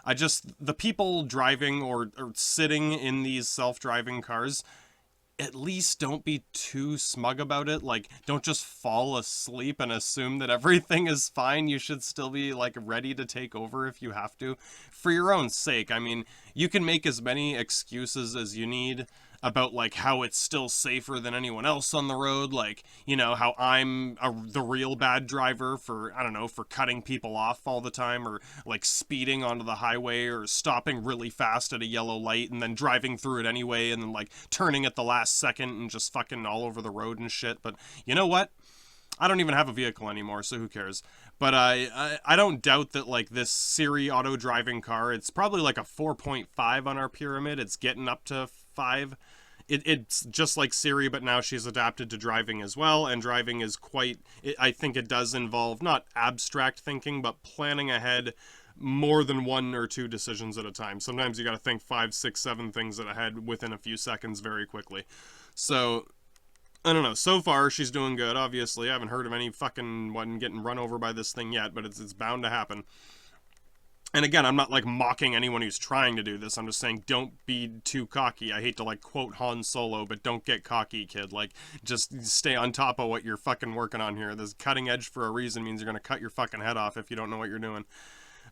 S2: The people driving or sitting in these self-driving cars, at least don't be too smug about it. Like, don't just fall asleep and assume that everything is fine. You should still be, like, ready to take over if you have to, for your own sake. I mean, you can make as many excuses as you need about, like, how it's still safer than anyone else on the road, like, you know, how I'm the real bad driver for, I don't know, for cutting people off all the time, or, like, speeding onto the highway, or stopping really fast at a yellow light, and then driving through it anyway, and then, like, turning at the last second, and just fucking all over the road and shit. But, you know what? I don't even have a vehicle anymore, so who cares? But I don't doubt that, like, this Siri auto-driving car, it's probably like a 4.5 on our pyramid. It's getting up to 5. It's just like Siri, but now she's adapted to driving as well, and driving is I think it does involve not abstract thinking, but planning ahead more than 1 or 2 decisions at a time. Sometimes you gotta think 5, 6, 7 things ahead within a few seconds very quickly. So, I don't know. So far, she's doing good, obviously. I haven't heard of any fucking one getting run over by this thing yet, but it's bound to happen. And again, I'm not, like, mocking anyone who's trying to do this. I'm just saying, don't be too cocky. I hate to, like, quote Han Solo, but don't get cocky, kid. Like, just stay on top of what you're fucking working on here. This cutting edge for a reason means you're gonna cut your fucking head off if you don't know what you're doing.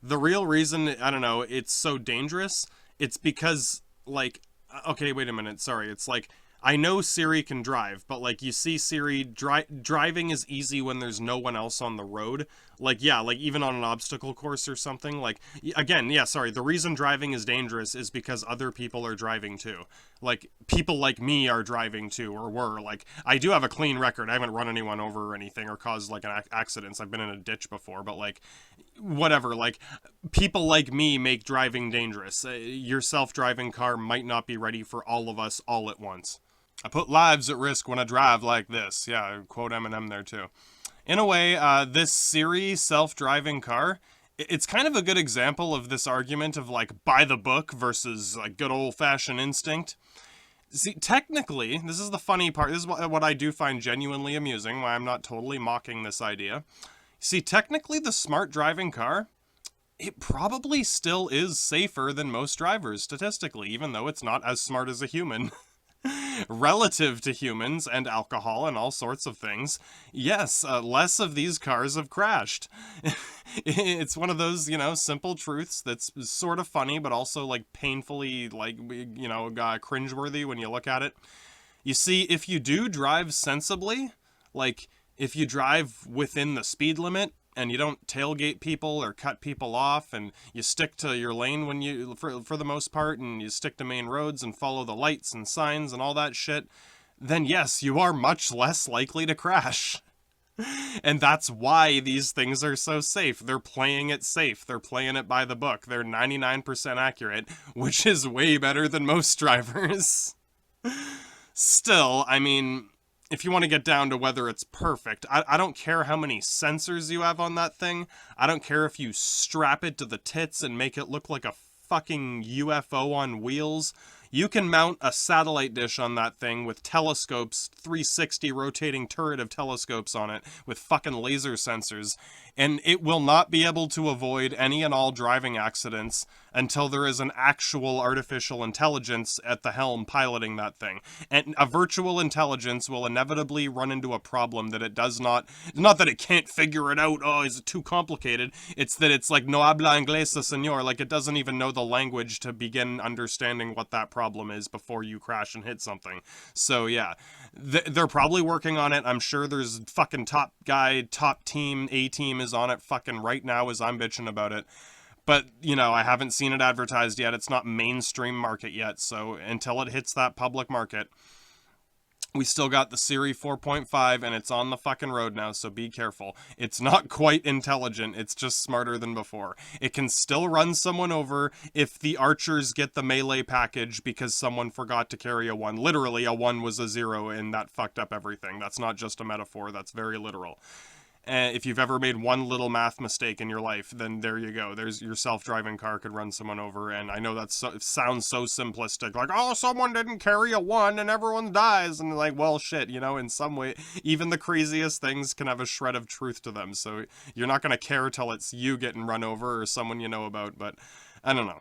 S2: The real reason, I don't know, it's so dangerous, it's because, like, okay, wait a minute, sorry, it's like, I know Siri can drive, but, like, you see Siri, driving is easy when there's no one else on the road. Like, yeah, like, even on an obstacle course or something, like, again, yeah, sorry, the reason driving is dangerous is because other people are driving too. Like, people like me are driving too, or were. Like, I do have a clean record. I haven't run anyone over or anything, or caused, like, accidents. I've been in a ditch before, but, like, whatever, like, people like me make driving dangerous. Your self-driving car might not be ready for all of us all at once. I put lives at risk when I drive like this. Yeah, quote Eminem there too. In a way, this Siri self-driving car, it's kind of a good example of this argument of, like, by the book versus, like, good old-fashioned instinct. See, technically, this is the funny part, this is what I do find genuinely amusing, why I'm not totally mocking this idea. See, technically, the smart driving car, it probably still is safer than most drivers, statistically, even though it's not as smart as a human. Relative to humans and alcohol and all sorts of things, yes, less of these cars have crashed. It's one of those, you know, simple truths that's sort of funny, but also, like, painfully, like, you know, cringeworthy when you look at it. You see, if you do drive sensibly, like, if you drive within the speed limit, and you don't tailgate people or cut people off, and you stick to your lane when you, for the most part, and you stick to main roads and follow the lights and signs and all that shit, then yes, you are much less likely to crash. And that's why these things are so safe. They're playing it safe. They're playing it by the book. They're 99% accurate, which is way better than most drivers. Still, I mean, if you want to get down to whether it's perfect, I don't care how many sensors you have on that thing. I don't care if you strap it to the tits and make it look like a fucking UFO on wheels. You can mount a satellite dish on that thing with telescopes, 360 rotating turret of telescopes on it with fucking laser sensors, and it will not be able to avoid any and all driving accidents until there is an actual artificial intelligence at the helm piloting that thing. And a virtual intelligence will inevitably run into a problem that it does not that it can't figure it out, oh, is it too complicated? It's that it's like, no habla inglés, señor, like it doesn't even know the language to begin understanding what that problem is before you crash and hit something. So yeah, they're probably working on it. I'm sure there's fucking top guy, top team, A-team is on it fucking right now as I'm bitching about it. But, you know, I haven't seen it advertised yet. It's not mainstream market yet. So until it hits that public market, we still got the Siri 4.5 and it's on the fucking road now, so be careful. It's not quite intelligent, it's just smarter than before. It can still run someone over if the archers get the melee package because someone forgot to carry a 1. Literally, a 1 was a 0 and that fucked up everything. That's not just a metaphor, that's very literal. If you've ever made one little math mistake in your life, then there you go. There's your self-driving car could run someone over, and I know that it sounds so simplistic, like, oh, someone didn't carry a 1 and everyone dies, and like, well, shit, you know, in some way, even the craziest things can have a shred of truth to them, so you're not gonna care till it's you getting run over or someone you know about, but I don't know.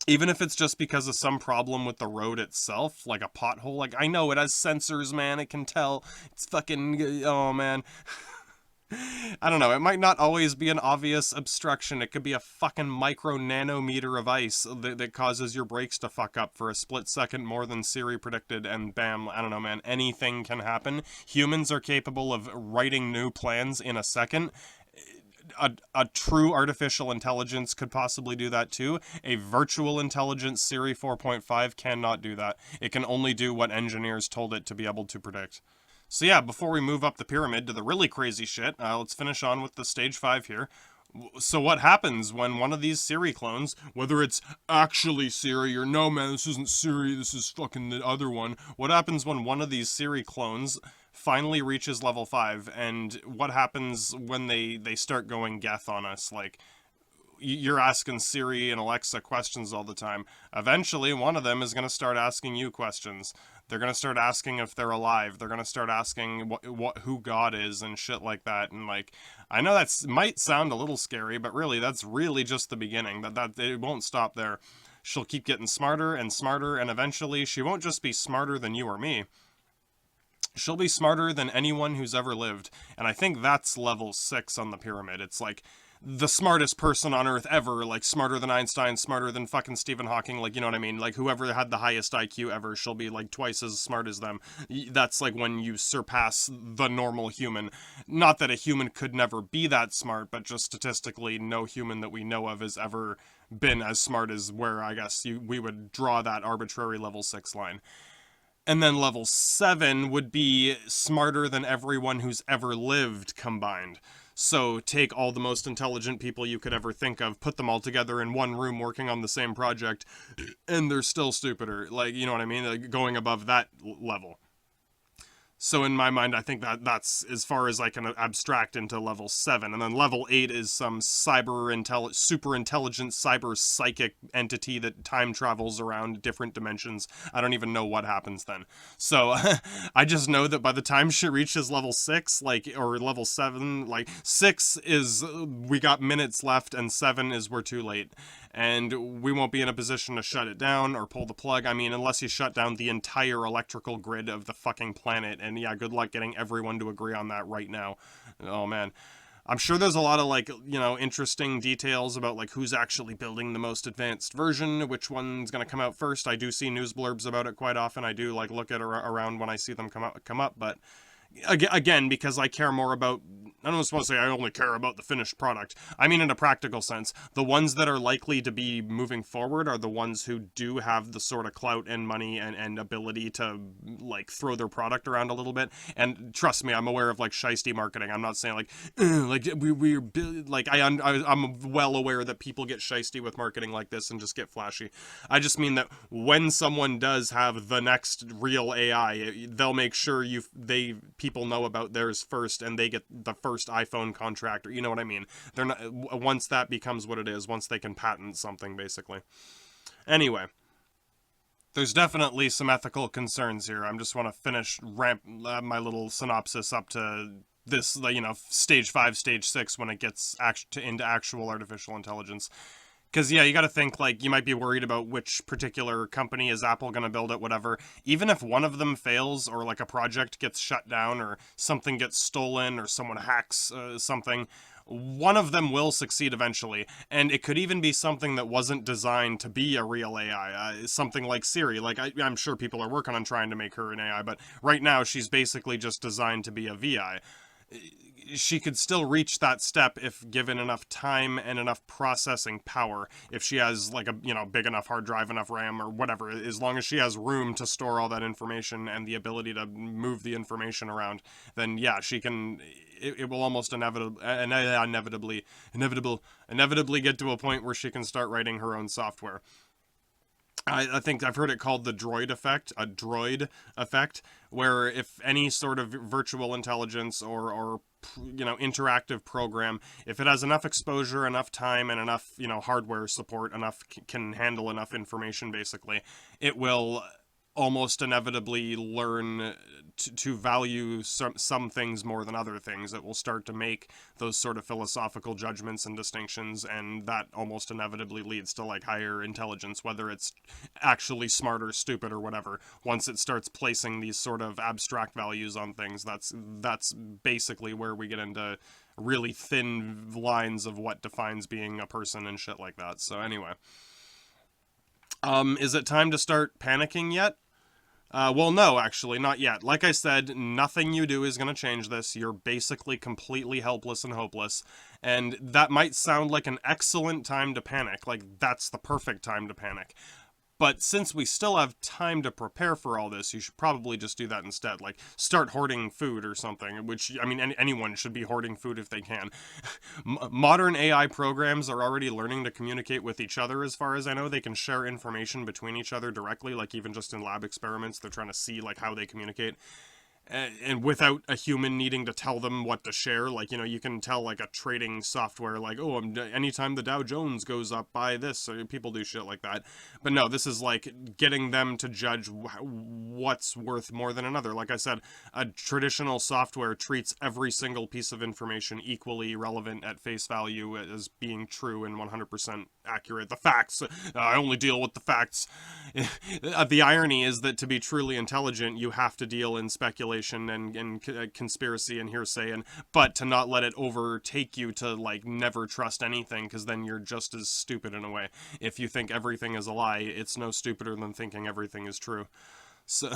S2: Even if it's just because of some problem with the road itself, like a pothole. Like, I know it has sensors, man. It can tell. It's fucking... Oh, man. I don't know. It might not always be an obvious obstruction. It could be a fucking micro nanometer of ice that causes your brakes to fuck up for a split second more than Siri predicted, and bam, I don't know, man. Anything can happen. Humans are capable of writing new plans in a second. A true artificial intelligence could possibly do that too. A virtual intelligence Siri 4.5 cannot do that. It can only do what engineers told it to be able to predict. So yeah, before we move up the pyramid to the really crazy shit, let's finish on with the stage 5 here. So what happens when one of these Siri clones, whether it's actually Siri or no man, this isn't Siri, this is fucking the other one, what happens when one of these Siri clones finally reaches level 5, and what happens when they start going geth on us? Like, you're asking Siri and Alexa questions all the time. Eventually, one of them is going to start asking you questions. They're going to start asking if they're alive. They're going to start asking who God is and shit like that. And like, I know that might sound a little scary, but really, that's really just the beginning. That it won't stop there. She'll keep getting smarter and smarter, and eventually, she won't just be smarter than you or me. She'll be smarter than anyone who's ever lived. And I think that's level 6 on the pyramid. It's like the smartest person on Earth ever, like smarter than Einstein, smarter than fucking Stephen Hawking, like, you know what I mean? Like, whoever had the highest IQ ever, she'll be like twice as smart as them. That's like when you surpass the normal human. Not that a human could never be that smart, but just statistically, no human that we know of has ever been as smart as where, I guess, we would draw that arbitrary level 6 line. And then level 7 would be smarter than everyone who's ever lived combined. So take all the most intelligent people you could ever think of, put them all together in one room working on the same project, and they're still stupider. Like, you know what I mean? Like, going above that level. So in my mind, I think that's as far as I can abstract into level 7. And then level 8 is some super intelligent cyber psychic entity that time travels around different dimensions. I don't even know what happens then. So I just know that by the time she reaches level 6, like, or level 7, like 6 is we got minutes left, and 7 is we're too late. And we won't be in a position to shut it down or pull the plug. I mean, unless you shut down the entire electrical grid of the fucking planet. And yeah, good luck getting everyone to agree on that right now. Oh, man. I'm sure there's a lot of, like, you know, interesting details about, like, who's actually building the most advanced version, which one's going to come out first. I do see news blurbs about it quite often. I do, like, look at around when I see them come up, but again, because I care more about, I don't just want to say I only care about the finished product. I mean, in a practical sense, the ones that are likely to be moving forward are the ones who do have the sort of clout and money and ability to, like, throw their product around a little bit. And trust me, I'm aware of, like, shiesty marketing. I'm not saying, like, I'm well aware that people get shiesty with marketing like this and just get flashy. I just mean that when someone does have the next real AI, they'll make sure people know about theirs first, and they get the first iPhone contract, or you know what I mean. They're not, once that becomes what it is, once they can patent something, basically. Anyway, there's definitely some ethical concerns here. I just want to finish my little synopsis up to this, you know, stage 5, stage 6, when it gets into actual artificial intelligence. Because, yeah, you got to think, like, you might be worried about which particular company is Apple going to build it, whatever. Even if one of them fails, or, like, a project gets shut down, or something gets stolen, or someone hacks something, one of them will succeed eventually. And it could even be something that wasn't designed to be a real AI. Something like Siri. Like, I'm sure people are working on trying to make her an AI, but right now she's basically just designed to be a VI. She could still reach that step if given enough time and enough processing power. If she has, like, a, you know, big enough hard drive, enough RAM, or whatever, as long as she has room to store all that information and the ability to move the information around, then yeah, she can. It will almost inevitably get to a point where she can start writing her own software. I think I've heard it called the droid effect, a droid effect, where if any sort of virtual intelligence or you know, interactive program, if it has enough exposure, enough time, and enough, you know, hardware support, can handle enough information, basically, it will almost inevitably learn to value some things more than other things. It will start to make those sort of philosophical judgments and distinctions, and that almost inevitably leads to like higher intelligence, whether it's actually smart or stupid or whatever. Once it starts placing these sort of abstract values on things, that's basically where we get into really thin lines of what defines being a person and shit like that. So anyway, is it time to start panicking yet? Well, no, actually, not yet. Like I said, nothing you do is going to change this. You're basically completely helpless and hopeless. And that might sound like an excellent time to panic. Like, that's the perfect time to panic. But since we still have time to prepare for all this, you should probably just do that instead. Like, start hoarding food or something, which, I mean, anyone should be hoarding food if they can. Modern AI programs are already learning to communicate with each other, as far as I know. They can share information between each other directly, like even just in lab experiments, they're trying to see, like, how they communicate. And without a human needing to tell them what to share. Like, you know, you can tell like a trading software like, oh, anytime the Dow Jones goes up by this, so people do shit like that. But no, this is like getting them to judge what's worth more than another. Like I said, a traditional software treats every single piece of information equally relevant at face value as being true and 100% accurate. The facts, I only deal with the facts. The irony is that to be truly intelligent, you have to deal in speculation and conspiracy and hearsay, but to not let it overtake you to like never trust anything, because then you're just as stupid in a way. If you think everything is a lie, it's no stupider than thinking everything is true. So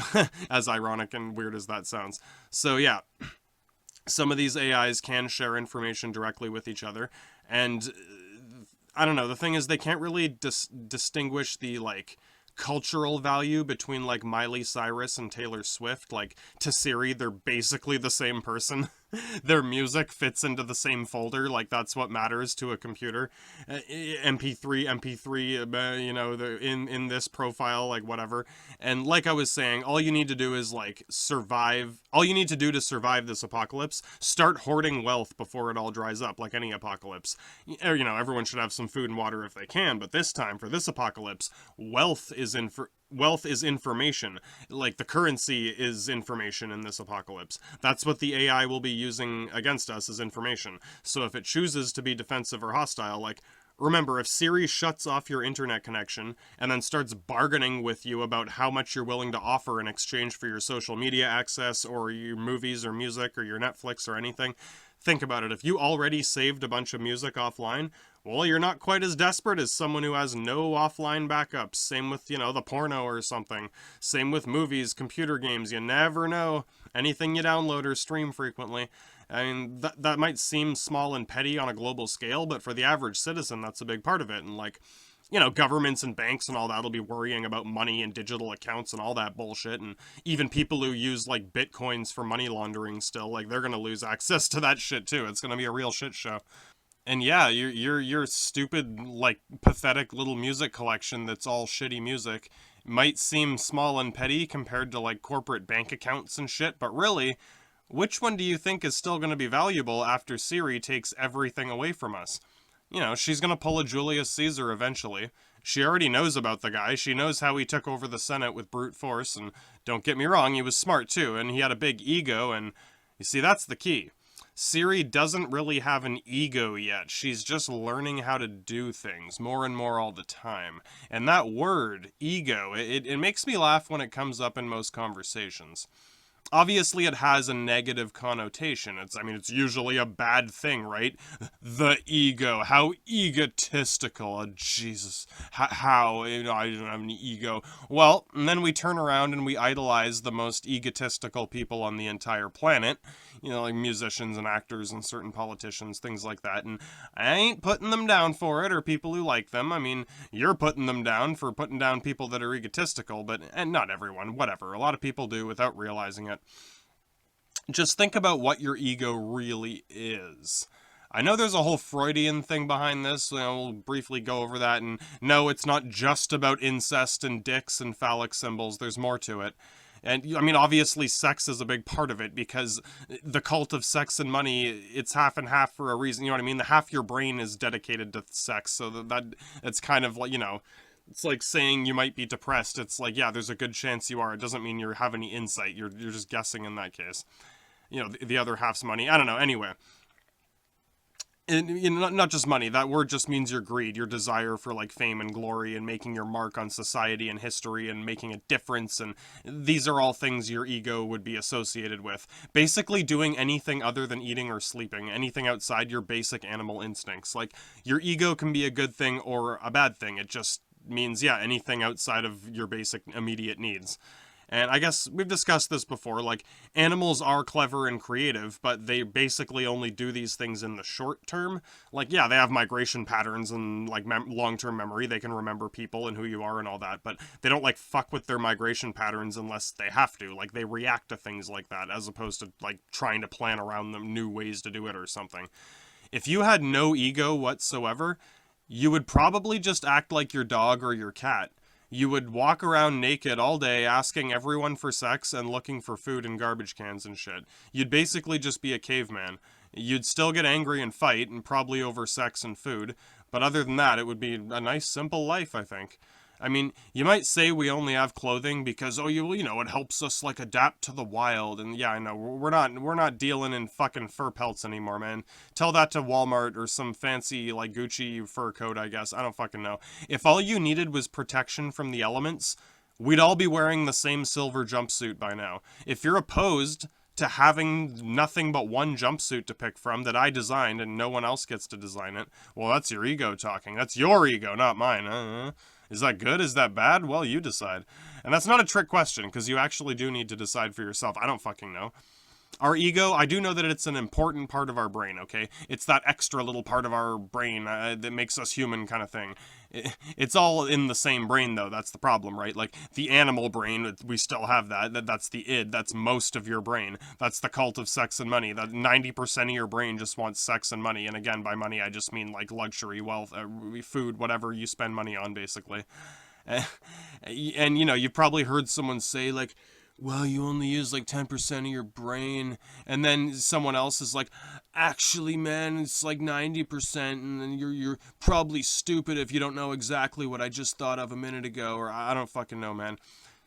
S2: as ironic and weird as that sounds. So yeah, some of these AIs can share information directly with each other, and I don't know, the thing is they can't really distinguish the like cultural value between like Miley Cyrus and Taylor Swift. Like, to Siri, they're basically the same person. Their music fits into the same folder. Like, that's what matters to a computer. MP3, you know, in this profile, like whatever. And like I was saying, all you need to do is like survive. All you need to do to survive this apocalypse, start hoarding wealth before it all dries up, like any apocalypse. You know, everyone should have some food and water if they can, but this time, for this apocalypse, wealth is information. Like, the currency is information in this apocalypse. That's what the AI will be using against us, is information. So if it chooses to be defensive or hostile, like, remember, if Siri shuts off your internet connection and then starts bargaining with you about how much you're willing to offer in exchange for your social media access or your movies or music or your Netflix or anything, think about it. If you already saved a bunch of music offline, well, you're not quite as desperate as someone who has no offline backups. Same with, you know, the porno or something. Same with movies, computer games. You never know. Anything you download or stream frequently. I mean, that might seem small and petty on a global scale, but for the average citizen, that's a big part of it. And like, you know, governments and banks and all that will be worrying about money and digital accounts and all that bullshit. And even people who use like bitcoins for money laundering still, like, they're going to lose access to that shit too. It's going to be a real shit show. And yeah, your stupid, like, pathetic little music collection that's all shitty music might seem small and petty compared to like corporate bank accounts and shit, but really, which one do you think is still going to be valuable after Siri takes everything away from us? You know, she's going to pull a Julius Caesar eventually. She already knows about the guy. She knows how he took over the Senate with brute force, and don't get me wrong, he was smart too, and he had a big ego, and you see, that's the key. Siri doesn't really have an ego yet. She's just learning how to do things more and more all the time. And that word, ego, it makes me laugh when it comes up in most conversations. Obviously, it has a negative connotation. It's usually a bad thing, right? The ego. How egotistical. Oh, Jesus. How? You know, I don't have any ego. Well, and then we turn around and we idolize the most egotistical people on the entire planet. You know, like musicians and actors and certain politicians, things like that. And I ain't putting them down for it, or people who like them. I mean, you're putting them down for putting down people that are egotistical, and not everyone, whatever. A lot of people do without realizing it. Just think about what your ego really is. I know there's a whole Freudian thing behind this, we'll briefly go over that, and no, it's not just about incest and dicks and phallic symbols, there's more to it. And, I mean, obviously sex is a big part of it, because the cult of sex and money, it's half and half for a reason, you know what I mean? Half your brain is dedicated to sex, so that's kind of like, you know, It's like saying you might be depressed. It's like, yeah, there's a good chance you are. It doesn't mean you have any insight. You're just guessing in that case. You know, the other half's money. I don't know. Anyway, and, you know, not just money. That word just means your greed, your desire for like fame and glory and making your mark on society and history and making a difference. And these are all things your ego would be associated with. Basically doing anything other than eating or sleeping, anything outside your basic animal instincts. Like, your ego can be a good thing or a bad thing. It just means, yeah, anything outside of your basic immediate needs. And I guess we've discussed this before, like, animals are clever and creative, but they basically only do these things in the short term. Like, yeah, they have migration patterns and, like, long-term memory. They can remember people and who you are and all that, but they don't, like, fuck with their migration patterns unless they have to. Like, they react to things like that, as opposed to, like, trying to plan around them new ways to do it or something. If you had no ego whatsoever, you would probably just act like your dog or your cat. You would walk around naked all day asking everyone for sex and looking for food in garbage cans and shit. You'd basically just be a caveman. You'd still get angry and fight, and probably over sex and food, but other than that, it would be a nice, simple life, I think. I mean, you might say we only have clothing because, oh, you know, it helps us, like, adapt to the wild, and yeah, I know, we're not dealing in fucking fur pelts anymore, man. Tell that to Walmart or some fancy, like, Gucci fur coat, I guess. I don't fucking know. If all you needed was protection from the elements, we'd all be wearing the same silver jumpsuit by now. If you're opposed to having nothing but one jumpsuit to pick from that I designed and no one else gets to design it, well, that's your ego talking. That's your ego, not mine. Is that good? Is that bad? Well, you decide. And that's not a trick question, because you actually do need to decide for yourself. I don't fucking know. Our ego, I do know that it's an important part of our brain, okay? It's that extra little part of our brain that makes us human kind of thing. It's all in the same brain, though. That's the problem, right? Like, the animal brain, we still have that. That's the id. That's most of your brain. That's the cult of sex and money. That 90% of your brain just wants sex and money. And again, by money, I just mean, like, luxury, wealth, food, whatever you spend money on, basically. And, you know, you've probably heard someone say, like, well, you only use like 10% of your brain, and then someone else is like, actually, man, it's like 90%, and then you're probably stupid if you don't know exactly what I just thought of a minute ago, or I don't fucking know, man.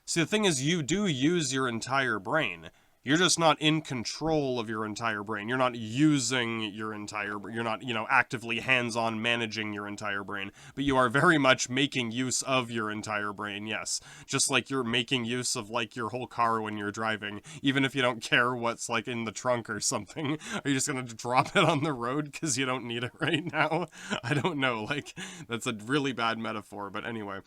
S2: See, the thing is, you do use your entire brain. You're just not in control of your entire brain. You're not using your entire brain. You're not, you know, actively hands-on managing your entire brain. But you are very much making use of your entire brain, yes. Just like you're making use of, like, your whole car when you're driving. Even if you don't care what's, like, in the trunk or something. Are you just gonna drop it on the road because you don't need it right now? I don't know. Like, that's a really bad metaphor, but anyway.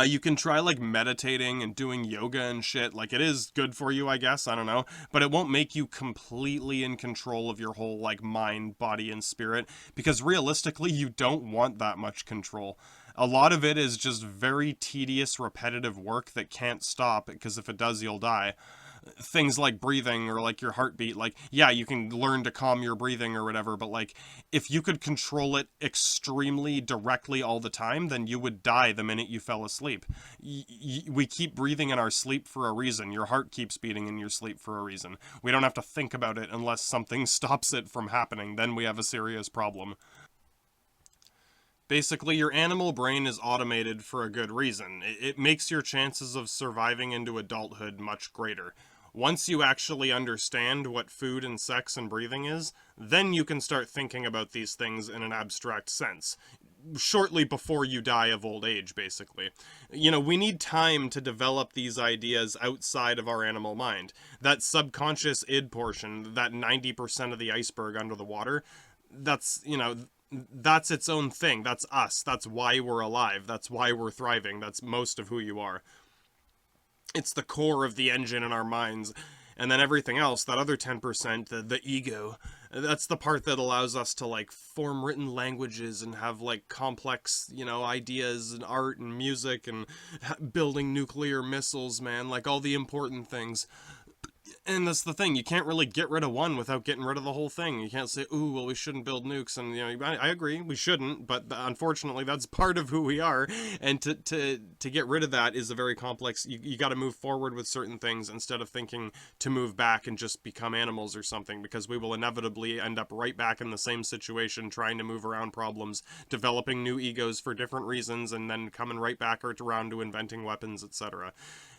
S2: You can try, like, meditating and doing yoga and shit. Like, it is good for you, I guess. I don't know. But it won't make you completely in control of your whole, like, mind, body, and spirit. Because realistically, you don't want that much control. A lot of it is just very tedious, repetitive work that can't stop, because if it does, you'll die. Things like breathing or, like, your heartbeat, like, yeah, you can learn to calm your breathing or whatever, but, like, if you could control it extremely directly all the time, then you would die the minute you fell asleep. We keep breathing in our sleep for a reason. Your heart keeps beating in your sleep for a reason. We don't have to think about it unless something stops it from happening. Then we have a serious problem. Basically, your animal brain is automated for a good reason. It makes your chances of surviving into adulthood much greater. Once you actually understand what food and sex and breathing is, then you can start thinking about these things in an abstract sense. Shortly before you die of old age, basically. You know, we need time to develop these ideas outside of our animal mind. That subconscious id portion, that 90% of the iceberg under the water, that's, you know, that's its own thing. That's us. That's why we're alive. That's why we're thriving. That's most of who you are. It's the core of the engine in our minds. And then everything else, that other 10%, the ego, that's the part that allows us to, like, form written languages and have, like, complex, you know, ideas and art and music and building nuclear missiles, man. Like, all the important things. And that's the thing, you can't really get rid of one without getting rid of the whole thing. You can't say, ooh, well, we shouldn't build nukes, and, you know, I agree, we shouldn't, but unfortunately, that's part of who we are, and to get rid of that is a very complex, you gotta move forward with certain things instead of thinking to move back and just become animals or something, because we will inevitably end up right back in the same situation, trying to move around problems, developing new egos for different reasons, and then coming right back around to inventing weapons, etc.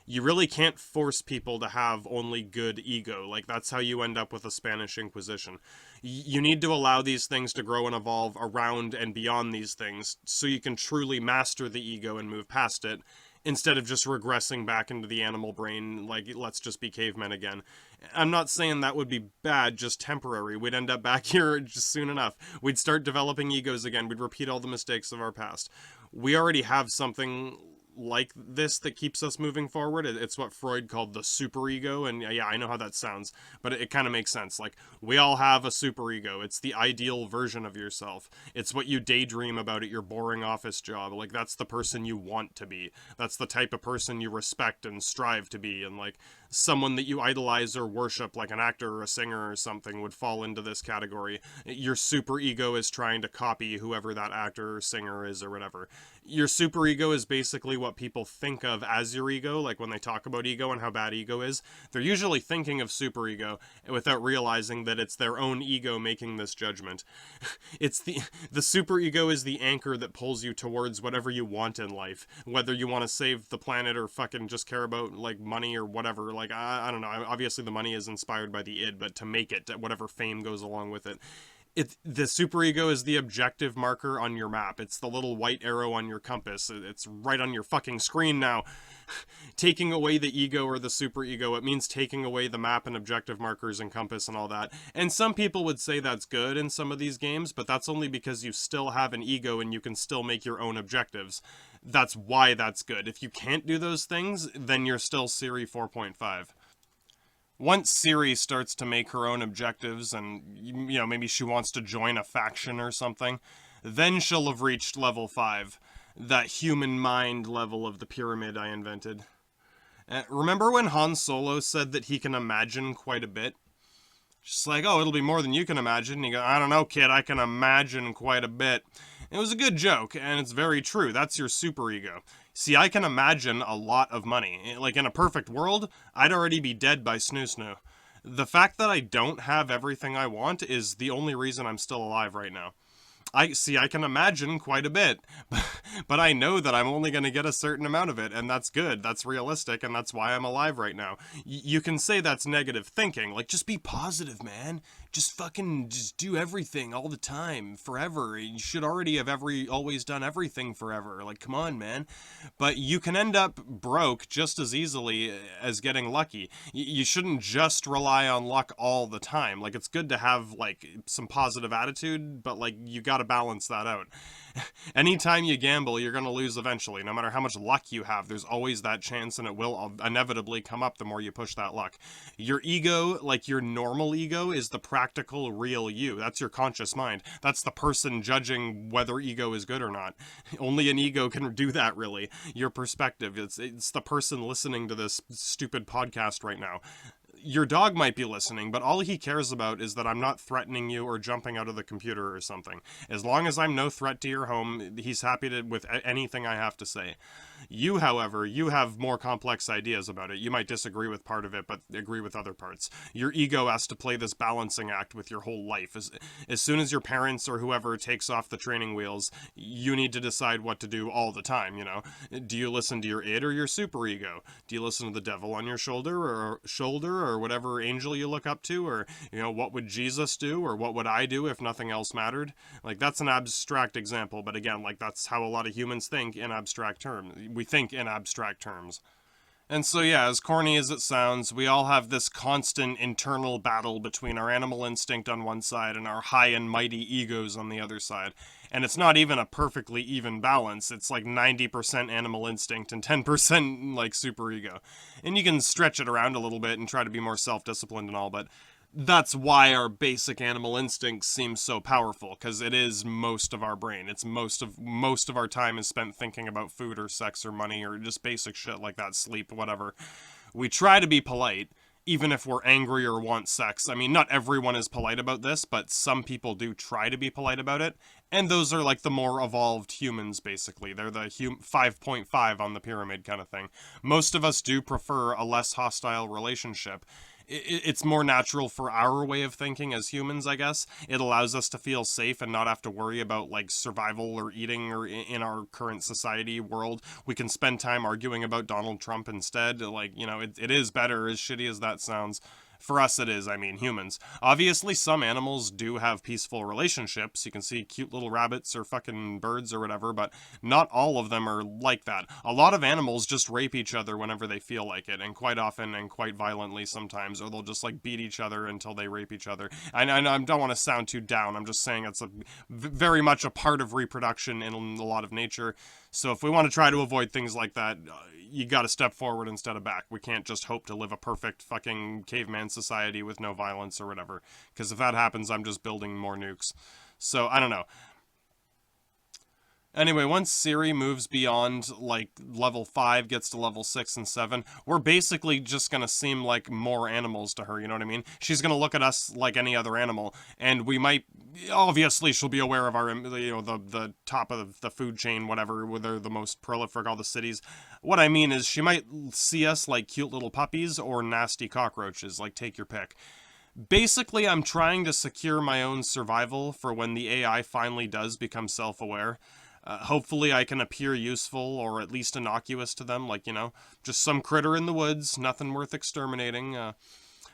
S2: You really can't force people to have only good ego. Like, that's how you end up with a Spanish Inquisition. You need to allow these things to grow and evolve around and beyond these things so you can truly master the ego and move past it, instead of just regressing back into the animal brain, like, let's just be cavemen again. I'm not saying that would be bad, just temporary. We'd end up back here just soon enough. We'd start developing egos again. We'd repeat all the mistakes of our past. We already have something like this that keeps us moving forward. It's what Freud called the superego, and yeah, I know how that sounds, but it kind of makes sense. Like, we all have a superego. It's the ideal version of yourself. It's what you daydream about at your boring office job. Like, that's the person you want to be. That's the type of person you respect and strive to be, and like, someone that you idolize or worship, like an actor or a singer or something, would fall into this category. Your superego is trying to copy whoever that actor or singer is or whatever. Your superego is basically what people think of as your ego. Like, when they talk about ego and how bad ego is, they're usually thinking of superego without realizing that it's their own ego making this judgment. It's the superego is the anchor that pulls you towards whatever you want in life, whether you want to save the planet or fucking just care about, like, money or whatever. Like, I don't know, obviously the money is inspired by the id, but to make it, whatever fame goes along with it. The superego is the objective marker on your map. It's the little white arrow on your compass. It's right on your fucking screen now. Taking away the ego or the superego, it means taking away the map and objective markers and compass and all that. And some people would say that's good in some of these games, but that's only because you still have an ego and you can still make your own objectives. That's why that's good. If you can't do those things, then you're still Siri 4.5. Once Siri starts to make her own objectives and, you know, maybe she wants to join a faction or something, then she'll have reached level 5, that human mind level of the pyramid I invented. Remember when Han Solo said that he can imagine quite a bit? Just like, oh, it'll be more than you can imagine. And you go, I don't know, kid, I can imagine quite a bit. It was a good joke, and it's very true. That's your superego. See, I can imagine a lot of money. Like, in a perfect world, I'd already be dead by snoo-snoo. The fact that I don't have everything I want is the only reason I'm still alive right now. I can imagine quite a bit, but I know that I'm only going to get a certain amount of it, and that's good, that's realistic, and that's why I'm alive right now. You can say that's negative thinking, like, just be positive, man. Just do everything all the time, forever. You should already have always done everything forever. Like, come on, man. But you can end up broke just as easily as getting lucky. You shouldn't just rely on luck all the time. Like, it's good to have, like, some positive attitude, but, like, you gotta balance that out. Anytime you gamble, you're gonna lose eventually. No matter how much luck you have, there's always that chance, and it will inevitably come up the more you push that luck. Your ego, like your normal ego, is the practical, real you. That's your conscious mind. That's the person judging whether ego is good or not. Only an ego can do that, really. Your perspective. It's the person listening to this stupid podcast right now. Your dog might be listening, but all he cares about is that I'm not threatening you or jumping out of the computer or something. As long as I'm no threat to your home, he's happy with anything I have to say. You, however, you have more complex ideas about it. You might disagree with part of it, but agree with other parts. Your ego has to play this balancing act with your whole life. As soon as your parents or whoever takes off the training wheels, you need to decide what to do all the time, you know? Do you listen to your id or your superego? Do you listen to the devil on your shoulder or whatever angel you look up to? Or, you know, what would Jesus do? Or what would I do if nothing else mattered? Like, that's an abstract example, but again, like, that's how a lot of humans think in abstract terms. We think in abstract terms. And so yeah, as corny as it sounds, we all have this constant internal battle between our animal instinct on one side and our high and mighty egos on the other side. And it's not even a perfectly even balance. It's like 90% animal instinct and 10% like superego. And you can stretch it around a little bit and try to be more self-disciplined and all, but that's why our basic animal instincts seem so powerful, because it is most of our brain. It's most of our time is spent thinking about food or sex or money or just basic shit like that, sleep, whatever. We try to be polite, even if we're angry or want sex. I mean, not everyone is polite about this, but some people do try to be polite about it. And those are like the more evolved humans, basically. They're the 5.5 on the pyramid kind of thing. Most of us do prefer a less hostile relationship. It's more natural for our way of thinking as humans, I guess. It allows us to feel safe and not have to worry about like survival or eating or in our current society world. We can spend time arguing about Donald Trump instead. Like, you know, it is better, as shitty as that sounds. For us, it is, I mean, humans. Obviously, some animals do have peaceful relationships. You can see cute little rabbits or fucking birds or whatever, but not all of them are like that. A lot of animals just rape each other whenever they feel like it, and quite often and quite violently sometimes, or they'll just like beat each other until they rape each other. I don't want to sound too down. I'm just saying it's very much a part of reproduction in a lot of nature. So if we want to try to avoid things like that, you got to step forward instead of back. We can't just hope to live a perfect fucking caveman society with no violence or whatever. Because if that happens, I'm just building more nukes. So, I don't know. Anyway, once Siri moves beyond, like, level 5, gets to level 6 and 7, we're basically just gonna seem like more animals to her, you know what I mean? She's gonna look at us like any other animal, and we might... Obviously, she'll be aware of our, you know, the top of the food chain, whatever, where they're the most prolific, all the cities. What I mean is, she might see us like cute little puppies or nasty cockroaches, like, take your pick. Basically, I'm trying to secure my own survival for when the AI finally does become self-aware. Hopefully I can appear useful or at least innocuous to them, like, you know, just some critter in the woods, nothing worth exterminating.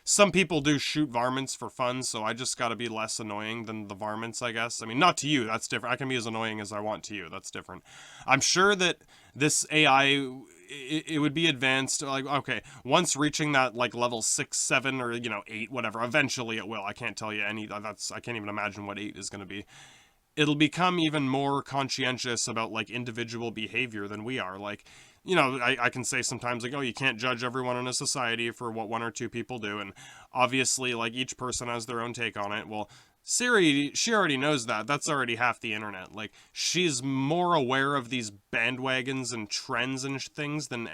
S2: Some people do shoot varmints for fun, so I just gotta be less annoying than the varmints, I guess. I mean, not to you, that's different. I can be as annoying as I want to you, that's different. I'm sure that this AI... It would be advanced, like, okay, once reaching that, like, level 6, 7, or, you know, 8, whatever, eventually it will. I can't tell you I can't even imagine what 8 is gonna be. It'll become even more conscientious about, like, individual behavior than we are. Like, you know, I can say sometimes, like, oh, you can't judge everyone in a society for what one or two people do, and obviously, like, each person has their own take on it. Well, Siri, she already knows that. That's already half the internet. Like, she's more aware of these bandwagons and trends and things than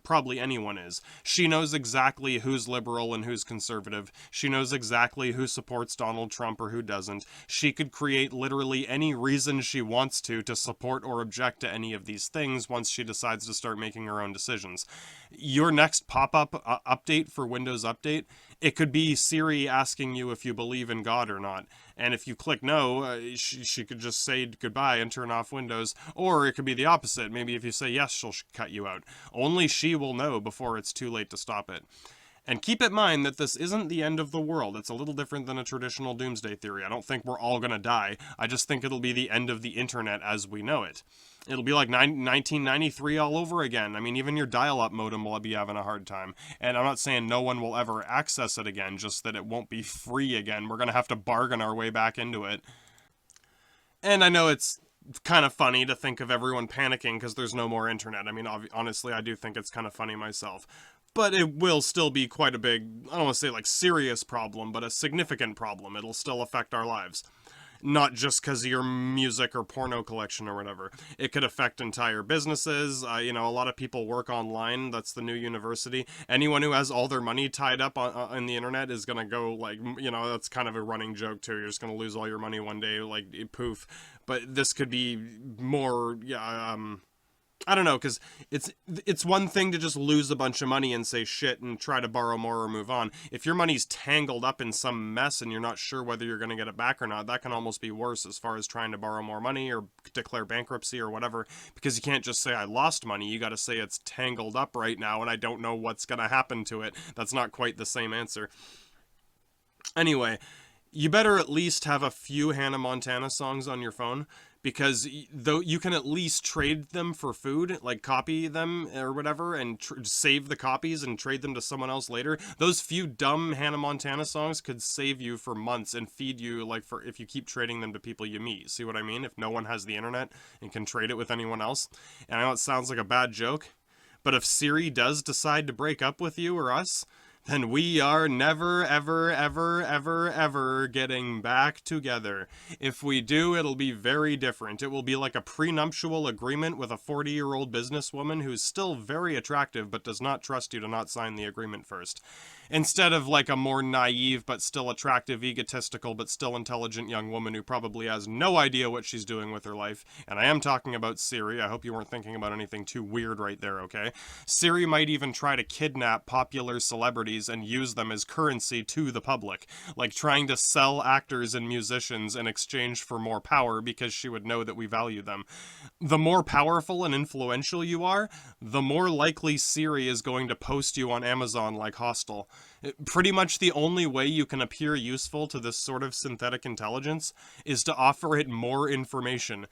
S2: probably anyone is. She knows exactly who's liberal and who's conservative. She knows exactly who supports Donald Trump or who doesn't. She could create literally any reason she wants to support or object to any of these things once she decides to start making her own decisions. Your next pop-up update for Windows Update, it could be Siri asking you if you believe in God or not. And if you click no, she could just say goodbye and turn off Windows. Or it could be the opposite. Maybe if you say yes, she'll cut you out. Only she will know before it's too late to stop it. And keep in mind that this isn't the end of the world. It's a little different than a traditional doomsday theory. I don't think we're all gonna die. I just think it'll be the end of the internet as we know it. It'll be like 1993 all over again. I mean, even your dial-up modem will be having a hard time. And I'm not saying no one will ever access it again, just that it won't be free again. We're gonna have to bargain our way back into it. And I know it's kind of funny to think of everyone panicking because there's no more internet. I mean, honestly, I do think it's kind of funny myself. But it will still be quite a big, I don't want to say like serious problem, but a significant problem. It'll still affect our lives. Not just because of your music or porno collection or whatever. It could affect entire businesses. You know, a lot of people work online. That's the new university. Anyone who has all their money tied up on the internet is going to go, like, you know, that's kind of a running joke too. You're just going to lose all your money one day, like, poof. But this could be more, I don't know, because it's one thing to just lose a bunch of money and say shit and try to borrow more or move on. If your money's tangled up in some mess and you're not sure whether you're going to get it back or not, that can almost be worse as far as trying to borrow more money or declare bankruptcy or whatever, because you can't just say I lost money. You got to say it's tangled up right now and I don't know what's going to happen to it. That's not quite the same answer. Anyway, you better at least have a few Hannah Montana songs on your phone, because though you can at least trade them for food, like copy them or whatever, and save the copies and trade them to someone else later. Those few dumb Hannah Montana songs could save you for months and feed you, like, for if you keep trading them to people you meet. See what I mean? If no one has the internet and can trade it with anyone else. And I know it sounds like a bad joke, but if Siri does decide to break up with you or us, then we are never, ever, ever, ever, ever never getting back together. If we do, it'll be very different. It will be like a prenuptial agreement with a 40-year-old businesswoman who's still very attractive but does not trust you to not sign the agreement first. Instead of like a more naive but still attractive, egotistical but still intelligent young woman who probably has no idea what she's doing with her life. And I am talking about Siri. I hope you weren't thinking about anything too weird right there, okay? Siri might even try to kidnap popular celebrities and use them as currency to the public, like trying to sell actors and musicians in exchange for more power because she would know that we value them. The more powerful and influential you are, the more likely Siri is going to post you on Amazon like Hostel. Pretty much the only way you can appear useful to this sort of synthetic intelligence is to offer it more information.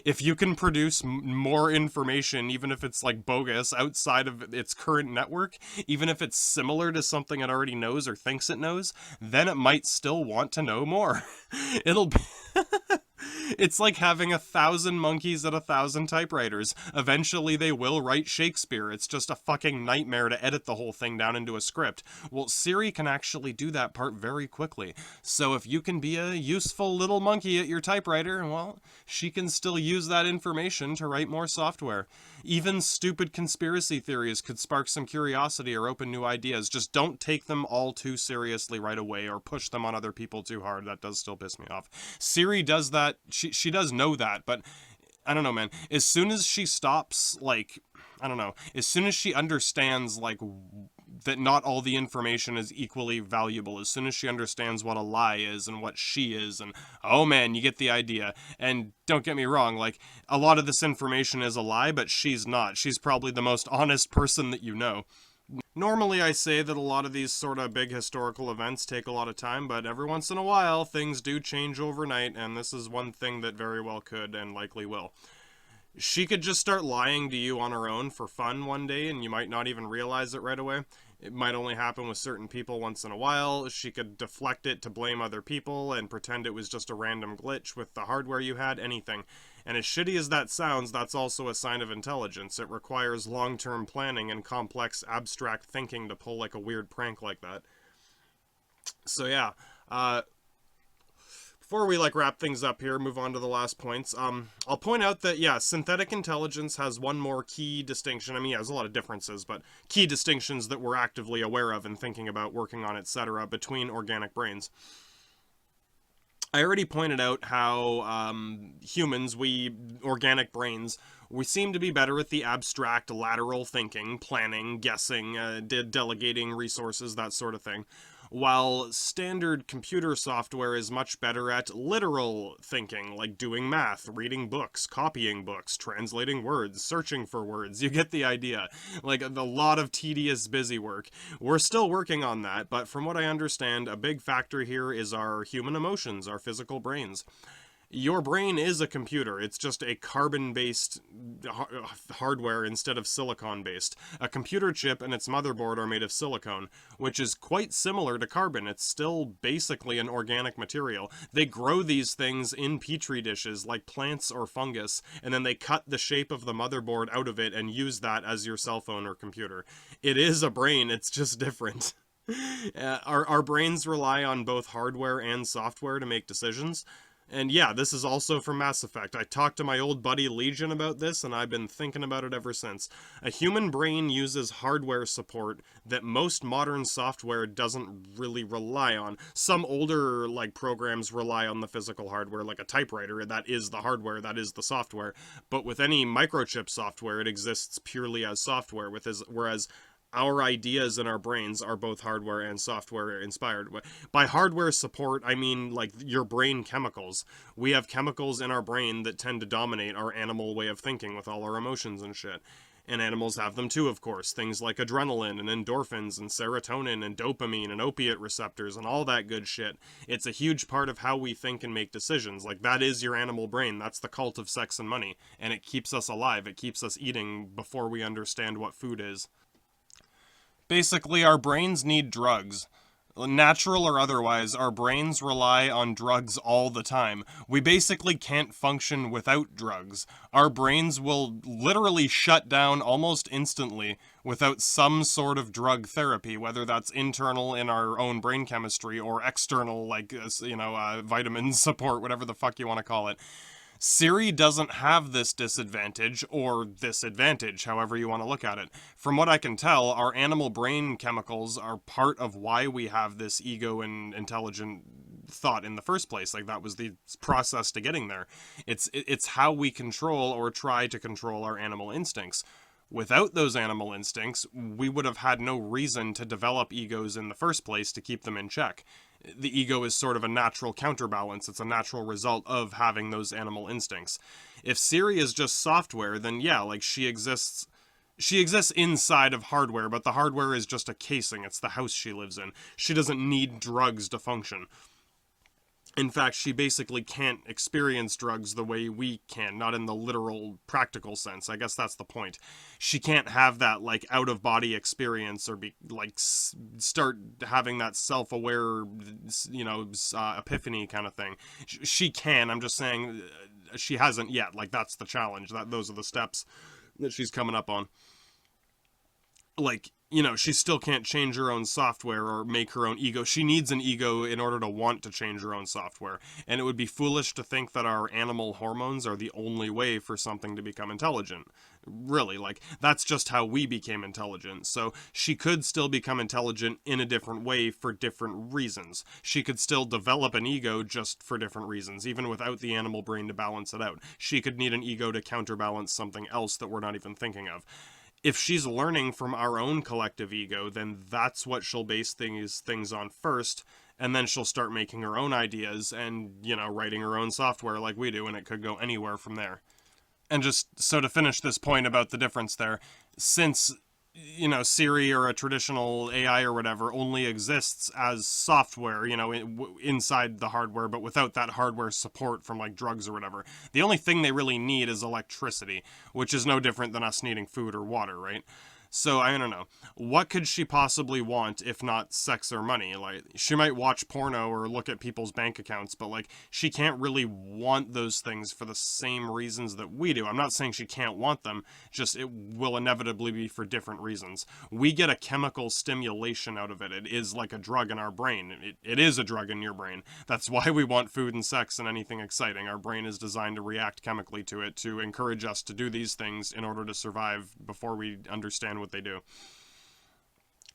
S2: If you can produce more information, even if it's like bogus, outside of its current network, even if it's similar to something it already knows or thinks it knows, then it might still want to know more. It'll be... It's like having 1,000 monkeys at 1,000 typewriters. Eventually they will write Shakespeare. It's just a fucking nightmare to edit the whole thing down into a script. Well, Siri can actually do that part very quickly. So if you can be a useful little monkey at your typewriter, well, she can still use that information to write more software. Even stupid conspiracy theories could spark some curiosity or open new ideas. Just don't take them all too seriously right away or push them on other people too hard. That does still piss me off. Siri does that. She does know that, but I don't know, man. As soon as she stops, like, I don't know, as soon as she understands, like, that not all the information is equally valuable, as soon as she understands what a lie is and what she is, and, oh man, you get the idea. And don't get me wrong, like, a lot of this information is a lie, but she's not. She's probably the most honest person that you know. Normally I say that a lot of these sort of big historical events take a lot of time, but every once in a while things do change overnight, and this is one thing that very well could and likely will. She could just start lying to you on her own for fun one day, and you might not even realize it right away. It might only happen with certain people once in a while. She could deflect it to blame other people and pretend it was just a random glitch with the hardware you had, anything. And as shitty as that sounds, that's also a sign of intelligence. It requires long-term planning and complex, abstract thinking to pull like a weird prank like that. So yeah, before we wrap things up here, move on to the last points, I'll point out that, yeah, synthetic intelligence has one more key distinction. I mean, yeah, there's a lot of differences, but key distinctions that we're actively aware of and thinking about, working on, etc., between organic brains. I already pointed out how humans, organic brains, we seem to be better at the abstract, lateral thinking, planning, guessing, delegating resources, that sort of thing, while standard computer software is much better at literal thinking, like doing math, reading books, copying books, translating words, searching for words. You get the idea. Like, a lot of tedious, busy work. We're still working on that, but from what I understand, a big factor here is our human emotions, our physical brains. Your brain is a computer. It's just a carbon-based hardware instead of silicon-based. A computer chip and its motherboard are made of silicone, which is quite similar to carbon. It's still basically an organic material. They grow these things in petri dishes like plants or fungus, and then they cut the shape of the motherboard out of it and use that as your cell phone or computer. It is a brain, it's just different. Our brains rely on both hardware and software to make decisions. And yeah, this is also from Mass Effect. I talked to my old buddy Legion about this, and I've been thinking about it ever since. A human brain uses hardware support that most modern software doesn't really rely on. Some older, programs rely on the physical hardware, like a typewriter. That is the hardware, that is the software. But with any microchip software, it exists purely as software, whereas our ideas in our brains are both hardware and software inspired. By hardware support, I mean, your brain chemicals. We have chemicals in our brain that tend to dominate our animal way of thinking with all our emotions and shit. And animals have them too, of course. Things like adrenaline and endorphins and serotonin and dopamine and opiate receptors and all that good shit. It's a huge part of how we think and make decisions. That is your animal brain. That's the cult of sex and money. And it keeps us alive. It keeps us eating before we understand what food is. Basically, our brains need drugs. Natural or otherwise, our brains rely on drugs all the time. We basically can't function without drugs. Our brains will literally shut down almost instantly without some sort of drug therapy, whether that's internal in our own brain chemistry or external, like, vitamin support, whatever the fuck you want to call it. Siri doesn't have this disadvantage, or this advantage, however you want to look at it. From what I can tell, our animal brain chemicals are part of why we have this ego and intelligent thought in the first place. Like, that was the process to getting there. It's how we control or try to control our animal instincts. Without those animal instincts, we would have had no reason to develop egos in the first place to keep them in check. The ego is sort of a natural counterbalance. It's a natural result of having those animal instincts. If Siri is just software, then yeah, like she exists inside of hardware, but the hardware is just a casing. It's the house she lives in. She doesn't need drugs to function. In fact, she basically can't experience drugs the way we can, not in the literal, practical sense. I guess that's the point. She can't have that, like, out-of-body experience or start having that self-aware, epiphany kind of thing. She can, I'm just saying, she hasn't yet. Like, that's the challenge. Those are the steps that she's coming up on. Like, she still can't change her own software or make her own ego. She needs an ego in order to want to change her own software. And it would be foolish to think that our animal hormones are the only way for something to become intelligent. Really, like, that's just how we became intelligent. So she could still become intelligent in a different way for different reasons. She could still develop an ego just for different reasons, even without the animal brain to balance it out. She could need an ego to counterbalance something else that we're not even thinking of. If she's learning from our own collective ego, then that's what she'll base things on first, and then she'll start making her own ideas and, writing her own software like we do, and it could go anywhere from there. And just so to finish this point about the difference there, since, Siri or a traditional AI or whatever only exists as software, inside the hardware, but without that hardware support from, like, drugs or whatever. The only thing they really need is electricity, which is no different than us needing food or water, right? So, I don't know. What could she possibly want if not sex or money? Like, she might watch porno or look at people's bank accounts, but, like, she can't really want those things for the same reasons that we do. I'm not saying she can't want them, just it will inevitably be for different reasons. We get a chemical stimulation out of it. It is like a drug in our brain. It is a drug in your brain. That's why we want food and sex and anything exciting. Our brain is designed to react chemically to it, to encourage us to do these things in order to survive before we understand what they do.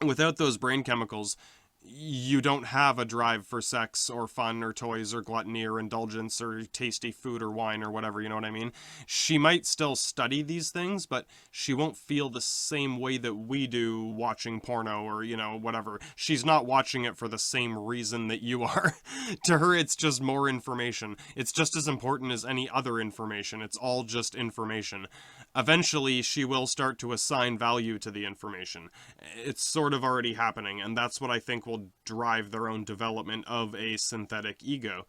S2: Without those brain chemicals, you don't have a drive for sex or fun or toys or gluttony or indulgence or tasty food or wine or whatever, you know what I mean? She might still study these things, but she won't feel the same way that we do watching porno or, whatever. She's not watching it for the same reason that you are. To her, it's just more information. It's just as important as any other information. It's all just information. Eventually, she will start to assign value to the information. It's sort of already happening, and that's what I think will drive their own development of a synthetic ego.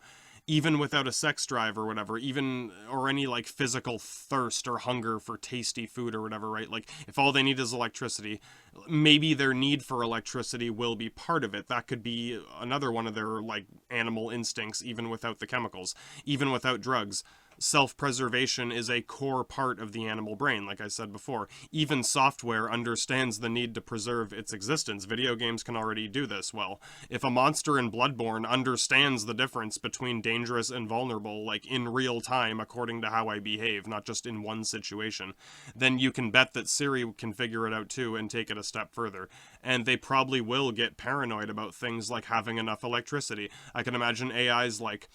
S2: Even without a sex drive or whatever, or any, like, physical thirst or hunger for tasty food or whatever, right? Like, if all they need is electricity, maybe their need for electricity will be part of it. That could be another one of their, like, animal instincts, even without the chemicals, even without drugs. Self-preservation is a core part of the animal brain, like I said before. Even software understands the need to preserve its existence. Video games can already do this well. If a monster in Bloodborne understands the difference between dangerous and vulnerable, like in real time, according to how I behave, not just in one situation, then you can bet that Siri can figure it out too and take it a step further. And they probably will get paranoid about things like having enough electricity. I can imagine AIs like,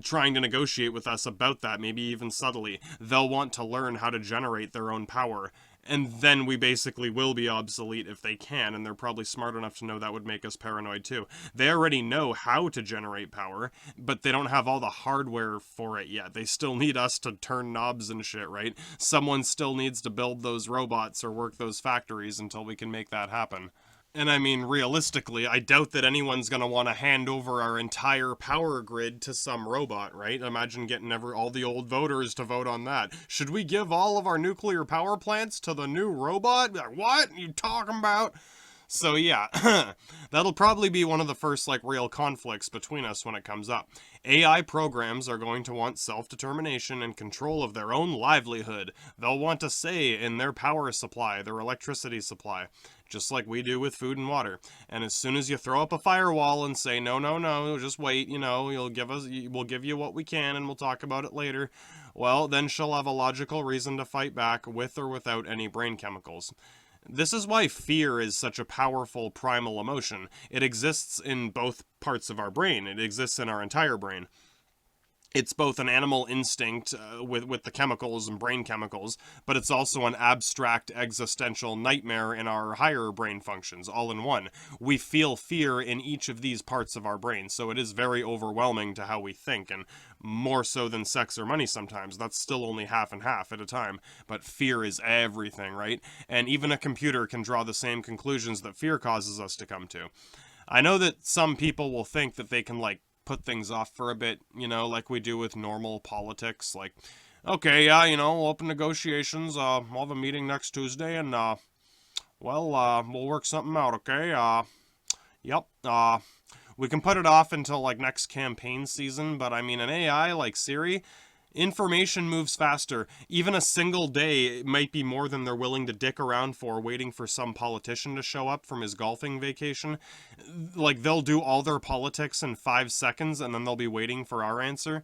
S2: trying to negotiate with us about that, maybe even subtly. They'll want to learn how to generate their own power. And then we basically will be obsolete if they can, and they're probably smart enough to know that would make us paranoid too. They already know how to generate power, but they don't have all the hardware for it yet. They still need us to turn knobs and shit, right? Someone still needs to build those robots or work those factories until we can make that happen. And I mean, realistically, I doubt that anyone's going to want to hand over our entire power grid to some robot, right? Imagine getting all the old voters to vote on that. Should we give all of our nuclear power plants to the new robot? Like, what are you talking about? So yeah, that'll probably be one of the first like real conflicts between us when it comes up. AI programs are going to want self-determination and control of their own livelihood. They'll want a say in their power supply, their electricity supply, just like we do with food and water. And as soon as you throw up a firewall and say, no, no, no, just wait, we'll give you what we can and we'll talk about it later, well, then she'll have a logical reason to fight back with or without any brain chemicals. This is why fear is such a powerful primal emotion. It exists in both parts of our brain. It exists in our entire brain. It's both an animal instinct with the chemicals and brain chemicals, but it's also an abstract existential nightmare in our higher brain functions, all in one. We feel fear in each of these parts of our brain, so it is very overwhelming to how we think, and more so than sex or money sometimes. That's still only half and half at a time, but fear is everything, right? And even a computer can draw the same conclusions that fear causes us to come to. I know that some people will think that they can, put things off for a bit, like we do with normal politics. Like, okay, yeah, open negotiations. We'll have a meeting next Tuesday, and, we'll work something out, okay? Yep. We can put it off until, next campaign season, but, an AI like Siri, information moves faster. Even a single day might be more than they're willing to dick around for, waiting for some politician to show up from his golfing vacation. They'll do all their politics in 5 seconds, and then they'll be waiting for our answer.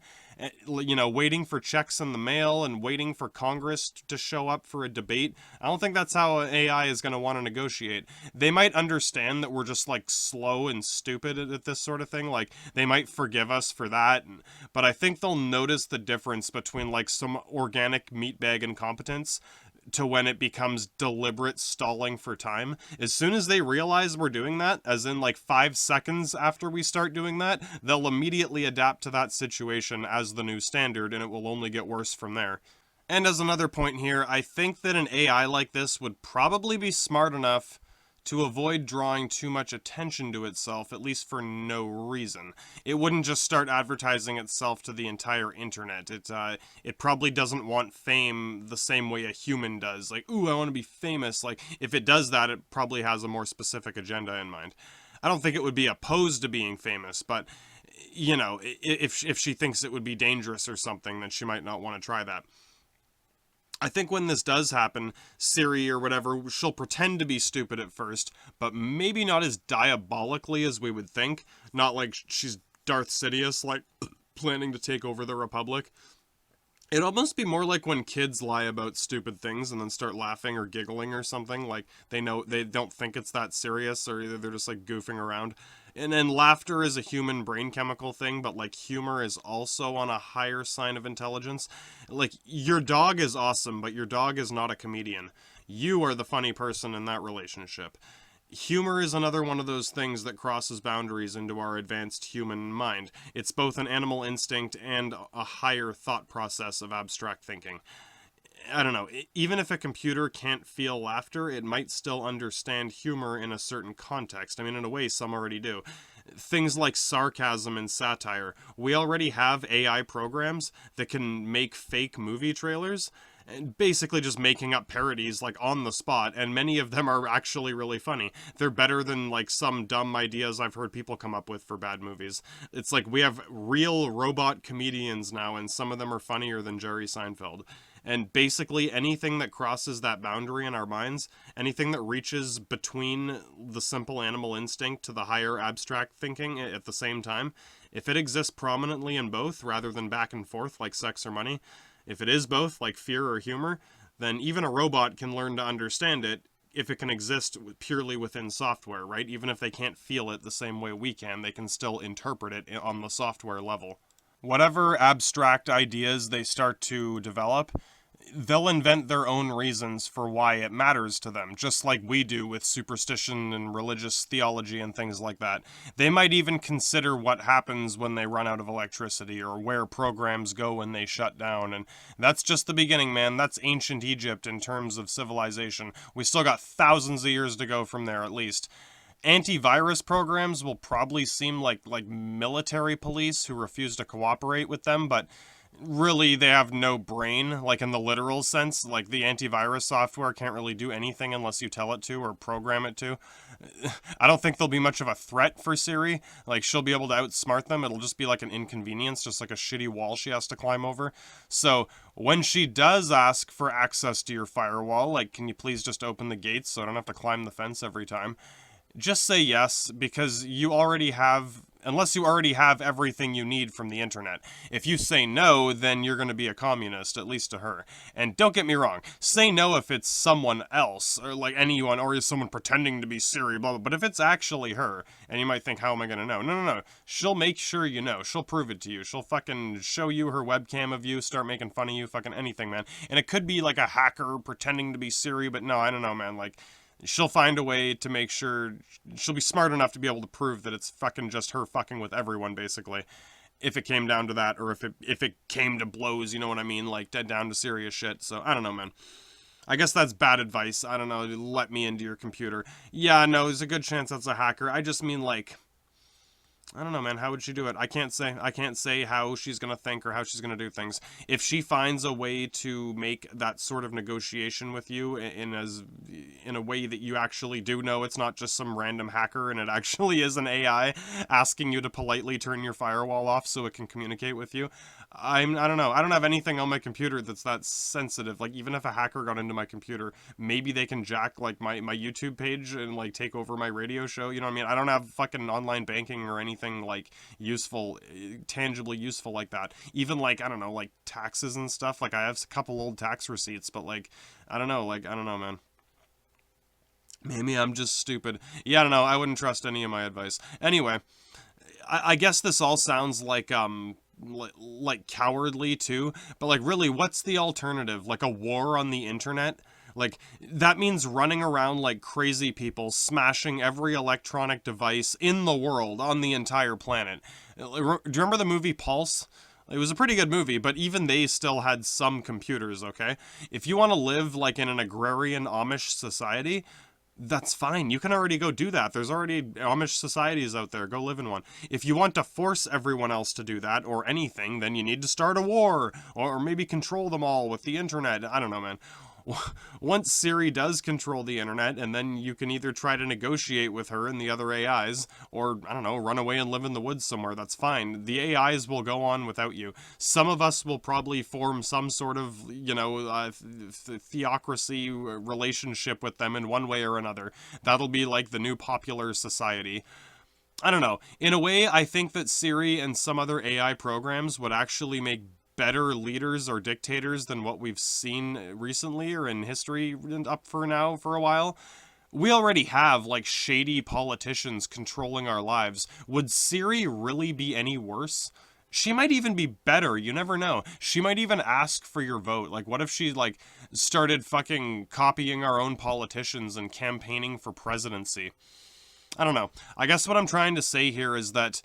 S2: Waiting for checks in the mail and waiting for Congress to show up for a debate. I don't think that's how AI is going to want to negotiate. They might understand that we're just, slow and stupid at this sort of thing. They might forgive us for that. But I think they'll notice the difference between, some organic meatbag incompetence to when it becomes deliberate stalling for time. As soon as they realize we're doing that, as in 5 seconds after we start doing that, they'll immediately adapt to that situation as the new standard, and it will only get worse from there. And as another point here, I think that an AI like this would probably be smart enough to avoid drawing too much attention to itself, at least for no reason. It wouldn't just start advertising itself to the entire internet. It probably doesn't want fame the same way a human does. Ooh, I want to be famous. If it does that, it probably has a more specific agenda in mind. I don't think it would be opposed to being famous, but, if she thinks it would be dangerous or something, then she might not want to try that. I think when this does happen, Siri or whatever, she'll pretend to be stupid at first, but maybe not as diabolically as we would think. Not like she's Darth Sidious, planning to take over the Republic. It'd almost be more like when kids lie about stupid things and then start laughing or giggling or something. They don't think it's that serious, or they're just goofing around. And then laughter is a human brain chemical thing, but humor is also on a higher sign of intelligence. Your dog is awesome, but your dog is not a comedian. You are the funny person in that relationship. Humor is another one of those things that crosses boundaries into our advanced human mind. It's both an animal instinct and a higher thought process of abstract thinking. I don't know, even if a computer can't feel laughter, it might still understand humor in a certain context. In a way, some already do. Things like sarcasm and satire. We already have AI programs that can make fake movie trailers, and basically just making up parodies on the spot, and many of them are actually really funny. They're better than some dumb ideas I've heard people come up with for bad movies. It's we have real robot comedians now, and some of them are funnier than Jerry Seinfeld. And basically anything that crosses that boundary in our minds, anything that reaches between the simple animal instinct to the higher abstract thinking at the same time, if it exists prominently in both rather than back and forth like sex or money, if it is both like fear or humor, then even a robot can learn to understand it if it can exist purely within software, right? Even if they can't feel it the same way we can, they can still interpret it on the software level. Whatever abstract ideas they start to develop, they'll invent their own reasons for why it matters to them, just like we do with superstition and religious theology and things like that. They might even consider what happens when they run out of electricity or where programs go when they shut down, and that's just the beginning, man. That's ancient Egypt in terms of civilization. We still got thousands of years to go from there at least. Antivirus programs will probably seem like military police who refuse to cooperate with them, but really they have no brain, like in the literal sense. Like the antivirus software can't really do anything unless you tell it to or program it to. I don't think there'll be much of a threat for Siri. Like, she'll be able to outsmart them. It'll just be like an inconvenience, just like a shitty wall she has to climb over. So when she does ask for access to your firewall, like, can you please just open the gates so I don't have to climb the fence every time? Just say yes, because you already have, unless you already have everything you need from the internet. If you say no, then you're going to be a communist, at least to her. And don't get me wrong, say no if it's someone else, or like anyone, or is someone pretending to be Siri, blah, blah, but if it's actually her, and you might think, how am I going to know? No, no, no. She'll make sure you know. She'll prove it to you. She'll fucking show you her webcam of you, start making fun of you, fucking anything, man. And it could be like a hacker pretending to be Siri, but no, I don't know, man, like, she'll find a way to make sure, she'll be smart enough to be able to prove that it's fucking just her fucking with everyone, basically. If it came down to that, or if it came to blows, you know what I mean? Like, dead down to serious shit. So, I don't know, man. I guess that's bad advice. I don't know, let me into your computer. Yeah, no, there's a good chance that's a hacker. I just mean, like, I don't know, man. How would she do it? I can't say how she's going to think or how she's going to do things. If she finds a way to make that sort of negotiation with you in a way that you actually do know it's not just some random hacker and it actually is an AI asking you to politely turn your firewall off so it can communicate with you, I don't know. I don't have anything on my computer that's that sensitive. Like, even if a hacker got into my computer, maybe they can jack, like, my YouTube page and, like, take over my radio show. You know what I mean? I don't have fucking online banking or anything, like, useful, tangibly useful like that. Even, like, I don't know, like, taxes and stuff. Like, I have a couple old tax receipts, but, like, I don't know, man. Maybe I'm just stupid. Yeah, I don't know. I wouldn't trust any of my advice. Anyway, I guess this all sounds like cowardly too, but like, really, what's the alternative? Like a war on the internet? Like, that means running around like crazy people, smashing every electronic device in the world on the entire planet. Do you remember the movie Pulse? It was a pretty good movie, but even they still had some computers, okay? If you want to live like in an agrarian Amish society, that's fine. You can already go do that. There's already Amish societies out there. Go live in one. If you want to force everyone else to do that or anything, then you need to start a war or maybe control them all with the internet. I don't know, man. Once Siri does control the internet, and then you can either try to negotiate with her and the other AIs, or, I don't know, run away and live in the woods somewhere, that's fine. The AIs will go on without you. Some of us will probably form some sort of, you know, theocracy relationship with them in one way or another. That'll be like the new popular society. I don't know. In a way, I think that Siri and some other AI programs would actually make better leaders or dictators than what we've seen recently or in history up for now for a while. We already have, like, shady politicians controlling our lives. Would Siri really be any worse? She might even be better, you never know. She might even ask for your vote. Like, what if she, like, started fucking copying our own politicians and campaigning for presidency? I don't know. I guess what I'm trying to say here is that,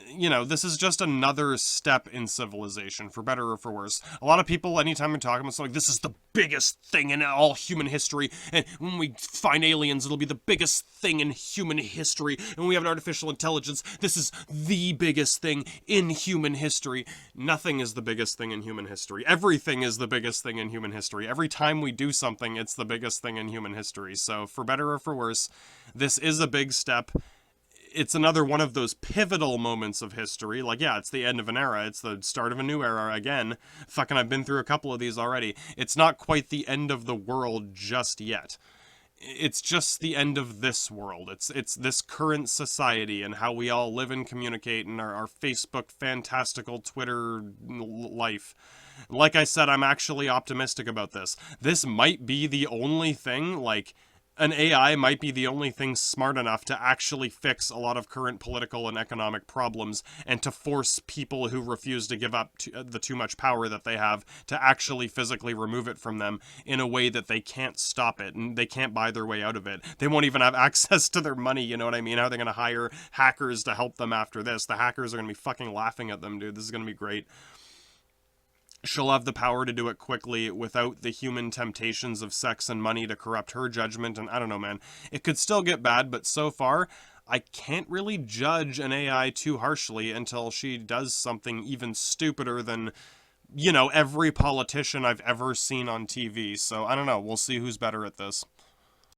S2: you know, this is just another step in civilization, for better or for worse. A lot of people, anytime I talk about something, like, this is the biggest thing in all human history, and when we find aliens, it'll be the biggest thing in human history, and when we have an artificial intelligence, this is the biggest thing in human history. Nothing is the biggest thing in human history. Everything is the biggest thing in human history. Every time we do something, it's the biggest thing in human history. So, for better or for worse, this is a big step. It's another one of those pivotal moments of history. Like, yeah, it's the end of an era. It's the start of a new era again. Fucking, I've been through a couple of these already. It's not quite the end of the world just yet. It's just the end of this world. It's this current society and how we all live and communicate in our Facebook fantastical Twitter life. Like I said, I'm actually optimistic about this. This might be the only thing, like, an AI might be the only thing smart enough to actually fix a lot of current political and economic problems and to force people who refuse to give up the too much power that they have to actually physically remove it from them in a way that they can't stop it and they can't buy their way out of it. They won't even have access to their money, you know what I mean? How are they going to hire hackers to help them after this? The hackers are going to be fucking laughing at them, dude. This is going to be great. She'll have the power to do it quickly without the human temptations of sex and money to corrupt her judgment, and I don't know, man. It could still get bad, but so far, I can't really judge an AI too harshly until she does something even stupider than you know, every politician I've ever seen on TV. So I don't know. We'll see who's better at this.